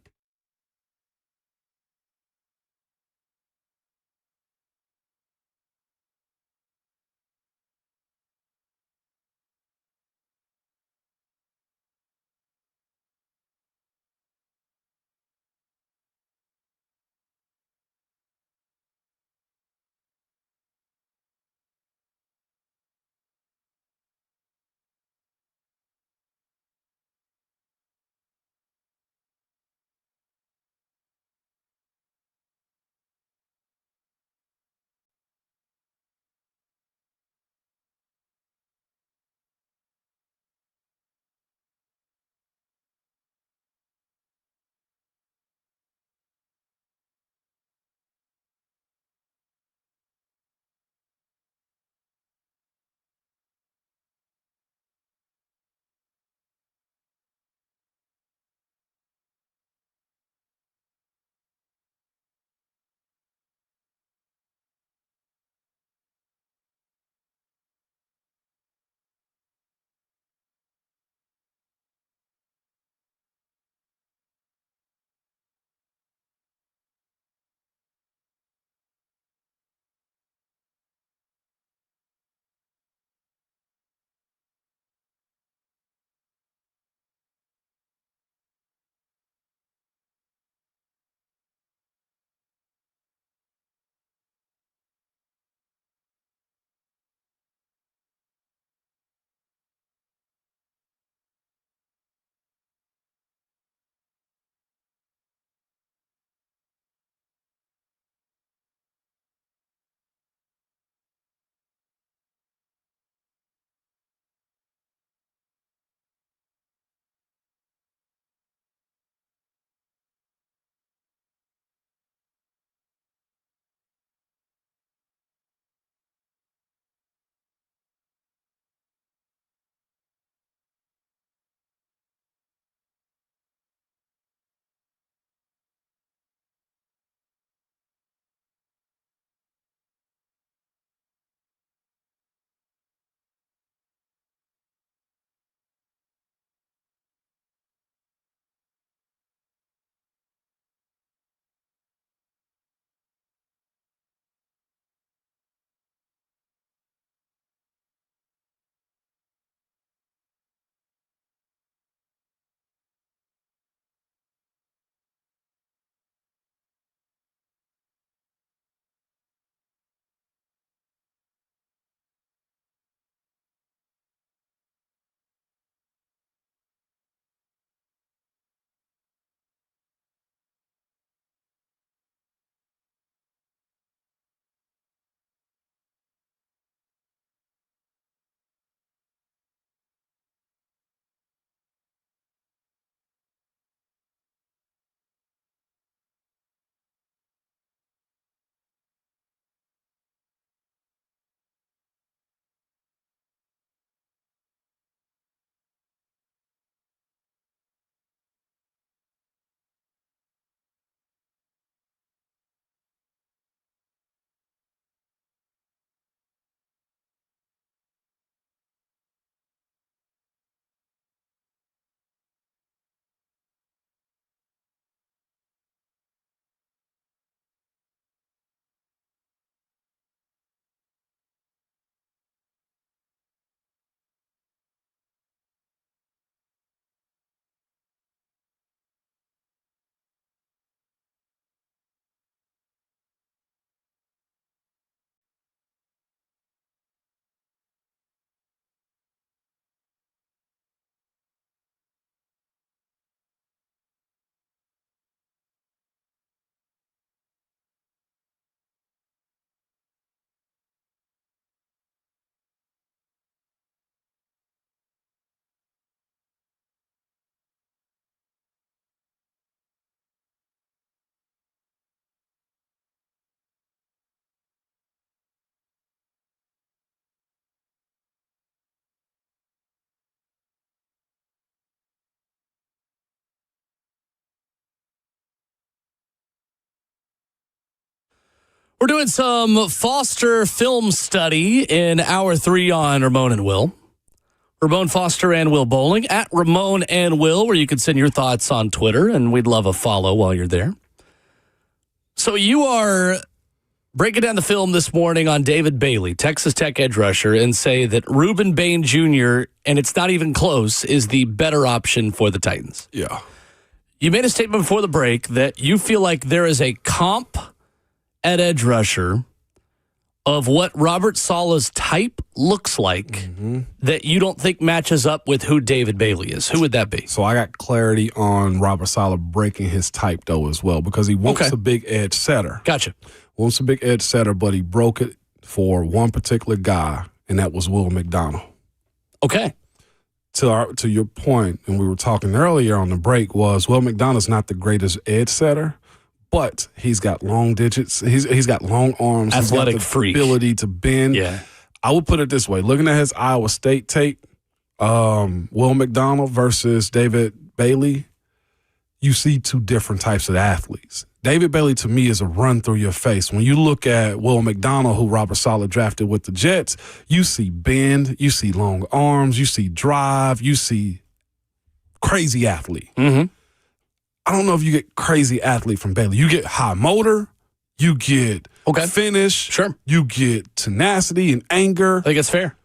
We're doing some Foster film study in Hour 3 on Ramon and Will. Ramon Foster and Will Bowling at Ramon and Will, where you can send your thoughts on Twitter, and we'd love a follow while you're there. So you are breaking down the film this morning on David Bailey, Texas Tech edge rusher, and say that Ruben Bain Jr., and it's not even close, is the better option for the Titans. Yeah. You made a statement before the break that you feel like there is a comp at edge rusher of what Robert Saleh's type looks like that you don't think matches up with who David Bailey is. Who would that be? So I got clarity on Robert Saleh breaking his type, though, as well, because he wants a big edge setter. Gotcha. Wants a big edge setter, but he broke it for one particular guy, and that was Will McDonald. Okay. To your point, and we were talking earlier on the break, was Will McDonald's not the greatest edge setter, but he's got long digits. He's got long arms. Athletic he's got the freak. Ability to bend. Yeah. I would put it this way. Looking at his Iowa State tape, Will McDonald versus David Bailey, you see two different types of athletes. David Bailey, to me, is a run through your face. When you look at Will McDonald, who Robert Saleh drafted with the Jets, you see bend, you see long arms, you see drive, you see crazy athlete. Mm-hmm. I don't know if you get crazy athlete from Bailey. You get high motor, you get finish, Sure. you get tenacity and anger. I think it's fair.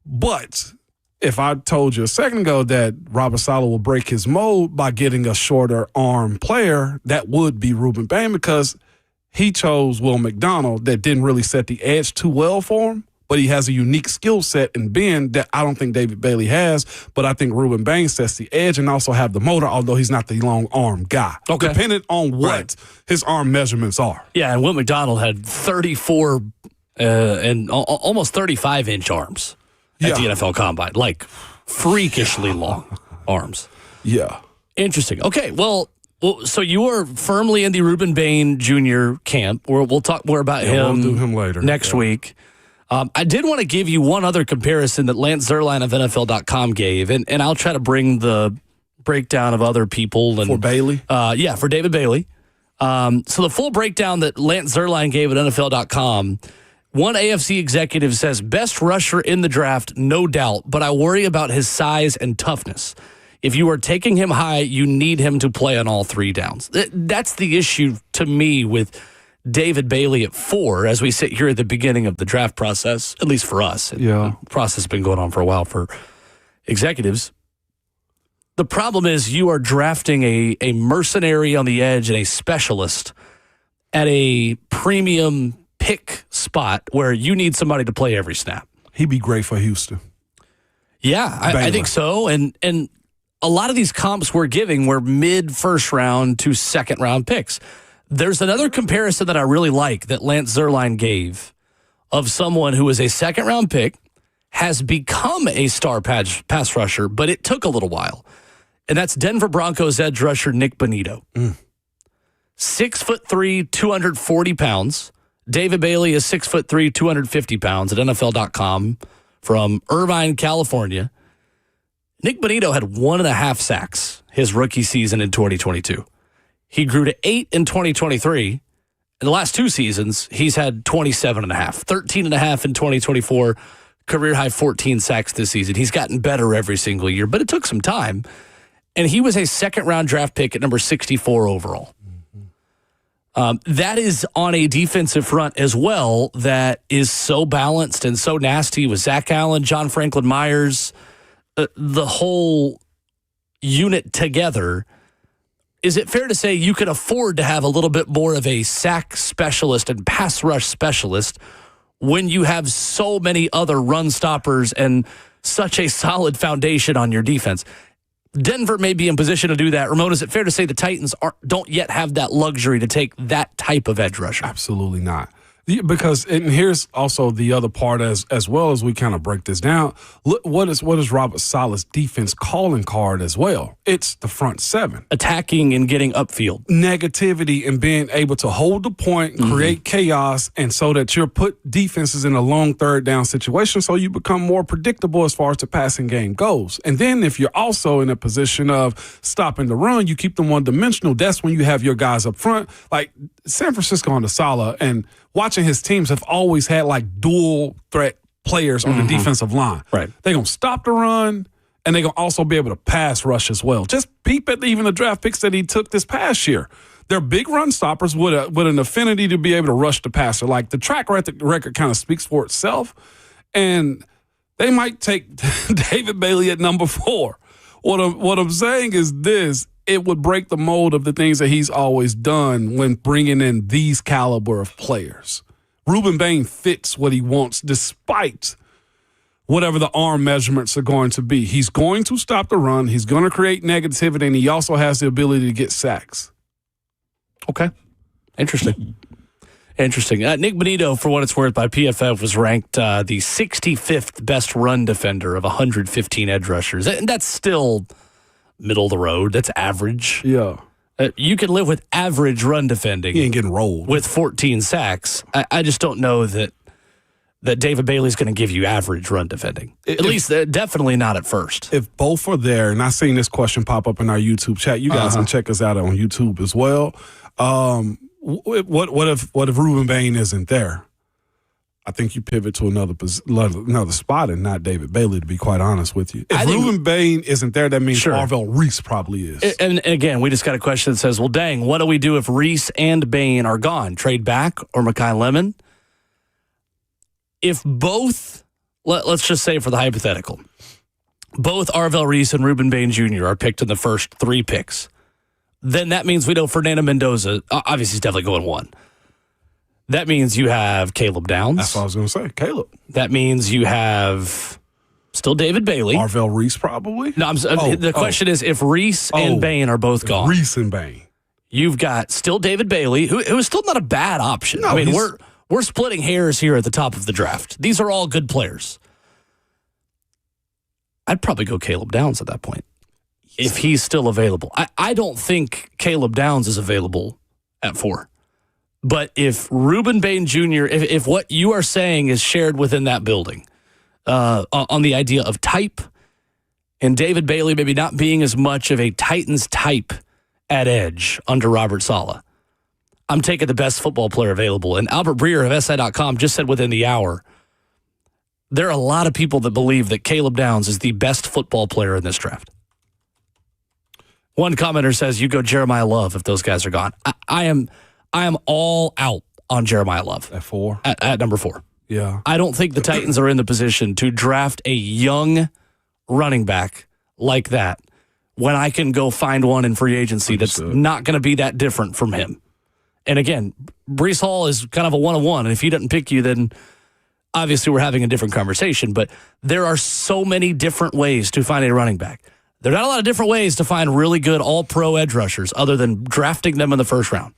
But if I told you a second ago that Robert Saleh will break his mold by getting a shorter arm player, that would be Ruben Bain, because he chose Will McDonald that didn't really set the edge too well for him, but he has a unique skill set and bend that I don't think David Bailey has, but I think Ruben Bain sets the edge and also have the motor, although he's not the long arm guy. Okay. Depending on what his arm measurements are. Yeah, and Will McDonald had 34 and almost 35-inch arms at the NFL Combine, like freakishly long arms. Yeah. Interesting. Okay, well, so you are firmly in the Ruben Bain Jr. camp. We'll talk more about him, we'll do him later. next week. I did want to give you one other comparison that Lance Zierlein of NFL.com gave, and I'll try to bring the breakdown of other people. And, For Bailey? For David Bailey. So the full breakdown that Lance Zierlein gave at NFL.com, one AFC executive says, best rusher in the draft, no doubt, but I worry about his size and toughness. If you are taking him high, you need him to play on all three downs. That's the issue to me with David Bailey at 4 as we sit here at the beginning of the draft process, at least for us. Yeah. The process has been going on for a while for executives. The problem is you are drafting a mercenary on the edge and a specialist at a premium pick spot where you need somebody to play every snap. He'd be great for Houston. Yeah, I think so. And a lot of these comps we're giving were mid-first round to second-round picks. There's another comparison that I really like that Lance Zierlein gave of someone who was a second-round pick, has become a star pass rusher, but it took a little while. And that's Denver Broncos edge rusher Nick Bonito. 6'3", 240 pounds. David Bailey is 6'3", 250 pounds at NFL.com from Irvine, California. Nick Bonito had 1.5 sacks his rookie season in 2022. He grew to 8 in 2023. In the last 2 seasons, he's had 27.5, 13.5 in 2024, career high 14 sacks this season. He's gotten better every single year, but it took some time. And he was a second-round draft pick at number 64 overall. That is on a defensive front as well that is so balanced and so nasty with Zach Allen, John Franklin Myers, the whole unit together. Is it fair to say you could afford to have a little bit more of a sack specialist and pass rush specialist when you have so many other run stoppers and such a solid foundation on your defense? Denver may be in position to do that. Ramon, is it fair to say the Titans don't yet have that luxury to take that type of edge rusher? Absolutely not. Because, and here's also the other part as well as we kind of break this down. Look, what is Robert Saleh's defense calling card as well? It's the front seven. Attacking and getting upfield. Negativity and being able to hold the point, create chaos, and so that you're put defenses in a long third down situation so you become more predictable as far as the passing game goes. And then if you're also in a position of stopping the run, you keep them one-dimensional. That's when you have your guys up front. Like San Francisco on the Saleh, and watching his teams have always had like dual threat players on the defensive line. Right. They're going to stop the run, and they're going to also be able to pass rush as well. Just peep at even the draft picks that he took this past year. They're big run stoppers with an affinity to be able to rush the passer. Like the track record kind of speaks for itself, and they might take David Bailey at number 4. What I'm saying is this. It would break the mold of the things that he's always done when bringing in these caliber of players. Ruben Bain fits what he wants despite whatever the arm measurements are going to be. He's going to stop the run. He's going to create negativity, and he also has the ability to get sacks. Okay. Interesting. Nick Bonito, for what it's worth, by PFF, was ranked the 65th best run defender of 115 edge rushers. And that's still middle of the road. That's average. Yeah. You can live with average run defending. He ain't getting rolled. With 14 sacks. I just don't know that David Bailey's going to give you average run defending. At least definitely not at first. If both are there, and I've seen this question pop up in our YouTube chat, you guys can check us out on YouTube as well. What if Ruben Bain isn't there? I think you pivot to another spot and not David Bailey, to be quite honest with you. If Ruben Bain isn't there, that means Arvell Reese probably is. And again, we just got a question that says, well, dang, what do we do if Reese and Bain are gone? Trade back or Mekhi Lemon? If both, let's just say for the hypothetical, both Arvell Reese and Ruben Bain Jr. are picked in the first 3 picks, then that means we know Fernando Mendoza, obviously he's definitely going 1. That means you have Caleb Downs. That's what I was going to say, Caleb. That means you have still David Bailey. Arvell Reese probably? No, the question is if Reese and Bain are both gone. Reese and Bain. You've got still David Bailey, who is still not a bad option. No, I mean, we're splitting hairs here at the top of the draft. These are all good players. I'd probably go Caleb Downs at that point if he's still available. I don't think Caleb Downs is available at 4. But if Ruben Bain Jr., if what you are saying is shared within that building on the idea of type and David Bailey maybe not being as much of a Titans type at edge under Robert Saleh, I'm taking the best football player available. And Albert Breer of SI.com just said within the hour, there are a lot of people that believe that Caleb Downs is the best football player in this draft. One commenter says, you go Jeremiah Love if those guys are gone. I am all out on Jeremiah Love. At 4? At number 4. Yeah. I don't think the Titans are in the position to draft a young running back like that when I can go find one in free agency that's not going to be that different from him. And again, Breece Hall is kind of a one-on-one, and if he doesn't pick you, then obviously we're having a different conversation. But there are so many different ways to find a running back. There are not a lot of different ways to find really good all-pro edge rushers other than drafting them in the first round.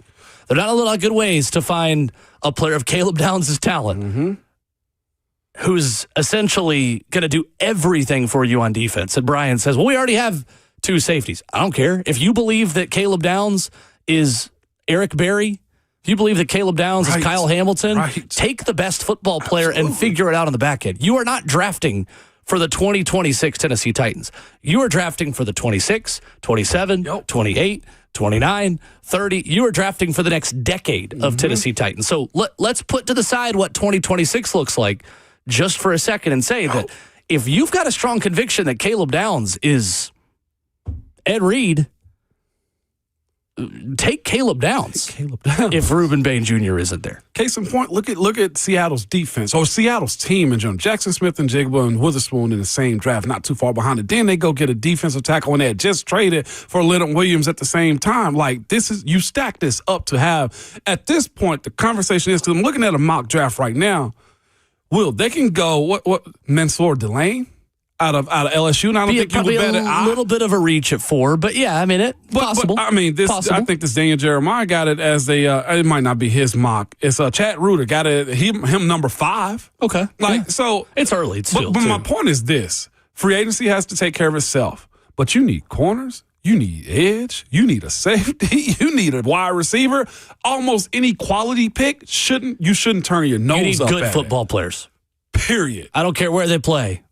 There are not a lot of good ways to find a player of Caleb Downs' talent who's essentially going to do everything for you on defense. And Brian says, well, we already have 2 safeties. I don't care. If you believe that Caleb Downs is Eric Berry, if you believe that Caleb Downs is Kyle Hamilton, take the best football player and figure it out on the back end. You are not drafting for the 2026 Tennessee Titans. You are drafting for the 26, 27, 28, 29, 30. You are drafting for the next decade of Tennessee Titans. So let's put to the side what 2026 looks like just for a second and say that if you've got a strong conviction that Caleb Downs is Ed Reed, take Caleb Downs. If Ruben Bain Jr. isn't there. Case in point, look at Seattle's defense, or Seattle's team in general. Jackson Smith and Jigba and Witherspoon in the same draft, not too far behind it. Then they go get a defensive tackle, and they had just traded for Leonard Williams at the same time. Like, you stack this up to have, at this point, the conversation is, because I'm looking at a mock draft right now, they can go, what Mansour Delane? Out of LSU, and I don't think you would bet it. A little bit of a reach at 4, but yeah, I mean possible. But, I mean, I think this Daniel Jeremiah got it as it might not be his mock. It's Chad Reuter got it him number 5. Okay, so it's early. But my point is this: free agency has to take care of itself. But you need corners, you need edge, you need a safety, you need a wide receiver. Almost any quality pick you shouldn't turn your nose up at. You need good football players. Period. I don't care where they play.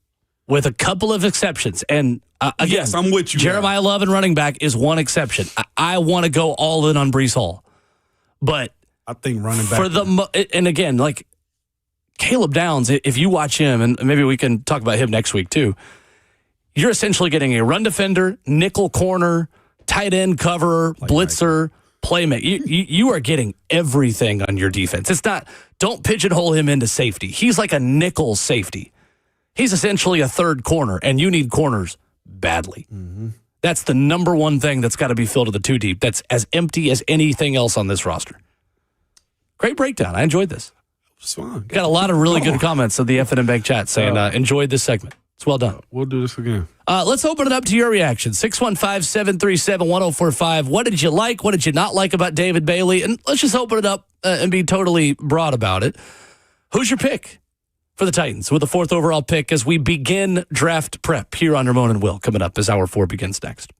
With a couple of exceptions. And again, yes, I'm with you. Jeremiah Love and running back is one exception. I want to go all in on Breece Hall. But I think running back for and again, like Caleb Downs, if you watch him, and maybe we can talk about him next week too, you're essentially getting a run defender, nickel corner, tight end coverer, blitzer, playmaker. You are getting everything on your defense. It's not, don't pigeonhole him into safety. He's like a nickel safety. He's essentially a third corner, and you need corners badly. Mm-hmm. That's the number one thing that's got to be filled to the two deep. That's as empty as anything else on this roster. Great breakdown. I enjoyed this. It's fun. Got a lot of really good comments of the F&M Bank chat saying, enjoyed this segment. It's well done. We'll do this again. Let's open it up to your reaction. 615-737-1045. What did you like? What did you not like about David Bailey? And let's just open it up and be totally broad about it. Who's your pick for the Titans with the 4th overall pick as we begin draft prep here on Ramon and Will coming up as Hour 4 begins next?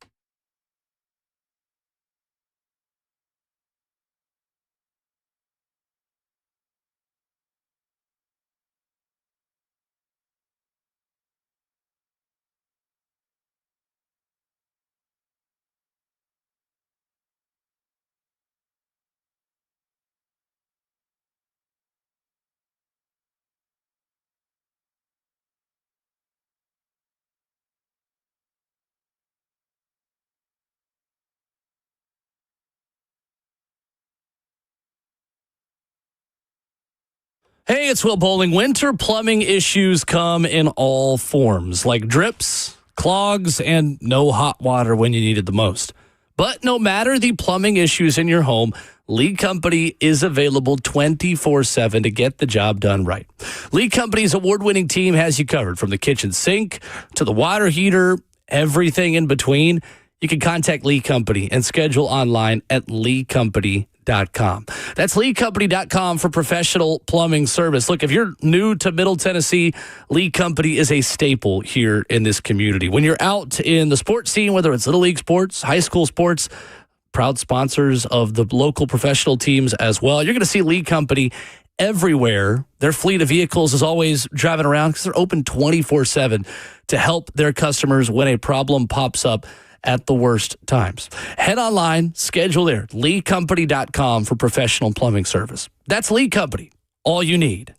Hey, it's Will Bowling. Winter plumbing issues come in all forms, like drips, clogs, and no hot water when you need it the most. But no matter the plumbing issues in your home, Lee Company is available 24/7 to get the job done right. Lee Company's award-winning team has you covered from the kitchen sink to the water heater, everything in between. You can contact Lee Company and schedule online at leecompany.com. That's leecompany.com for professional plumbing service. Look, if you're new to Middle Tennessee, Lee Company is a staple here in this community. When you're out in the sports scene, whether it's Little League sports, high school sports, proud sponsors of the local professional teams as well, you're going to see Lee Company everywhere. Their fleet of vehicles is always driving around because they're open 24/7 to help their customers when a problem pops up at the worst times. Head online, schedule there, leecompany.com for professional plumbing service. That's Lee Company, all you need.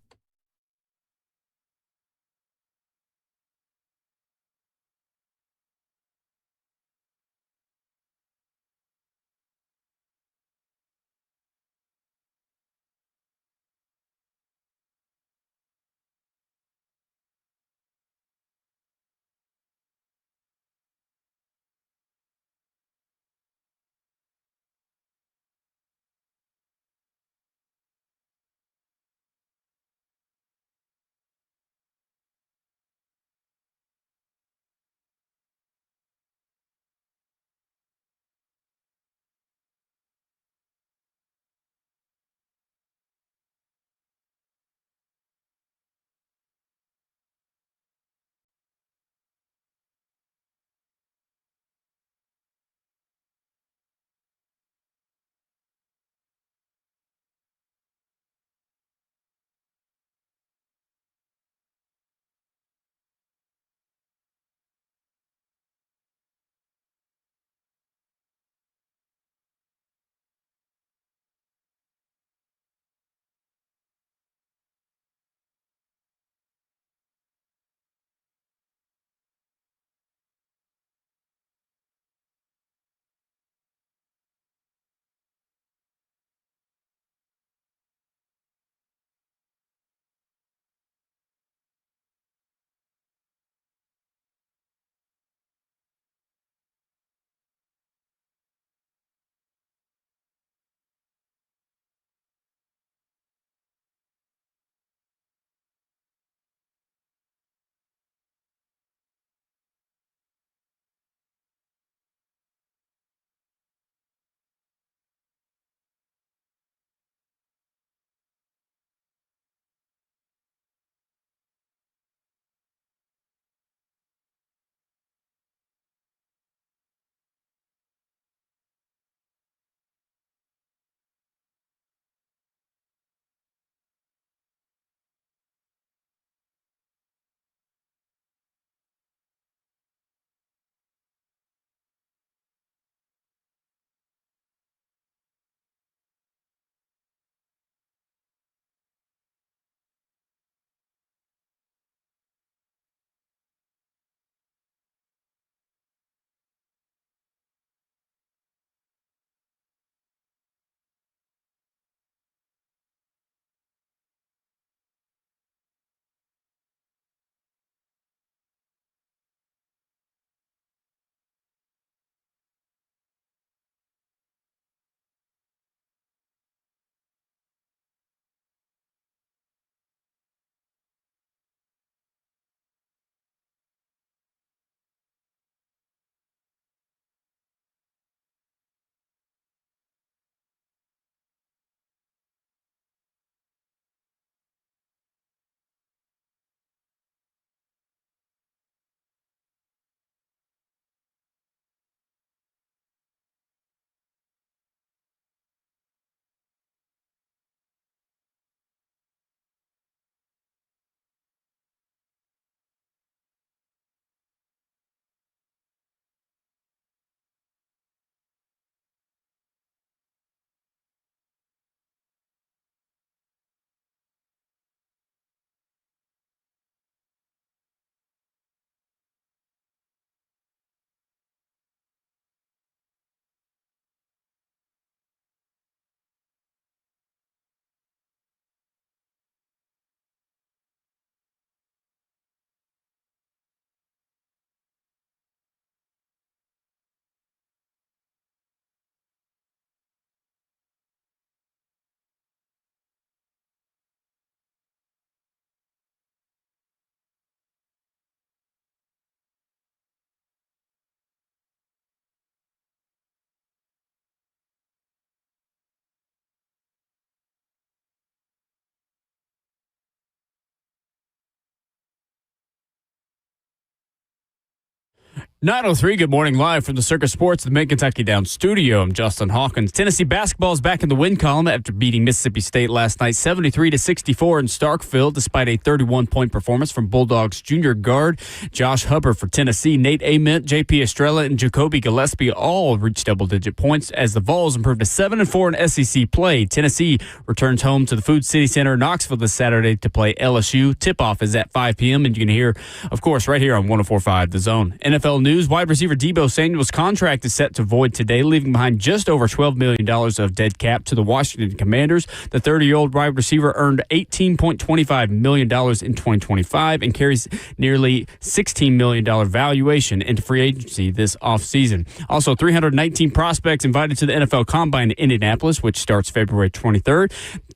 9:03, good morning, live from the Circus Sports, the Mid-Kentucky Down studio. I'm Justin Hawkins. Tennessee basketball is back in the win column after beating Mississippi State last night 73-64 in Starkville, despite a 31-point performance from Bulldogs junior guard Josh Hubbard for Tennessee. Nate Ament, J.P. Estrella, and Jacoby Gillespie all reached double-digit points as the Vols improved to 7-4 in SEC play. Tennessee returns home to the Food City Center in Knoxville this Saturday to play LSU. Tip-off is at 5 p.m., and you can hear, of course, right here on 104.5 The Zone. NFL news. Wide receiver Deebo Samuel's contract is set to void today, leaving behind just over $12 million of dead cap to the Washington Commanders. The 30-year-old wide receiver earned $18.25 million in 2025 and carries nearly $16 million valuation into free agency this offseason. Also, 319 prospects invited to the NFL Combine in Indianapolis, which starts February 23rd,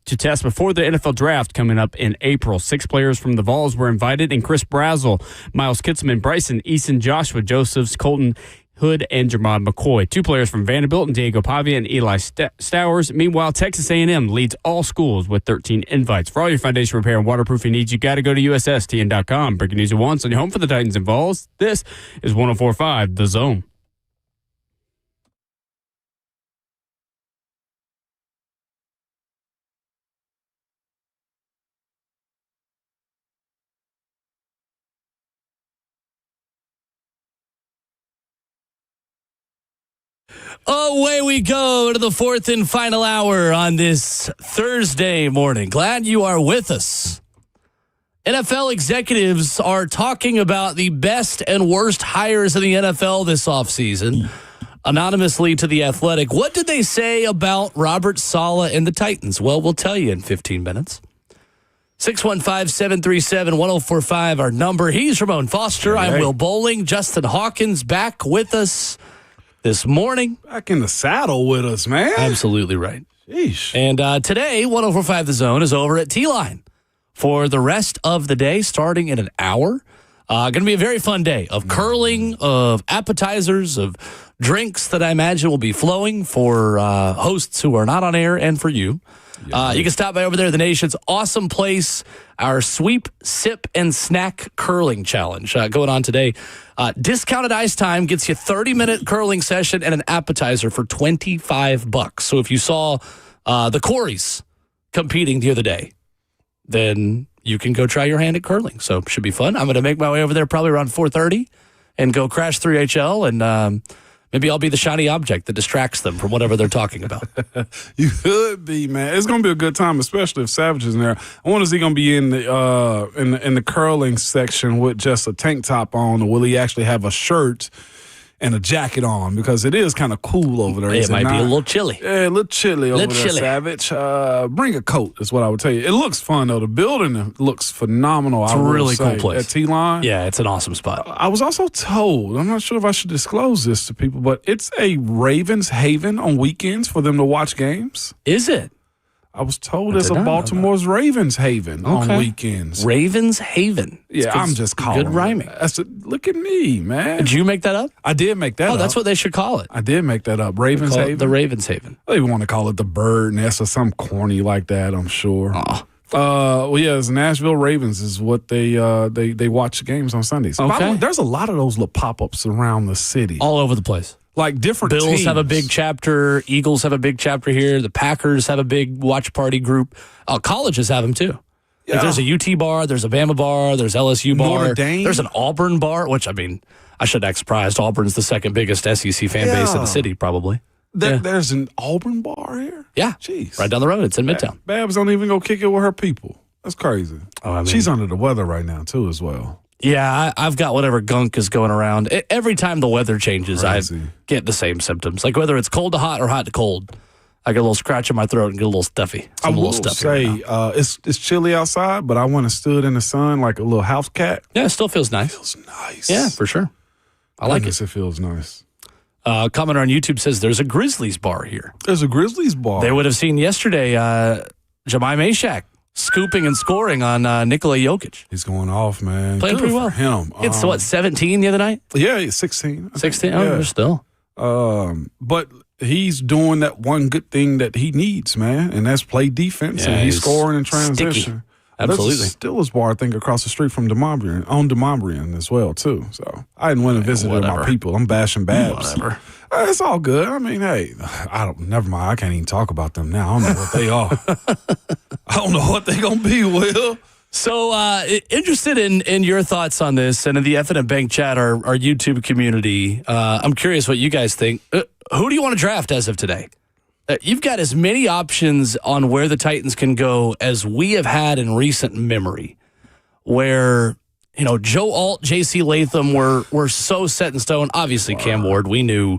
to test before the NFL Draft coming up in April. 6 players from the Vols were invited, and Chris Brazzell, Miles Kitzman, Bryson Eason, Joshua Josephs, Colton Hood, and Jermod McCoy. 2 players from Vanderbilt, and Diego Pavia and Eli Stowers. Meanwhile, Texas A&M leads all schools with 13 invites. For all your foundation repair and waterproofing needs, you got to go to USSTN.com. Breaking news at once on your home for the Titans and Vols. This is 104.5 The Zone. Away we go to the fourth and final hour on this Thursday morning. Glad you are with us. NFL executives are talking about the best and worst hires in the NFL this offseason. Anonymously to The Athletic, what did they say about Robert Saleh and the Titans? Well, we'll tell you in 15 minutes. 615-737-1045, our number. He's Ramon Foster. Hey. I'm Will Bowling. Justin Hawkins back with us this morning. Back in the saddle with us, man. Absolutely right. Sheesh. And today, 104.5 The Zone is over at T-Line for the rest of the day, starting in an hour. Going to be a very fun day of curling, of appetizers, of drinks that I imagine will be flowing for hosts who are not on air and for you. You can stop by over there, the nation's awesome place, our Sweep, Sip, and Snack Curling Challenge going on today. Discounted ice time gets you 30-minute curling session and an appetizer for $25. So if you saw the Coreys competing the other day, then you can go try your hand at curling. So it should be fun. I'm going to make my way over there probably around 4:30 and go crash 3HL, and maybe I'll be the shiny object that distracts them from whatever they're talking about. You could be, man. It's gonna be a good time, especially if Savage is in there. I wonder, is he gonna be in the curling section with just a tank top on, or will he actually have a shirt and a jacket on? Because it is kind of cool over there. It might be a little chilly. Yeah, a little chilly over there, Savage. Bring a coat is what I would tell you. It looks fun, though. The building looks phenomenal. It's a really cool place. At T-Line. Yeah, it's an awesome spot. I was also told, I'm not sure if I should disclose this to people, but it's a Ravens haven on weekends for them to watch games. Is it? I was told it's a Baltimore's Ravens haven on weekends. Ravens Haven. Yeah, I'm just calling good rhyming. Look at me, man. Did you make that up? I did make that up. Oh, that's what they should call it. I did make that up. Ravens Call it haven. the Ravens Haven. They want to call it the Bird Nest or some corny like that, I'm sure. Well, yeah, it's Nashville Ravens is what they watch games on Sundays. Okay. By the way, there's a lot of those little pop-ups around the city. All over the place. Like different Bills teams. have a big chapter. Eagles have a big chapter here. The Packers have a big watch party group. Colleges have them too. Yeah. Like there's a UT bar, there's a Bama bar, there's LSU bar. Notre Dame. There's an Auburn bar, which, I mean, I shouldn't act surprised. Auburn's the second biggest SEC fan base in the city, probably. There's an Auburn bar here? Yeah. Jeez. Right down the road. It's in Midtown. Babs don't even go kick it with her people. That's crazy. Oh, I mean, she's under the weather right now, too, as well. Yeah, I've got whatever gunk is going around. Every time the weather changes, Crazy. I get the same symptoms. Like whether it's cold to hot or hot to cold, I get a little scratch in my throat and get a little stuffy. I will say it's chilly outside, but I went and stood in the sun like a little house cat. Yeah, it still feels nice. Feels nice. Yeah, for sure. I like it. It feels nice. Commenter on YouTube says there's a Grizzlies bar here. There's a Grizzlies bar. They would have seen yesterday Jemai Meshack scooping and scoring on Nikola Jokic. He's going off, man. Playing Good pretty for well. him. It's 17 the other night? Yeah, he's 16. 16? Yeah. Oh, they're still. But he's doing that one good thing that he needs, man, and that's play defense, Yeah, and he's he's scoring in transition. Absolutely. There's a Steelers bar, I think, across the street from Demombrian as well, too. So I didn't went and visited my people. I'm bashing Babs. Whatever. It's all good. I mean, hey, never mind. I can't even talk about them now. I don't know what they are. I don't know what they're going to be, Will. So interested in your thoughts on this and in the F&M Bank chat, our YouTube community. I'm curious what you guys think. Who do you want to draft as of today? You've got as many options on where the Titans can go as we have had in recent memory, where, Joe Alt, J.C. Latham were so set in stone. Obviously, Cam Ward, we knew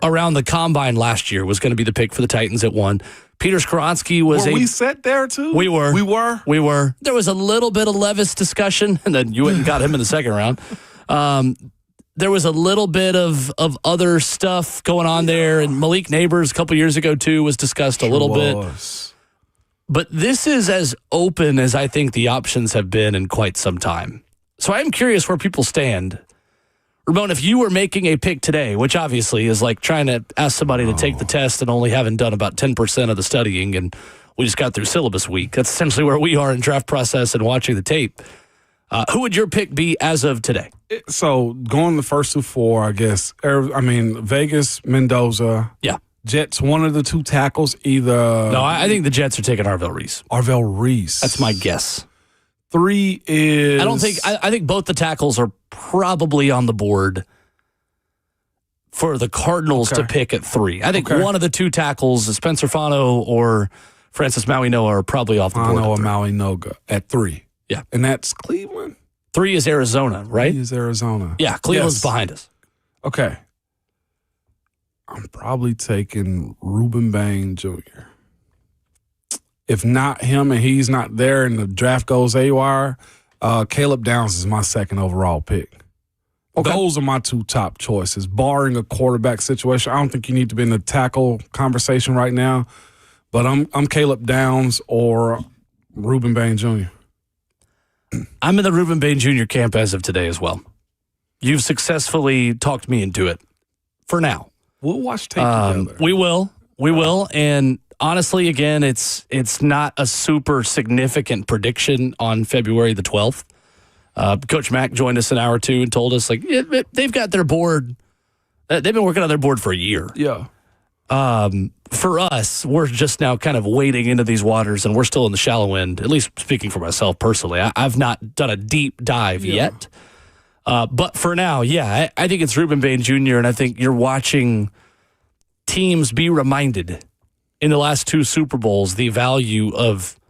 around the Combine last year was going to be the pick for the Titans at 1. Peter Skoronski was we set there, too? We were. We were? We were. There was a little bit of Levis discussion, and then you went and got him in the second round. There was a little bit of other stuff going on there, and Malik Neighbors a couple years ago, too, was discussed a little bit. But this is as open as I think the options have been in quite some time. So I'm curious where people stand. Ramon, if you were making a pick today, which obviously is like trying to ask somebody to take the test and only having done about 10% of the studying, and we just got through syllabus week. That's essentially where we are in draft process and watching the tape. Who would your pick be as of today? So going the first 4, I guess. Vegas, Mendoza. Yeah. Jets, one of the 2 tackles, either. No, I think the Jets are taking Arvell Reese. Arvell Reese. That's my guess. 3 is. I think both the tackles are probably on the board for the Cardinals to pick at 3. I think one of the 2 tackles, Spencer Fano or Francis Maui-Noa, are probably off the board. Fano or Maui-Noa at 3. Yeah. And that's Cleveland? 3 is Arizona, right? 3 is Arizona. Yeah, Cleveland's behind us. Okay. I'm probably taking Ruben Bain Jr. If not him and he's not there and the draft goes AWire, Caleb Downs is my second overall pick. Okay. Those are my 2 top choices, barring a quarterback situation. I don't think you need to be in the tackle conversation right now, but I'm Caleb Downs or Ruben Bain Jr. I'm in the Ruben Bain Jr. camp as of today as well. You've successfully talked me into it for now. We'll watch tape together. We will. And honestly, again, it's not a super significant prediction on February the 12th. Coach Mack joined us an hour or 2 and told us, they've got their board. They've been working on their board for a year. Yeah. For us, we're just now kind of wading into these waters, and we're still in the shallow end, at least speaking for myself personally. I've not done a deep dive yet. But for now, I think it's Ruben Bain Jr., and I think you're watching teams be reminded in the last 2 Super Bowls the value of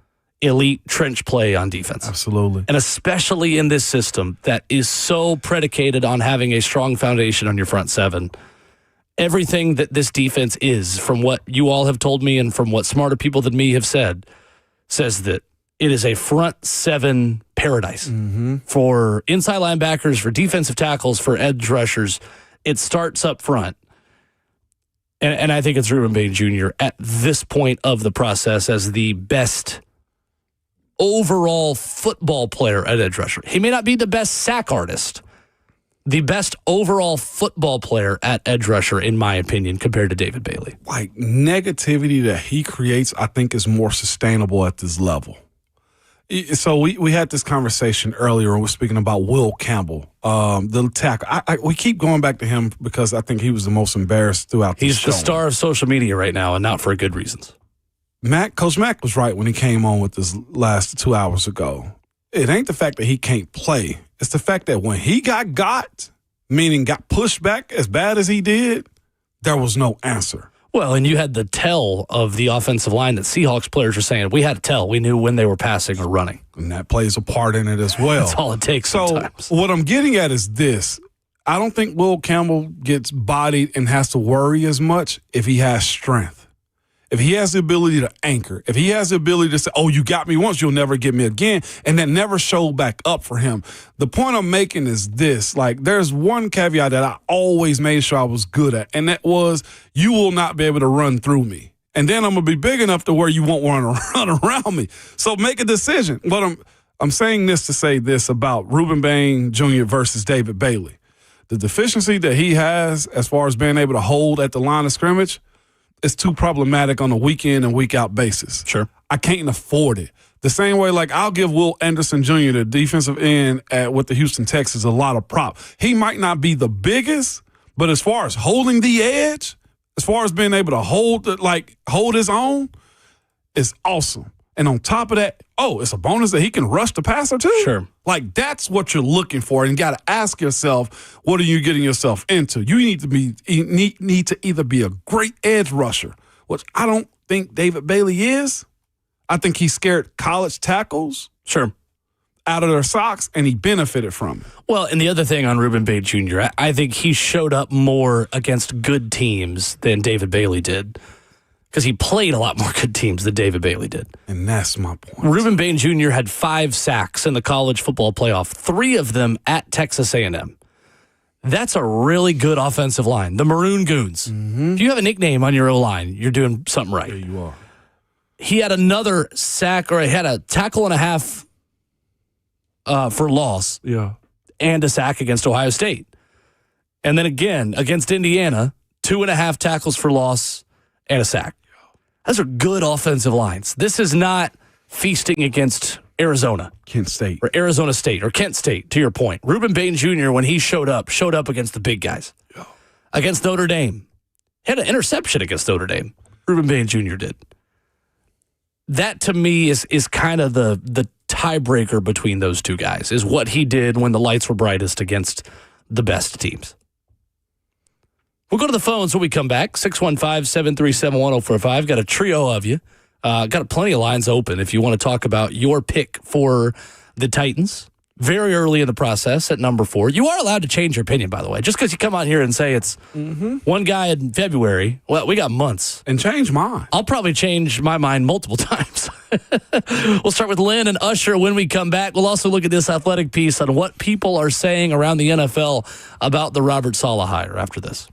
elite trench play on defense. Absolutely. And especially in this system that is so predicated on having a strong foundation on your front 7. Everything that this defense is, from what you all have told me and from what smarter people than me have said, says that it is a front 7 paradise for inside linebackers, for defensive tackles, for edge rushers. It starts up front. And I think it's Ruben Bain Jr. at this point of the process as the best overall football player at edge rusher. He may not be the best sack artist, the best overall football player at edge rusher, in my opinion, compared to David Bailey. Like, negativity that he creates, I think, is more sustainable at this level. So we had this conversation earlier when we were speaking about Will Campbell, the tackle. We keep going back to him because I think he was the most embarrassed throughout the show. He's the star of social media right now, and not for good reasons. Coach Mack was right when he came on with this last 2 hours ago. It ain't the fact that he can't play. It's the fact that when he got, meaning got pushed back as bad as he did, there was no answer. Well, and you had the tell of the offensive line that Seahawks players were saying, we had to tell. We knew when they were passing or running. And that plays a part in it as well. That's all it takes sometimes. So what I'm getting at is this. I don't think Will Campbell gets bodied and has to worry as much if he has strength. If he has the ability to anchor, if he has the ability to say, oh, you got me once, you'll never get me again, and that never showed back up for him. The point I'm making is this. Like, there's one caveat that I always made sure I was good at, and that was you will not be able to run through me. And then I'm going to be big enough to where you won't want to run around me. So make a decision. But I'm saying this to say this about Ruben Bain Jr. versus David Bailey. The deficiency that he has as far as being able to hold at the line of scrimmage, it's too problematic on a week in and week out basis. Sure. I can't afford it. The same way, like, I'll give Will Anderson Jr., the defensive end with the Houston Texans, a lot of prop. He might not be the biggest, but as far as holding the edge, as far as being able to hold his own, it's awesome. And on top of that, it's a bonus that he can rush the passer too. Sure. Like, that's what you're looking for. And you got to ask yourself, what are you getting yourself into? You need to either be a great edge rusher, which I don't think David Bailey is. I think he scared college tackles out of their socks, and he benefited from it. Well, and the other thing on Ruben Bates Jr., I think he showed up more against good teams than David Bailey did because he played a lot more good teams than David Bailey did. And that's my point. Ruben Bates Jr. had 5 sacks in the college football playoff, 3 of them at Texas A&M. That's a really good offensive line. The Maroon Goons. Mm-hmm. If you have a nickname on your O-line, you're doing something right. Yeah, you are. He had another sack, or he had a tackle and a half for loss. Yeah. And a sack against Ohio State. And then again, against Indiana, 2.5 tackles for loss and a sack. Those are good offensive lines. This is not feasting against Arizona. Kent State. Or Arizona State, or Kent State, to your point. Ruben Bates Jr., when he showed up against the big guys. Yeah. Against Notre Dame. He had an interception against Notre Dame. Ruben Bates Jr. did. That, to me, is kind of the tiebreaker between those two guys, is what he did when the lights were brightest against the best teams. We'll go to the phones when we come back. 615-737-1045. Got a trio of you. Got plenty of lines open if you want to talk about your pick for the Titans. Very early in the process at number 4. You are allowed to change your opinion, by the way. Just because you come on here and say it's one guy in February, well, we got months. And change mine. I'll probably change my mind multiple times. We'll start with Lynn and Usher when we come back. We'll also look at this athletic piece on what people are saying around the NFL about the Robert Saleh hire after this.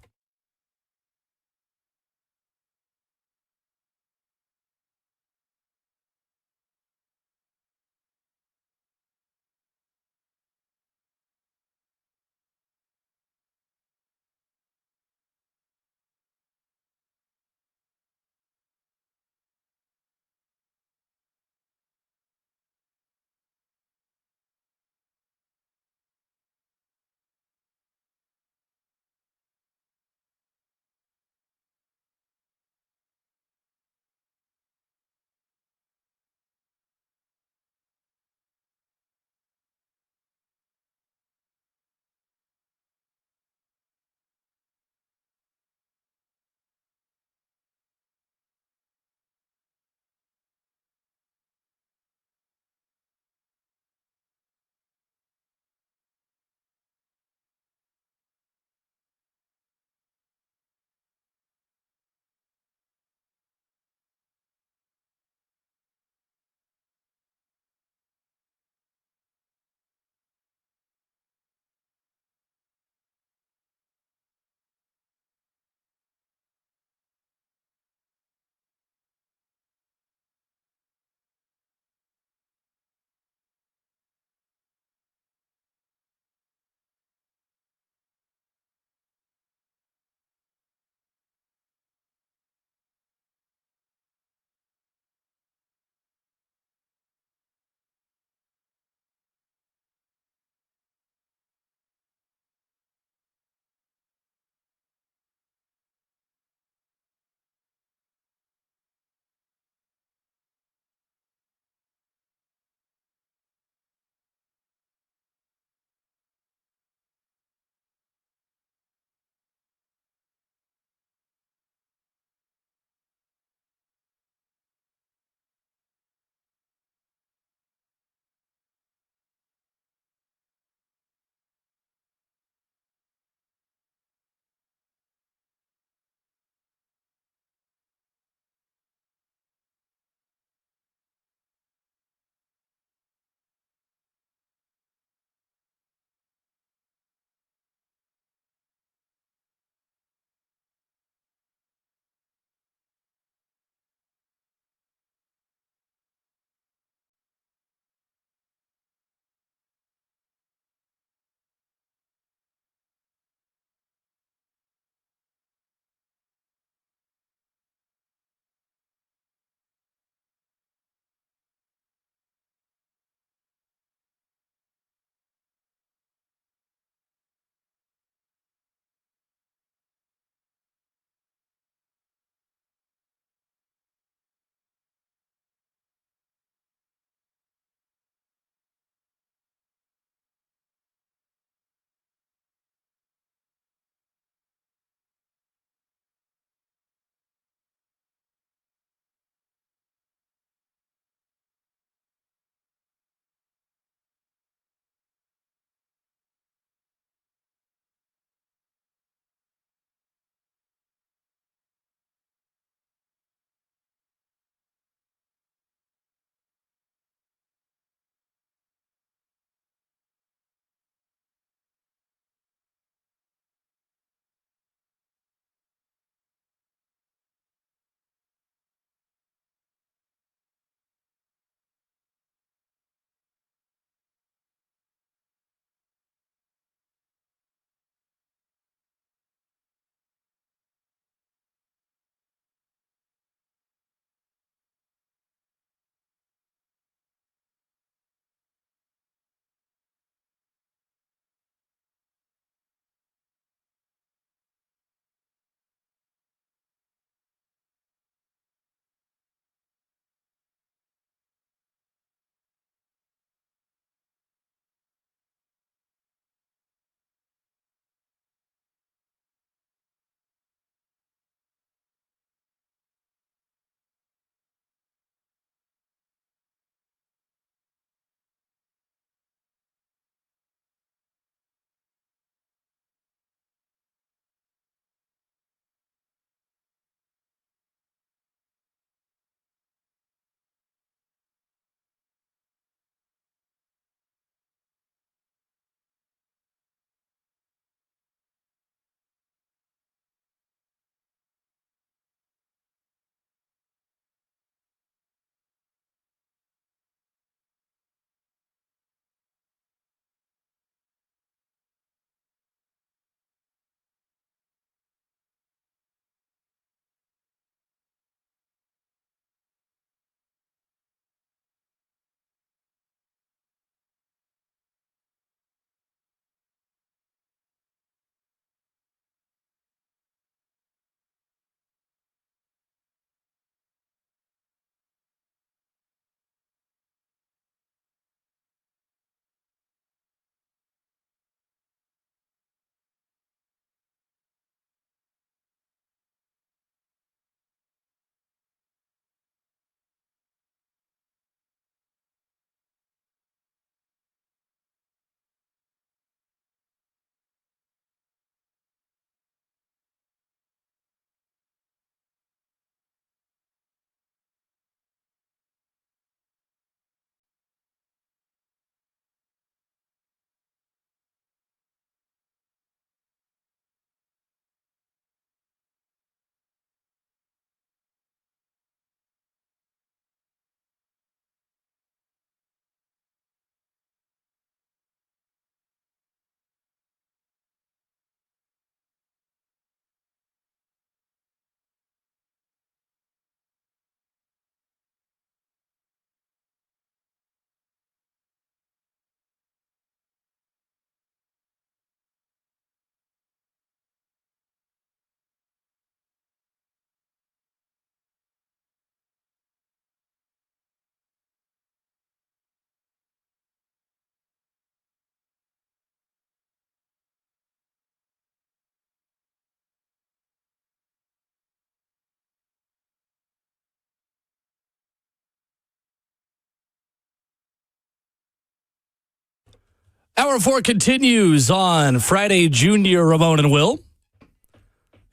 Hour 4 continues on Friday, Junior Ramon and Will.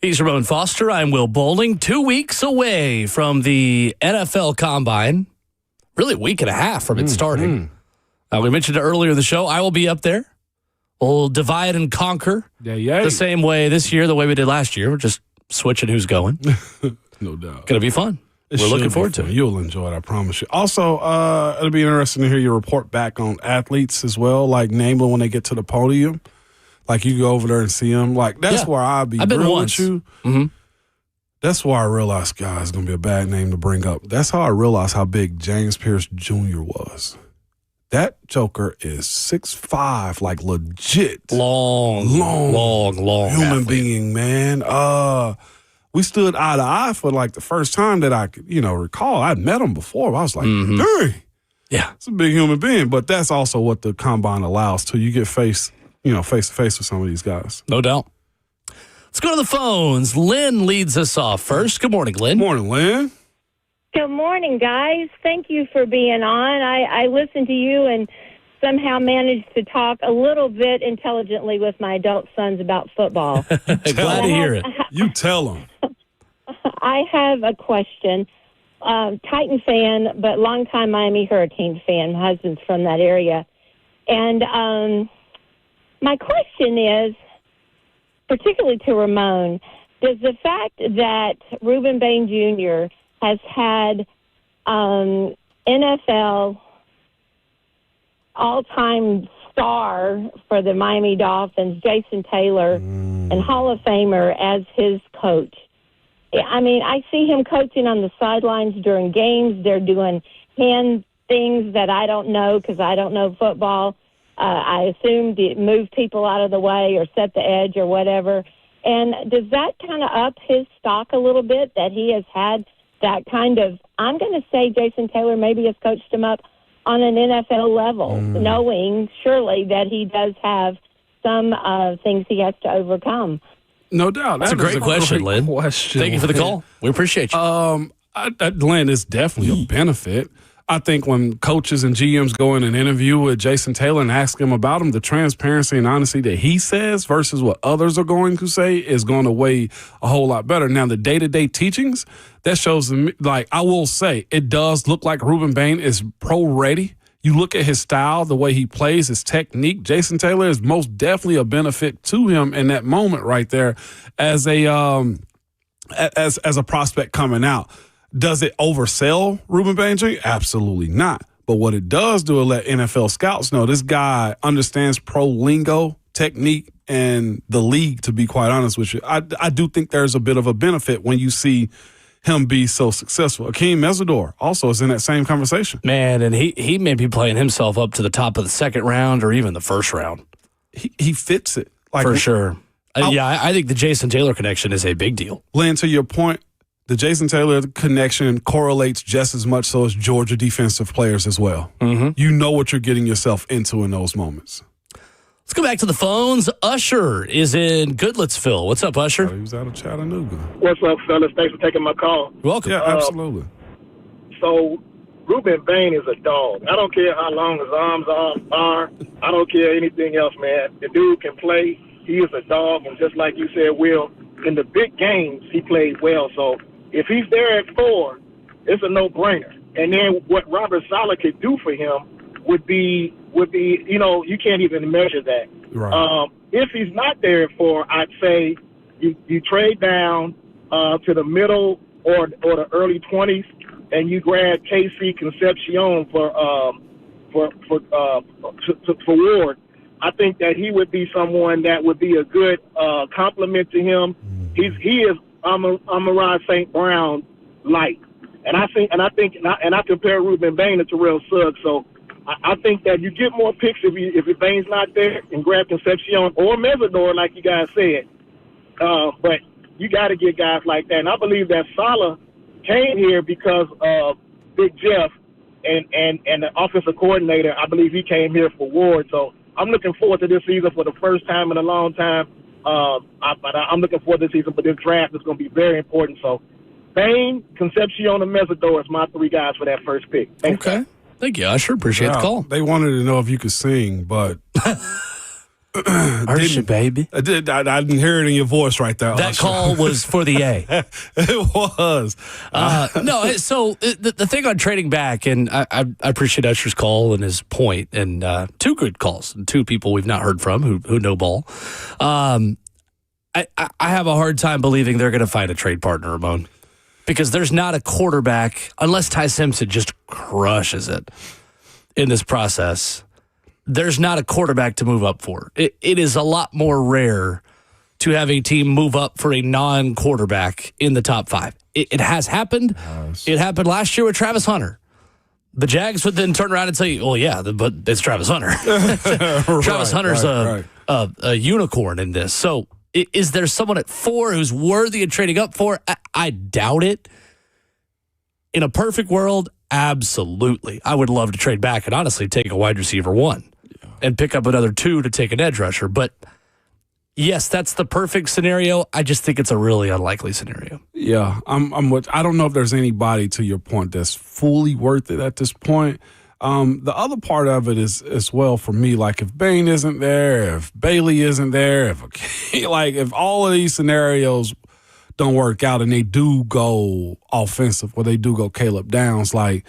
He's Ramon Foster. I'm Will Bowling. 2 weeks away from the NFL Combine. Really a week and a half from it starting. We mentioned it earlier in the show. I will be up there. We'll divide and conquer the same way this year, the way we did last year. We're just switching who's going. No doubt. Going to be fun. We're looking forward to it. You'll enjoy it, I promise you. Also, it'll be interesting to hear your report back on athletes as well, like namely when they get to the podium. Like you go over there and see them. Like that's where I'll be real with you. Mm-hmm. That's why I realized, guys, it's going to be a bad name to bring up. That's how I realized how big James Pierce Jr. was. That joker is 6'5", like legit. Long human athlete. being, man. We stood eye to eye for like the first time that I could, recall. I'd met him before. I was like, dang. Yeah. It's a big human being. But that's also what the combine allows too. You get face to face with some of these guys. No doubt. Let's go to the phones. Lynn leads us off first. Good morning, Lynn. Morning, Lynn. Good morning, guys. Thank you for being on. I listened to you and somehow managed to talk a little bit intelligently with my adult sons about football. Glad to hear it. You tell them. I have a question. Titan fan, but longtime Miami Hurricane fan. My husband's from that area. And my question is, particularly to Ramon, does the fact that Ruben Bain Jr. has had NFL all-time star for the Miami Dolphins, Jason Taylor, and Hall of Famer as his coach. I mean, I see him coaching on the sidelines during games. They're doing hand things that I don't know because I don't know football. I assume to move people out of the way or set the edge or whatever. And does that kind of up his stock a little bit that he has had that kind of, I'm going to say Jason Taylor maybe has coached him up on an NFL level, knowing surely that he does have some things he has to overcome. No doubt. That's a great question, Lynn. Thank you for the call. We appreciate you. Lynn, it's definitely a benefit. I think when coaches and GMs go in an interview with Jason Taylor and ask him about him, the transparency and honesty that he says versus what others are going to say is going to weigh a whole lot better. Now, the day-to-day teachings, that shows me, like I will say, it does look like Ruben Bain is pro-ready. You look at his style, the way he plays, his technique. Jason Taylor is most definitely a benefit to him in that moment right there as a prospect coming out. Does it oversell Ruben Bain Jr.? Absolutely not. But what it does do is let NFL scouts know this guy understands pro lingo, technique, and the league, to be quite honest with you. I do think there's a bit of a benefit when you see him be so successful. Akeem Mesidor also is in that same conversation. Man, and he may be playing himself up to the top of the second round or even the first round. He fits it. For sure. I think the Jason Taylor connection is a big deal. Lynn, to your point, the Jason Taylor connection correlates just as much so as Georgia defensive players as well. Mm-hmm. You know what you're getting yourself into in those moments. Let's go back to the phones. Usher is in Goodlettsville. What's up, Usher? He was out of Chattanooga. What's up, fellas? Thanks for taking my call. You're welcome. Yeah, absolutely. So, Ruben Bain is a dog. I don't care how long his arms are. I don't care anything else, man. The dude can play. He is a dog, and just like you said, Will, in the big games, he played well. So, if he's there at 4, it's a no-brainer. And then what Robert Saleh could do for him would be you can't even measure that. Right. If he's not there at 4, I'd say you trade down to the middle or the early 20s, and you grab KC Concepcion for Ward. I think that he would be someone that would be a good compliment to him. He is Amon-Ra St. Brown light, and I compare Ruben Bain to Terrell Suggs. So I think that you get more picks if Bain's not there and grab Concepcion or Mesidor, like you guys said. But you got to get guys like that, and I believe that Saleh came here because of Big Jeff and the offensive coordinator. I believe he came here for Ward. So I'm looking forward to this season for the first time in a long time. I'm looking forward to this season, but this draft is going to be very important. So Bain, Concepcion, and Mesidor is my 3 guys for that first pick. Thanks, okay. guys. Thank you. I sure appreciate the call. They wanted to know if you could sing, but Here's your baby. I didn't hear it in your voice right there. That call was for the A. It was. No, so the thing on trading back, and I appreciate Usher's call and his point, and two good calls, and two people we've not heard from who know ball. I have a hard time believing they're going to find a trade partner, Ramon, because there's not a quarterback, unless Ty Simpson just crushes it in this process. There's not a quarterback to move up for. It is a lot more rare to have a team move up for a non-quarterback in the top 5. It has happened. Yes. It happened last year with Travis Hunter. The Jags would then turn around and say, "Oh yeah, but it's Travis Hunter." Travis Hunter's a unicorn in this. So, is there someone at 4 who's worthy of trading up for? I doubt it. In a perfect world, absolutely. I would love to trade back and honestly take a wide receiver 1 and pick up another 2 to take an edge rusher. But yes, that's the perfect scenario. I just think it's a really unlikely scenario. Yeah, I don't know if there's anybody, to your point, that's fully worth it at this point. The other part of it is as well for me, like if Bain isn't there, if Bailey isn't there, if all of these scenarios don't work out and they do go offensive or they do go Caleb Downs, like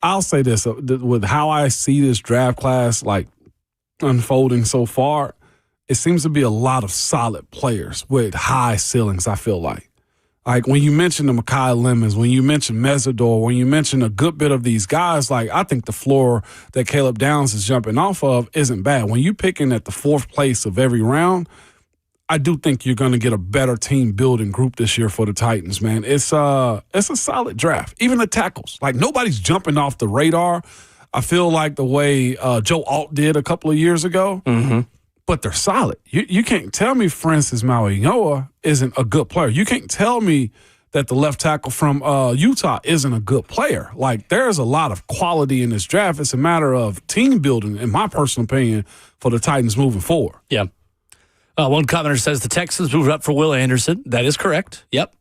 I'll say this, with how I see this draft class like unfolding so far, it seems to be a lot of solid players with high ceilings, I feel like. Like when you mention the Mekhi Lemons, when you mention Mesidor, when you mention a good bit of these guys, like I think the floor that Caleb Downs is jumping off of isn't bad. When you're picking at the 4th place of every round, I do think you're going to get a better team building group this year for the Titans, man. It's a solid draft. Even the tackles. Like nobody's jumping off the radar. I feel like the way Joe Alt did a couple of years ago. Mm-hmm. But they're solid. You can't tell me Francis Mauigoa isn't a good player. You can't tell me that the left tackle from Utah isn't a good player. Like, there's a lot of quality in this draft. It's a matter of team building, in my personal opinion, for the Titans moving forward. Yeah. One commenter says the Texans moved up for Will Anderson. That is correct. Yep.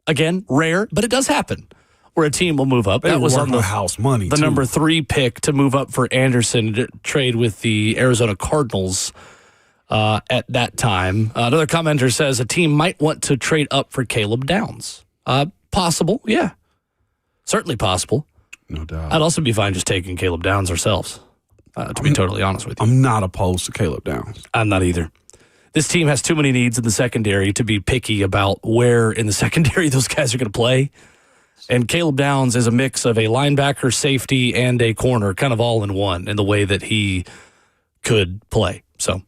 Again, rare, but it does happen where a team will move up. That was on the house money, the number 3 pick to move up for Anderson to trade with the Arizona Cardinals at that time. Another commenter says a team might want to trade up for Caleb Downs. Possible, yeah. Certainly possible. No doubt. I'd also be fine just taking Caleb Downs ourselves, to be totally honest with you. I'm not opposed to Caleb Downs. I'm not either. This team has too many needs in the secondary to be picky about where in the secondary those guys are going to play. And Caleb Downs is a mix of a linebacker, safety, and a corner, kind of all in one in the way that he could play. So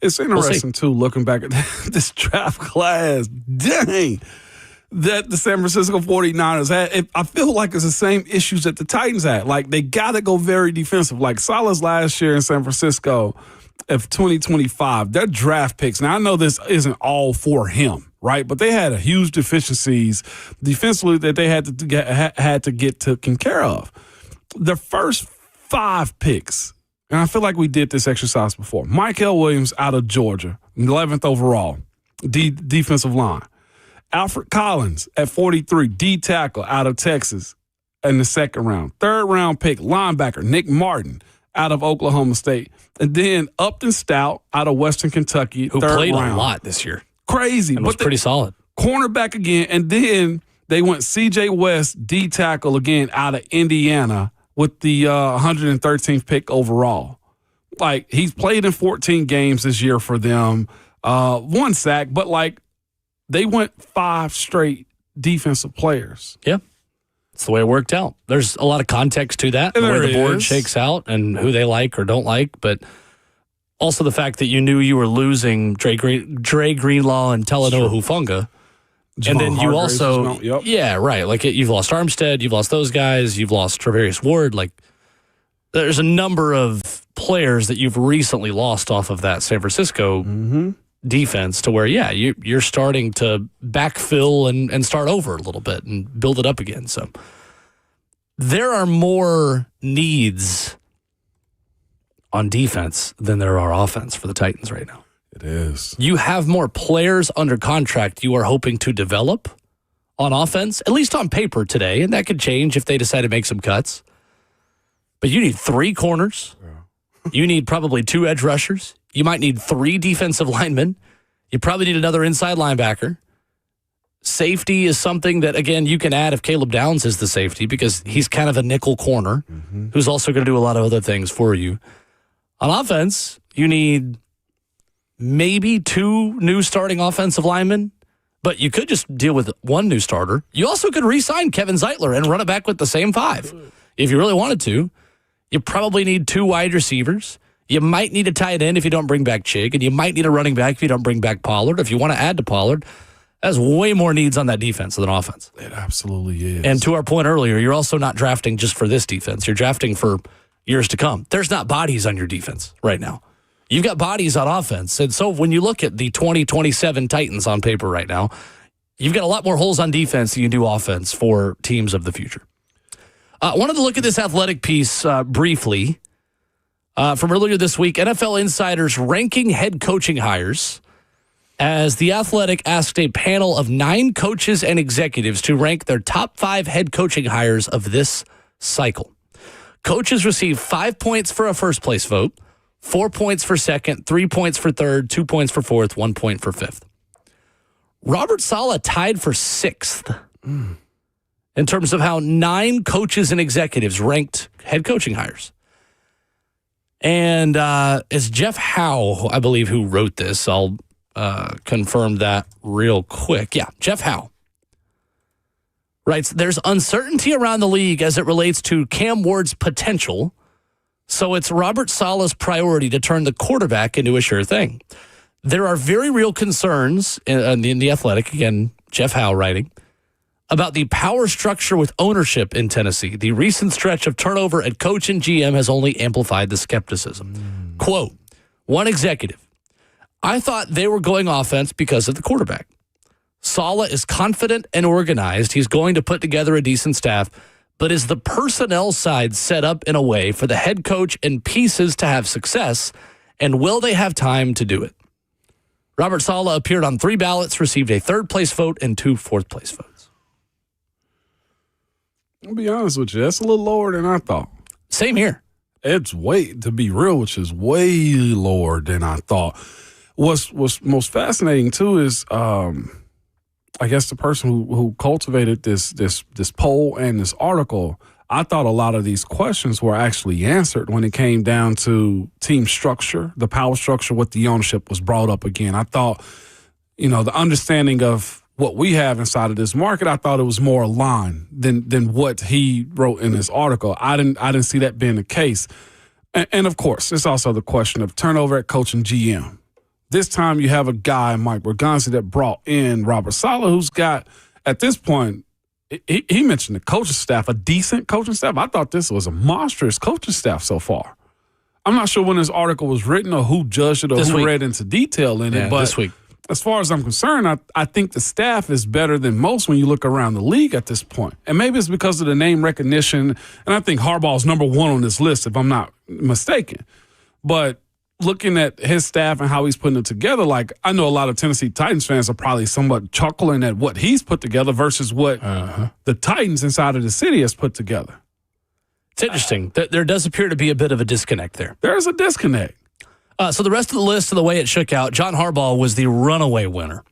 it's interesting, too, looking back at this draft class. Dang. That the San Francisco 49ers had. I feel like it's the same issues that the Titans had. Like, they got to go very defensive. Like, Saleh's last year in San Francisco of 2025, their draft picks. Now, I know this isn't all for him, right? But they had a huge deficiencies defensively that they had to get taken care of. The first 5 picks, and I feel like we did this exercise before. Michael Williams out of Georgia, 11th overall, defensive line. Alfred Collins at 43, D tackle out of Texas in the 2nd round. 3rd round pick, linebacker Nick Martin out of Oklahoma State. And then Upton Stout out of Western Kentucky, who 3rd played round. A lot this year. Crazy. And was pretty solid. Cornerback again. And then they went C.J. West, D tackle again out of Indiana with the 113th pick overall. Like, he's played in 14 games this year for them. 1 sack, but like, they went 5 straight defensive players. Yeah. That's the way it worked out. There's a lot of context to that, and where the board shakes out and who they like or don't like, but also the fact that you knew you were losing Dre Greenlaw and Talanoa Hufanga. And then you also, yeah, right. Like, you've lost Armstead, you've lost those guys, you've lost Travarius Ward. Like, there's a number of players that you've recently lost off of that San Francisco defense to where, yeah, you're starting to backfill and start over a little bit and build it up again. So there are more needs on defense than there are offense for the Titans right now. It is. You have more players under contract you are hoping to develop on offense, at least on paper today, and that could change if they decide to make some cuts. But you need 3 corners. You need probably 2 edge rushers. You might need 3 defensive linemen. You probably need another inside linebacker. Safety is something that, again, you can add if Caleb Downs is the safety because he's kind of a nickel corner who's also going to do a lot of other things for you. On offense, you need maybe 2 new starting offensive linemen, but you could just deal with 1 new starter. You also could re-sign Kevin Zeitler and run it back with the same 5 if you really wanted to. You probably need 2 wide receivers. You might need a tight end if you don't bring back Chig, and you might need a running back if you don't bring back Pollard. If you want to add to Pollard, that's way more needs on that defense than offense. It absolutely is. And to our point earlier, you're also not drafting just for this defense. You're drafting for years to come. There's not bodies on your defense right now. You've got bodies on offense. And so when you look at the 2027 Titans on paper right now, you've got a lot more holes on defense than you do offense for teams of the future. I wanted to look at this athletic piece briefly from earlier this week. NFL Insider's ranking head coaching hires, as The Athletic asked a panel of 9 coaches and executives to rank their top 5 head coaching hires of this cycle. Coaches received 5 points for a first place vote, 4 points for second, 3 points for third, 2 points for fourth, 1 point for fifth. Robert Saleh tied for 6th in terms of how 9 coaches and executives ranked head coaching hires. And it's Jeff Howe, I believe, who wrote this. I'll confirm that real quick. Yeah, Jeff Howe writes, there's uncertainty around the league as it relates to Cam Ward's potential, so it's Robert Saleh's priority to turn the quarterback into a sure thing. There are very real concerns in the Athletic, again, Jeff Howe writing, about the power structure with ownership in Tennessee. The recent stretch of turnover at coach and GM has only amplified the skepticism. Quote, one executive, I thought they were going offense because of the quarterback. Saleh is confident and organized. He's going to put together a decent staff, but is the personnel side set up in a way for the head coach and pieces to have success, and will they have time to do it? Robert Saleh appeared on 3 ballots, received a 3rd-place vote and 2 4th-place votes. I'll be honest with you, that's a little lower than I thought. Same here. It's way, to be real, which is way lower than I thought. What's most fascinating too is, I guess the person who cultivated this poll and this article, I thought a lot of these questions were actually answered when it came down to team structure, the power structure, what the ownership was brought up again. I thought, the understanding of what we have inside of this market, I thought it was more aligned than what he wrote in this article. I didn't see that being the case. And of course, it's also the question of turnover at coach and GM. This time you have a guy, Mike Berganzi, that brought in Robert Saleh, who's got, at this point, he mentioned the coaching staff, a decent coaching staff. I thought this was a monstrous coaching staff so far. I'm not sure when this article was written or who judged it or who read into detail in it. But this week, as far as I'm concerned, I think the staff is better than most when you look around the league at this point. And maybe it's because of the name recognition. And I think Harbaugh's number 1 on this list, if I'm not mistaken. But looking at his staff and how he's putting it together, like I know a lot of Tennessee Titans fans are probably somewhat chuckling at what he's put together versus what the Titans inside of the city has put together. It's interesting. There does appear to be a bit of a disconnect there. There's a disconnect. So the rest of the list, of the way it shook out, John Harbaugh was the runaway winner.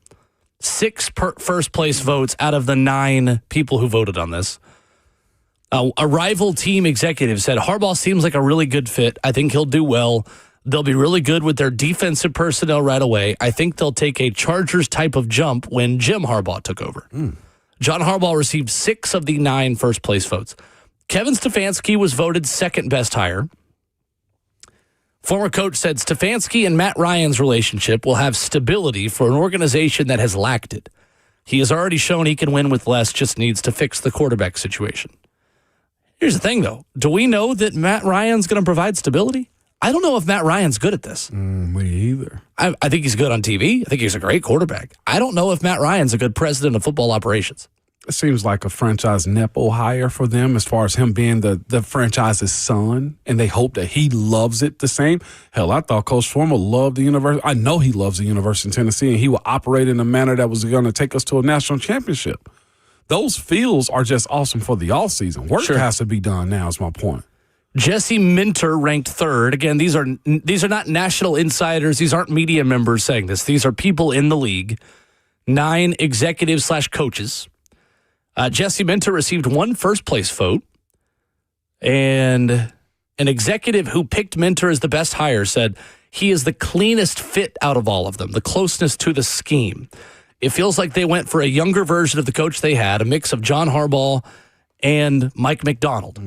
6 first-place votes out of the 9 people who voted on this. A rival team executive said, Harbaugh seems like a really good fit. I think he'll do well. They'll be really good with their defensive personnel right away. I think they'll take a Chargers type of jump when Jim Harbaugh took over. John Harbaugh received 6 of the 9 first-place votes. Kevin Stefanski was voted 2nd best hire. Former coach said Stefanski and Matt Ryan's relationship will have stability for an organization that has lacked it. He has already shown he can win with less, just needs to fix the quarterback situation. Here's the thing, though. Do we know that Matt Ryan's going to provide stability? I don't know if Matt Ryan's good at this. Me either. I think he's good on TV. I think he's a great quarterback. I don't know if Matt Ryan's a good president of football operations. It seems like a franchise Nepo hire for them as far as him being the franchise's son, and they hope that he loves it the same. Hell, I thought Coach Former loved the university. I know he loves the University of Tennessee, and he will operate in a manner that was going to take us to a national championship. Those fields are just awesome for the offseason. Work has to be done now is my point. Jesse Minter ranked third. Again, these are not national insiders. These aren't media members saying this. These are people in the league. 9 executives/coaches. Jesse Minter received 1 first-place vote. And an executive who picked Minter as the best hire said he is the cleanest fit out of all of them, the closeness to the scheme. It feels like they went for a younger version of the coach they had, a mix of John Harbaugh and Mike McDonald.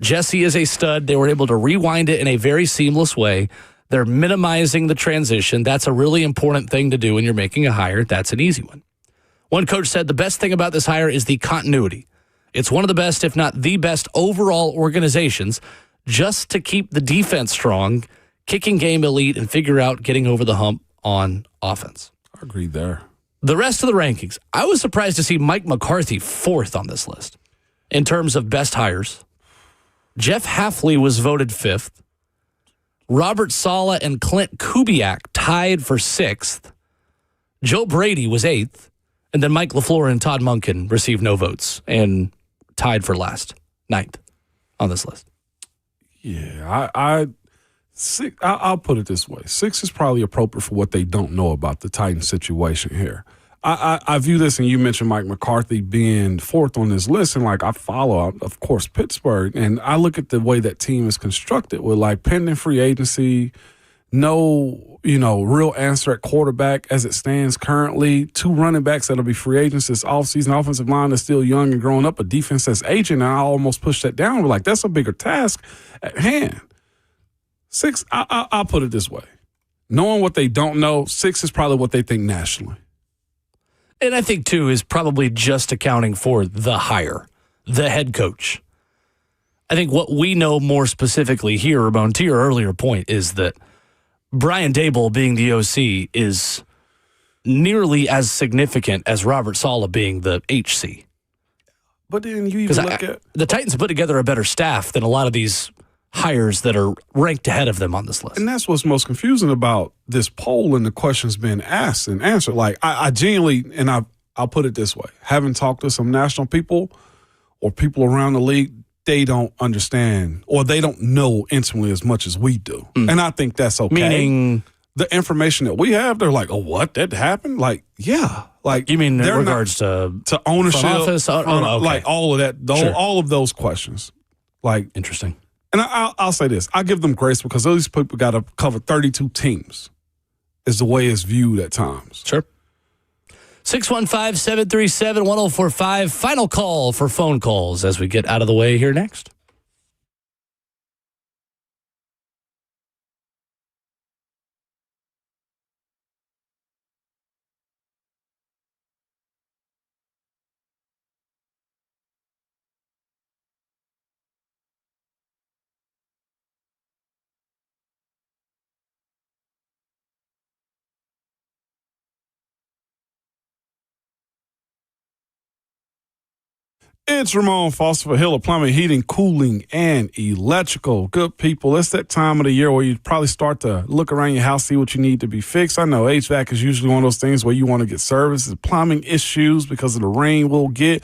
Jesse is a stud. They were able to rewind it in a very seamless way. They're minimizing the transition. That's a really important thing to do when you're making a hire. That's an easy one. One coach said the best thing about this hire is the continuity. It's one of the best, if not the best, overall organizations just to keep the defense strong, kicking game elite, and figure out getting over the hump on offense. I agree there. The rest of the rankings, I was surprised to see Mike McCarthy 4th on this list in terms of best hires. Jeff Hafley was voted 5th. Robert Saleh and Clint Kubiak tied for 6th. Joe Brady was 8th. And then Mike LaFleur and Todd Monken received no votes and tied for last, 9th on this list. Yeah, I'll put it this way. 6 is probably appropriate for what they don't know about the Titans situation here. I view this, and you mentioned Mike McCarthy being 4th on this list, and like I follow, of course, Pittsburgh, and I look at the way that team is constructed with like pending free agency, no, real answer at quarterback as it stands currently, 2 running backs that'll be free agents this offseason, offensive line that's still young and growing up, a defense that's aging, and I almost push that down. We're like, that's a bigger task at hand. 6, I'll put it this way. Knowing what they don't know, 6 is probably what they think nationally. And I think 2 is probably just accounting for the hire, the head coach. I think what we know more specifically here, Ramon, to your earlier point, is that Brian Daboll being the OC is nearly as significant as Robert Saleh being the HC. But then you even look at the Titans put together a better staff than a lot of these hires that are ranked ahead of them on this list. And that's what's most confusing about this poll and the questions being asked and answered. Like, I genuinely, and I'll put it this way, having talked to some national people or people around the league, they don't understand or they don't know intimately as much as we do. And I think that's okay. Meaning the information that we have, they're like, oh, what? That happened? Like, yeah. Like, you mean in regards to ownership, office? Okay. Like all of that, Sure. all of those questions. Like, interesting. And I'll say this. I give them grace because those people got to cover 32 teams is the way it's viewed at times. Sure. 615-737-1045. Final call for phone calls as we get out of the way here next. It's Ramon Foster for Hiller Plumbing, Heating, Cooling, and Electrical. Good people, it's that time of the year where you probably start to look around your house, see what you need to be fixed. I know HVAC is usually one of those things where you want to get services, plumbing issues because of the rain we'll get.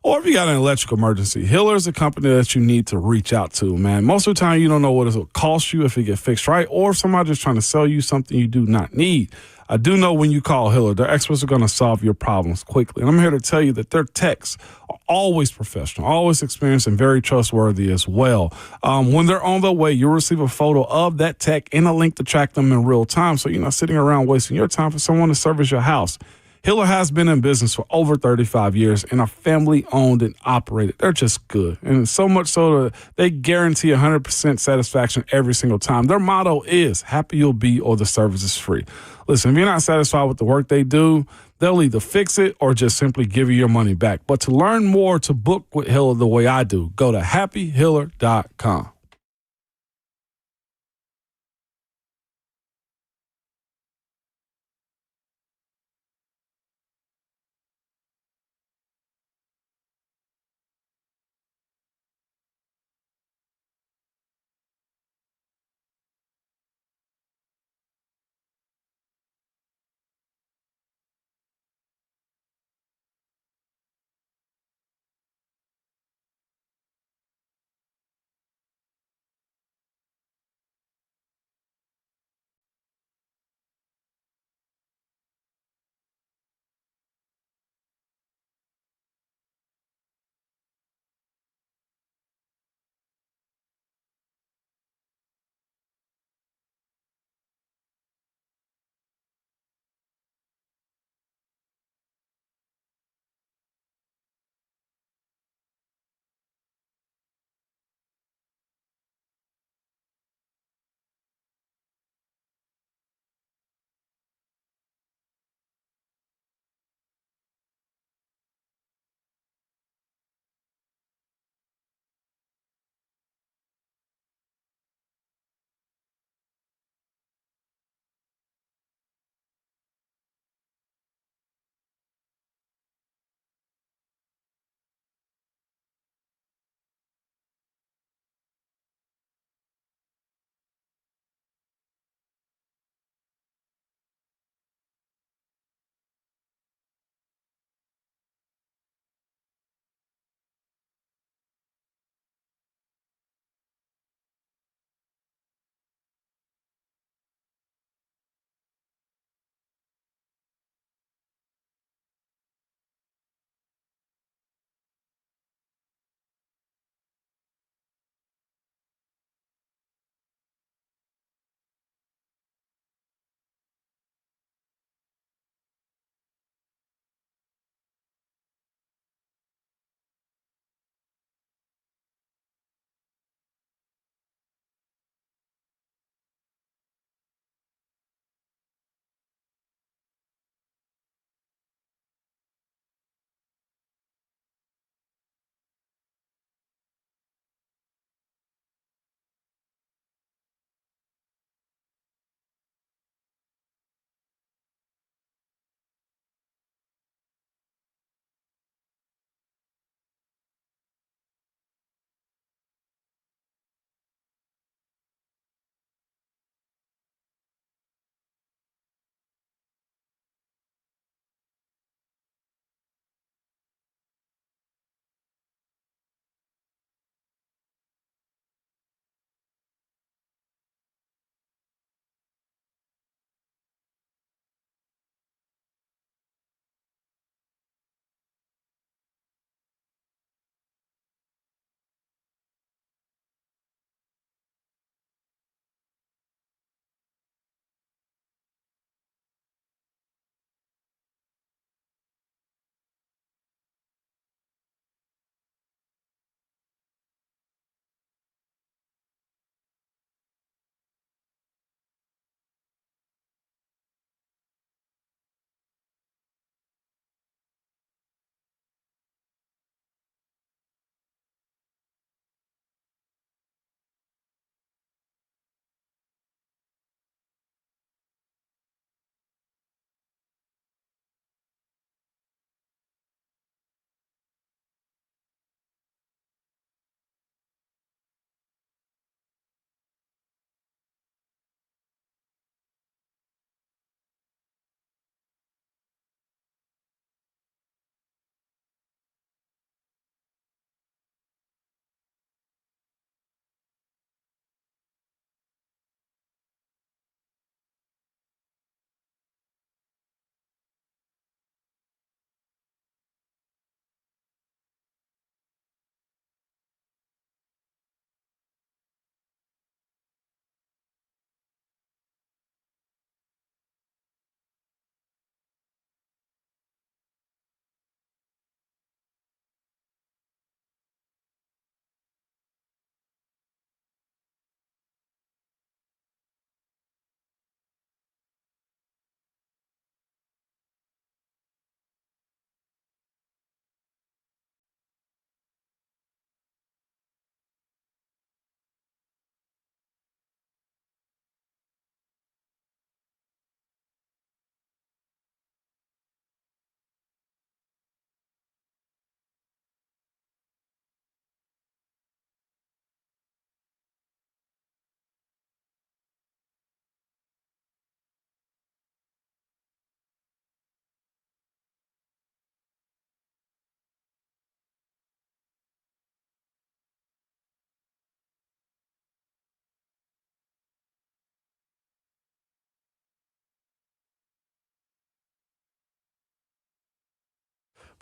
Or if you got an electrical emergency, Hiller is a company that you need to reach out to, man. Most of the time, you don't know what it will cost you if it get fixed right, or if somebody's trying to sell you something you do not need. I do know when you call Hiller, their experts are going to solve your problems quickly. And I'm here to tell you that their techs are always professional, always experienced, and very trustworthy as well. When they're on their way, you'll receive a photo of that tech and a link to track them in real time, so you're not sitting around wasting your time for someone to service your house. Hiller has been in business for over 35 years and are family-owned and operated. They're just good. And so much so that they guarantee 100% satisfaction every single time. Their motto is, happy you'll be or the service is free. Listen, if you're not satisfied with the work they do, they'll either fix it or just simply give you your money back. But to learn more, to book with Hiller the way I do, go to happyhiller.com.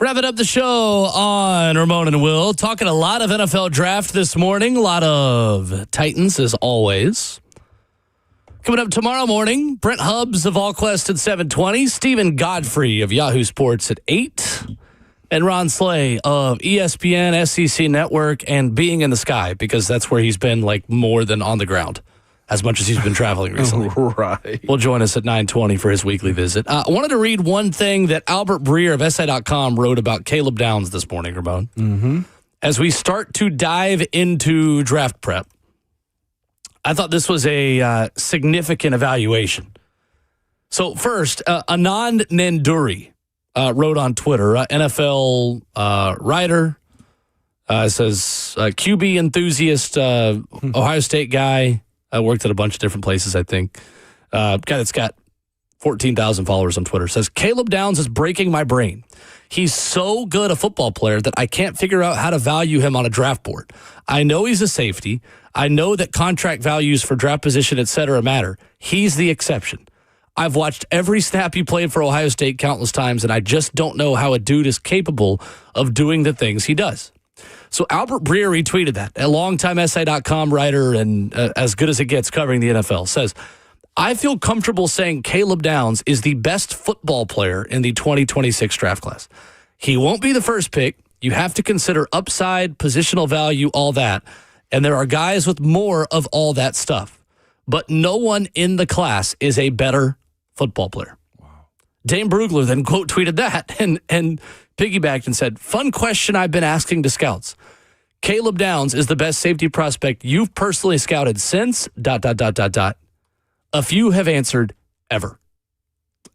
Wrapping up the show on Ramon and Will, talking a lot of NFL draft this morning, a lot of Titans as always. Coming up tomorrow morning, Brent Hubbs of AllQuest at 7:20, Stephen Godfrey of Yahoo Sports at 8, and Ron Slay of ESPN, SEC Network, and Being in the Sky, because that's where he's been like more than on the ground, as much as he's been traveling recently. Right. Will join us at 9:20 for his weekly visit. I wanted to read one thing that Albert Breer of SI.com wrote about Caleb Downs this morning, Ramon. Mm-hmm. As we start to dive into draft prep, I thought this was a significant evaluation. So first, Anand Nanduri wrote on Twitter, NFL writer, says QB enthusiast, Ohio State guy, worked at a bunch of different places, I think. Guy that's got 14,000 followers on Twitter says, Caleb Downs is breaking my brain. He's so good a football player that I can't figure out how to value him on a draft board. I know he's a safety. I know that contract values for draft position, et cetera, matter. He's the exception. I've watched every snap he played for Ohio State countless times, and I just don't know how a dude is capable of doing the things he does. So Albert Breer retweeted that, a longtime SI.com writer and as good as it gets covering the NFL, says, I feel comfortable saying Caleb Downs is the best football player in the 2026 draft class. He won't be the first pick. You have to consider upside, positional value, all that. And there are guys with more of all that stuff. But no one in the class is a better football player. Wow. Dane Brugler then quote tweeted that and piggybacked and said, fun question I've been asking to scouts. Caleb Downs is the best safety prospect you've personally scouted since ... A few have answered ever.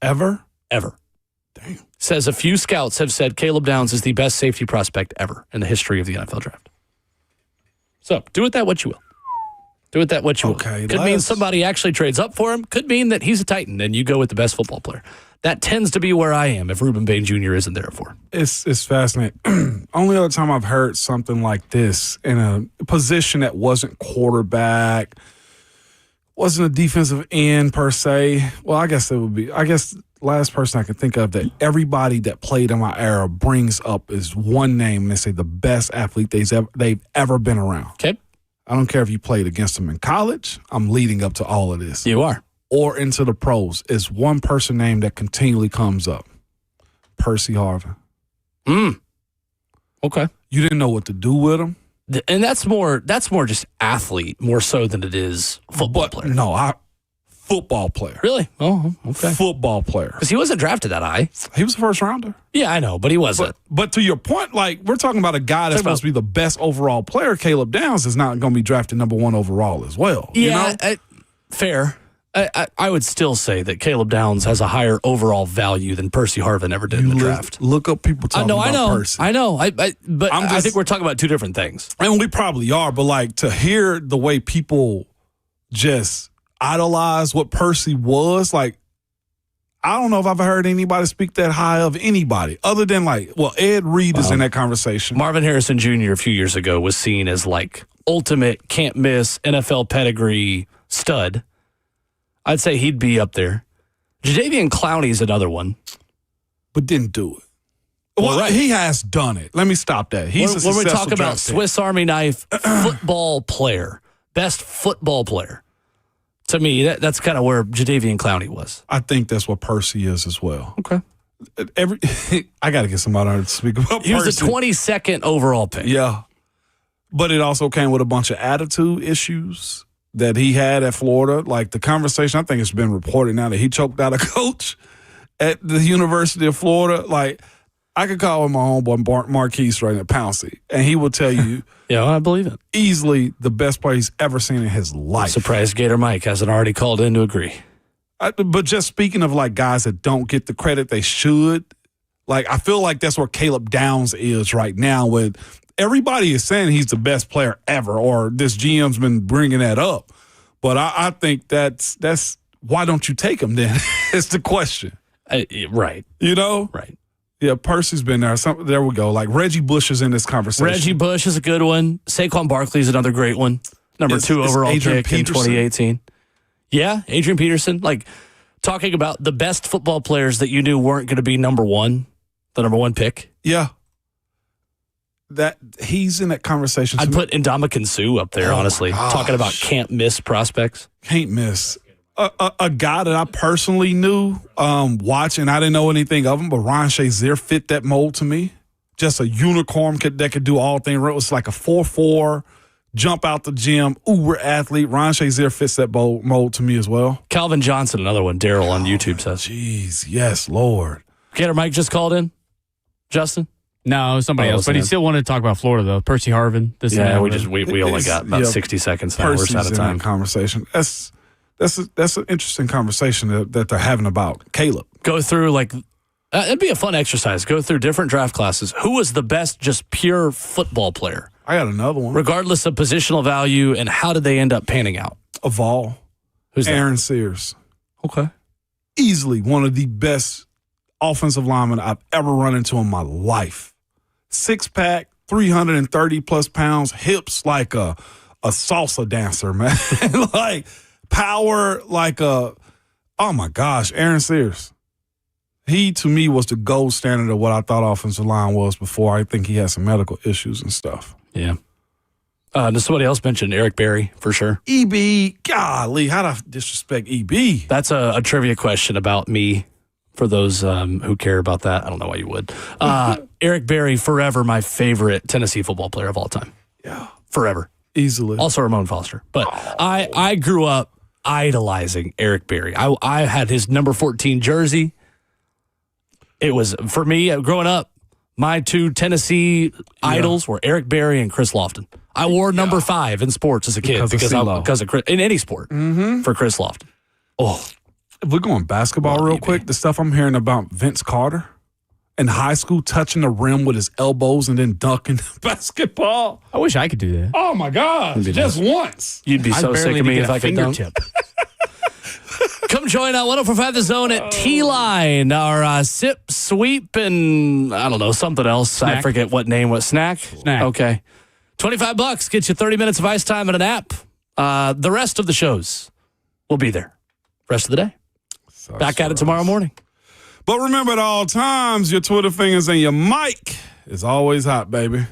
Ever? Ever. Damn. Says a few scouts have said Caleb Downs is the best safety prospect ever in the history of the NFL draft. So do with that what you will. Do with that what you will. Could mean somebody actually trades up for him. Could mean that he's a Titan and you go with the best football player. That tends to be where I am if Reuben Bain Jr. isn't there for him. It's fascinating. Only other time I've heard something like this in a position that wasn't quarterback, wasn't a defensive end per se. Well, I guess last person I can think of that everybody that played in my era brings up is one name, and they say the best athlete they've ever been around. Okay. I don't care if you played against them in college. I'm leading up to all of this. You are. Or into the pros. Is one person name that continually comes up. Percy Harvin. Okay. You didn't know what to do with him. And that's more just athlete, more so than it is football player. No, football player. Really? Oh, okay. Football player. Because he wasn't drafted that high. He was a first rounder. Yeah, I know, but he wasn't. But to your point, like, we're talking about a guy that's supposed to be the best overall player. Caleb Downs is not going to be drafted number 1 overall as well. Yeah, you know? Fair. I would still say that Caleb Downs has a higher overall value than Percy Harvin ever did in the draft. Look up people talking about Percy. I know. But I think we're talking about two different things. And we probably are, but like to hear the way people just idolize what Percy was, like, I don't know if I've heard anybody speak that high of anybody other than Ed Reed is in that conversation. Marvin Harrison Jr. a few years ago was seen as like ultimate can't miss NFL pedigree stud. I'd say he'd be up there. Jadeveon Clowney's another one. But didn't do it. Well, right. He has done it. Let me stop that. When we talk about Swiss Army knife football player, best football player, to me, that's kind of where Jadeveon Clowney was. I think that's what Percy is as well. Okay. I got to get somebody to speak about Percy. He was the 22nd overall pick. Yeah. But it also came with a bunch of attitude issues that he had at Florida. Like the conversation, I think it's been reported now that he choked out a coach at the University of Florida. Like, I could call him my homeboy Marquise right at Pouncey, and he will tell you, yeah, I believe it, easily the best player he's ever seen in his life. Surprised Gator Mike hasn't already called in to agree. But just speaking of like guys that don't get the credit they should, like I feel like that's where Caleb Downs is right now. With everybody is saying he's the best player ever, or this GM's been bringing that up. But I think that's why don't you take him then? It's the question. Right. You know? Right. Yeah, Percy's been there. There we go. Like Reggie Bush is in this conversation. Reggie Bush is a good one. Saquon Barkley is another great one. Number 2 overall pick in 2018. Yeah, Adrian Peterson. Like talking about the best football players that you knew weren't going to be number 1. The number 1 pick. Yeah. That he's in that conversation. I'd put Ndamukong Suh up there, honestly. Talking about can't miss prospects. Can't miss. A guy that I personally knew, watching, I didn't know anything of him, but Ryan Shazier fit that mold to me. Just a unicorn that could do all things. It was like a 4'4", jump out the gym, uber athlete. Ryan Shazier fits that mold to me as well. Calvin Johnson, another one. Daryl on YouTube says. Jeez, yes, Lord. Gator Mike just called in. Justin? No, it was somebody else. But he still wanted to talk about Florida, though. Percy Harvin. We only got about 60 seconds now. We're out of time. Conversation. That's an interesting conversation that they're having about Caleb. Go through, it'd be a fun exercise. Go through different draft classes. Who was the best just pure football player? I got another one. Regardless of positional value, and how did they end up panning out? Of all. Who's Aaron that? Sears. Okay. Easily one of the best offensive linemen I've ever run into in my life. 6-pack, 330-plus pounds, hips like a salsa dancer, man. Like power like oh, my gosh, Aaron Sears. He, to me, was the gold standard of what I thought offensive line was before. I think he had some medical issues and stuff. Yeah. Does somebody else mention Eric Berry for sure? EB, golly, how'd I disrespect EB? That's a trivia question about me for those who care about that. I don't know why you would. Eric Berry, forever my favorite Tennessee football player of all time. Yeah. Forever. Easily. Also Ramon Foster. But I grew up idolizing Eric Berry. I had his number 14 jersey. It was, for me, growing up, my 2 Tennessee idols were Eric Berry and Chris Lofton. I wore number 5 in sports as a kid because of Chris, in any sport for Chris Lofton. Oh, if we're going basketball real quick, the stuff I'm hearing about Vince Carter in high school touching the rim with his elbows and then dunking basketball. I wish I could do that. Oh, my gosh. Just once. You'd be so sick of me if I could dunk. Come join 104.5 The Zone at T-Line. Our sip, sweep, and I don't know, something else. Snack. I forget what name was. Snack? Snack. Okay. $25 gets you 30 minutes of ice time and an app. The rest of the shows will be there. Rest of the day. Back at it tomorrow morning. But remember at all times, your Twitter fingers and your mic is always hot, baby.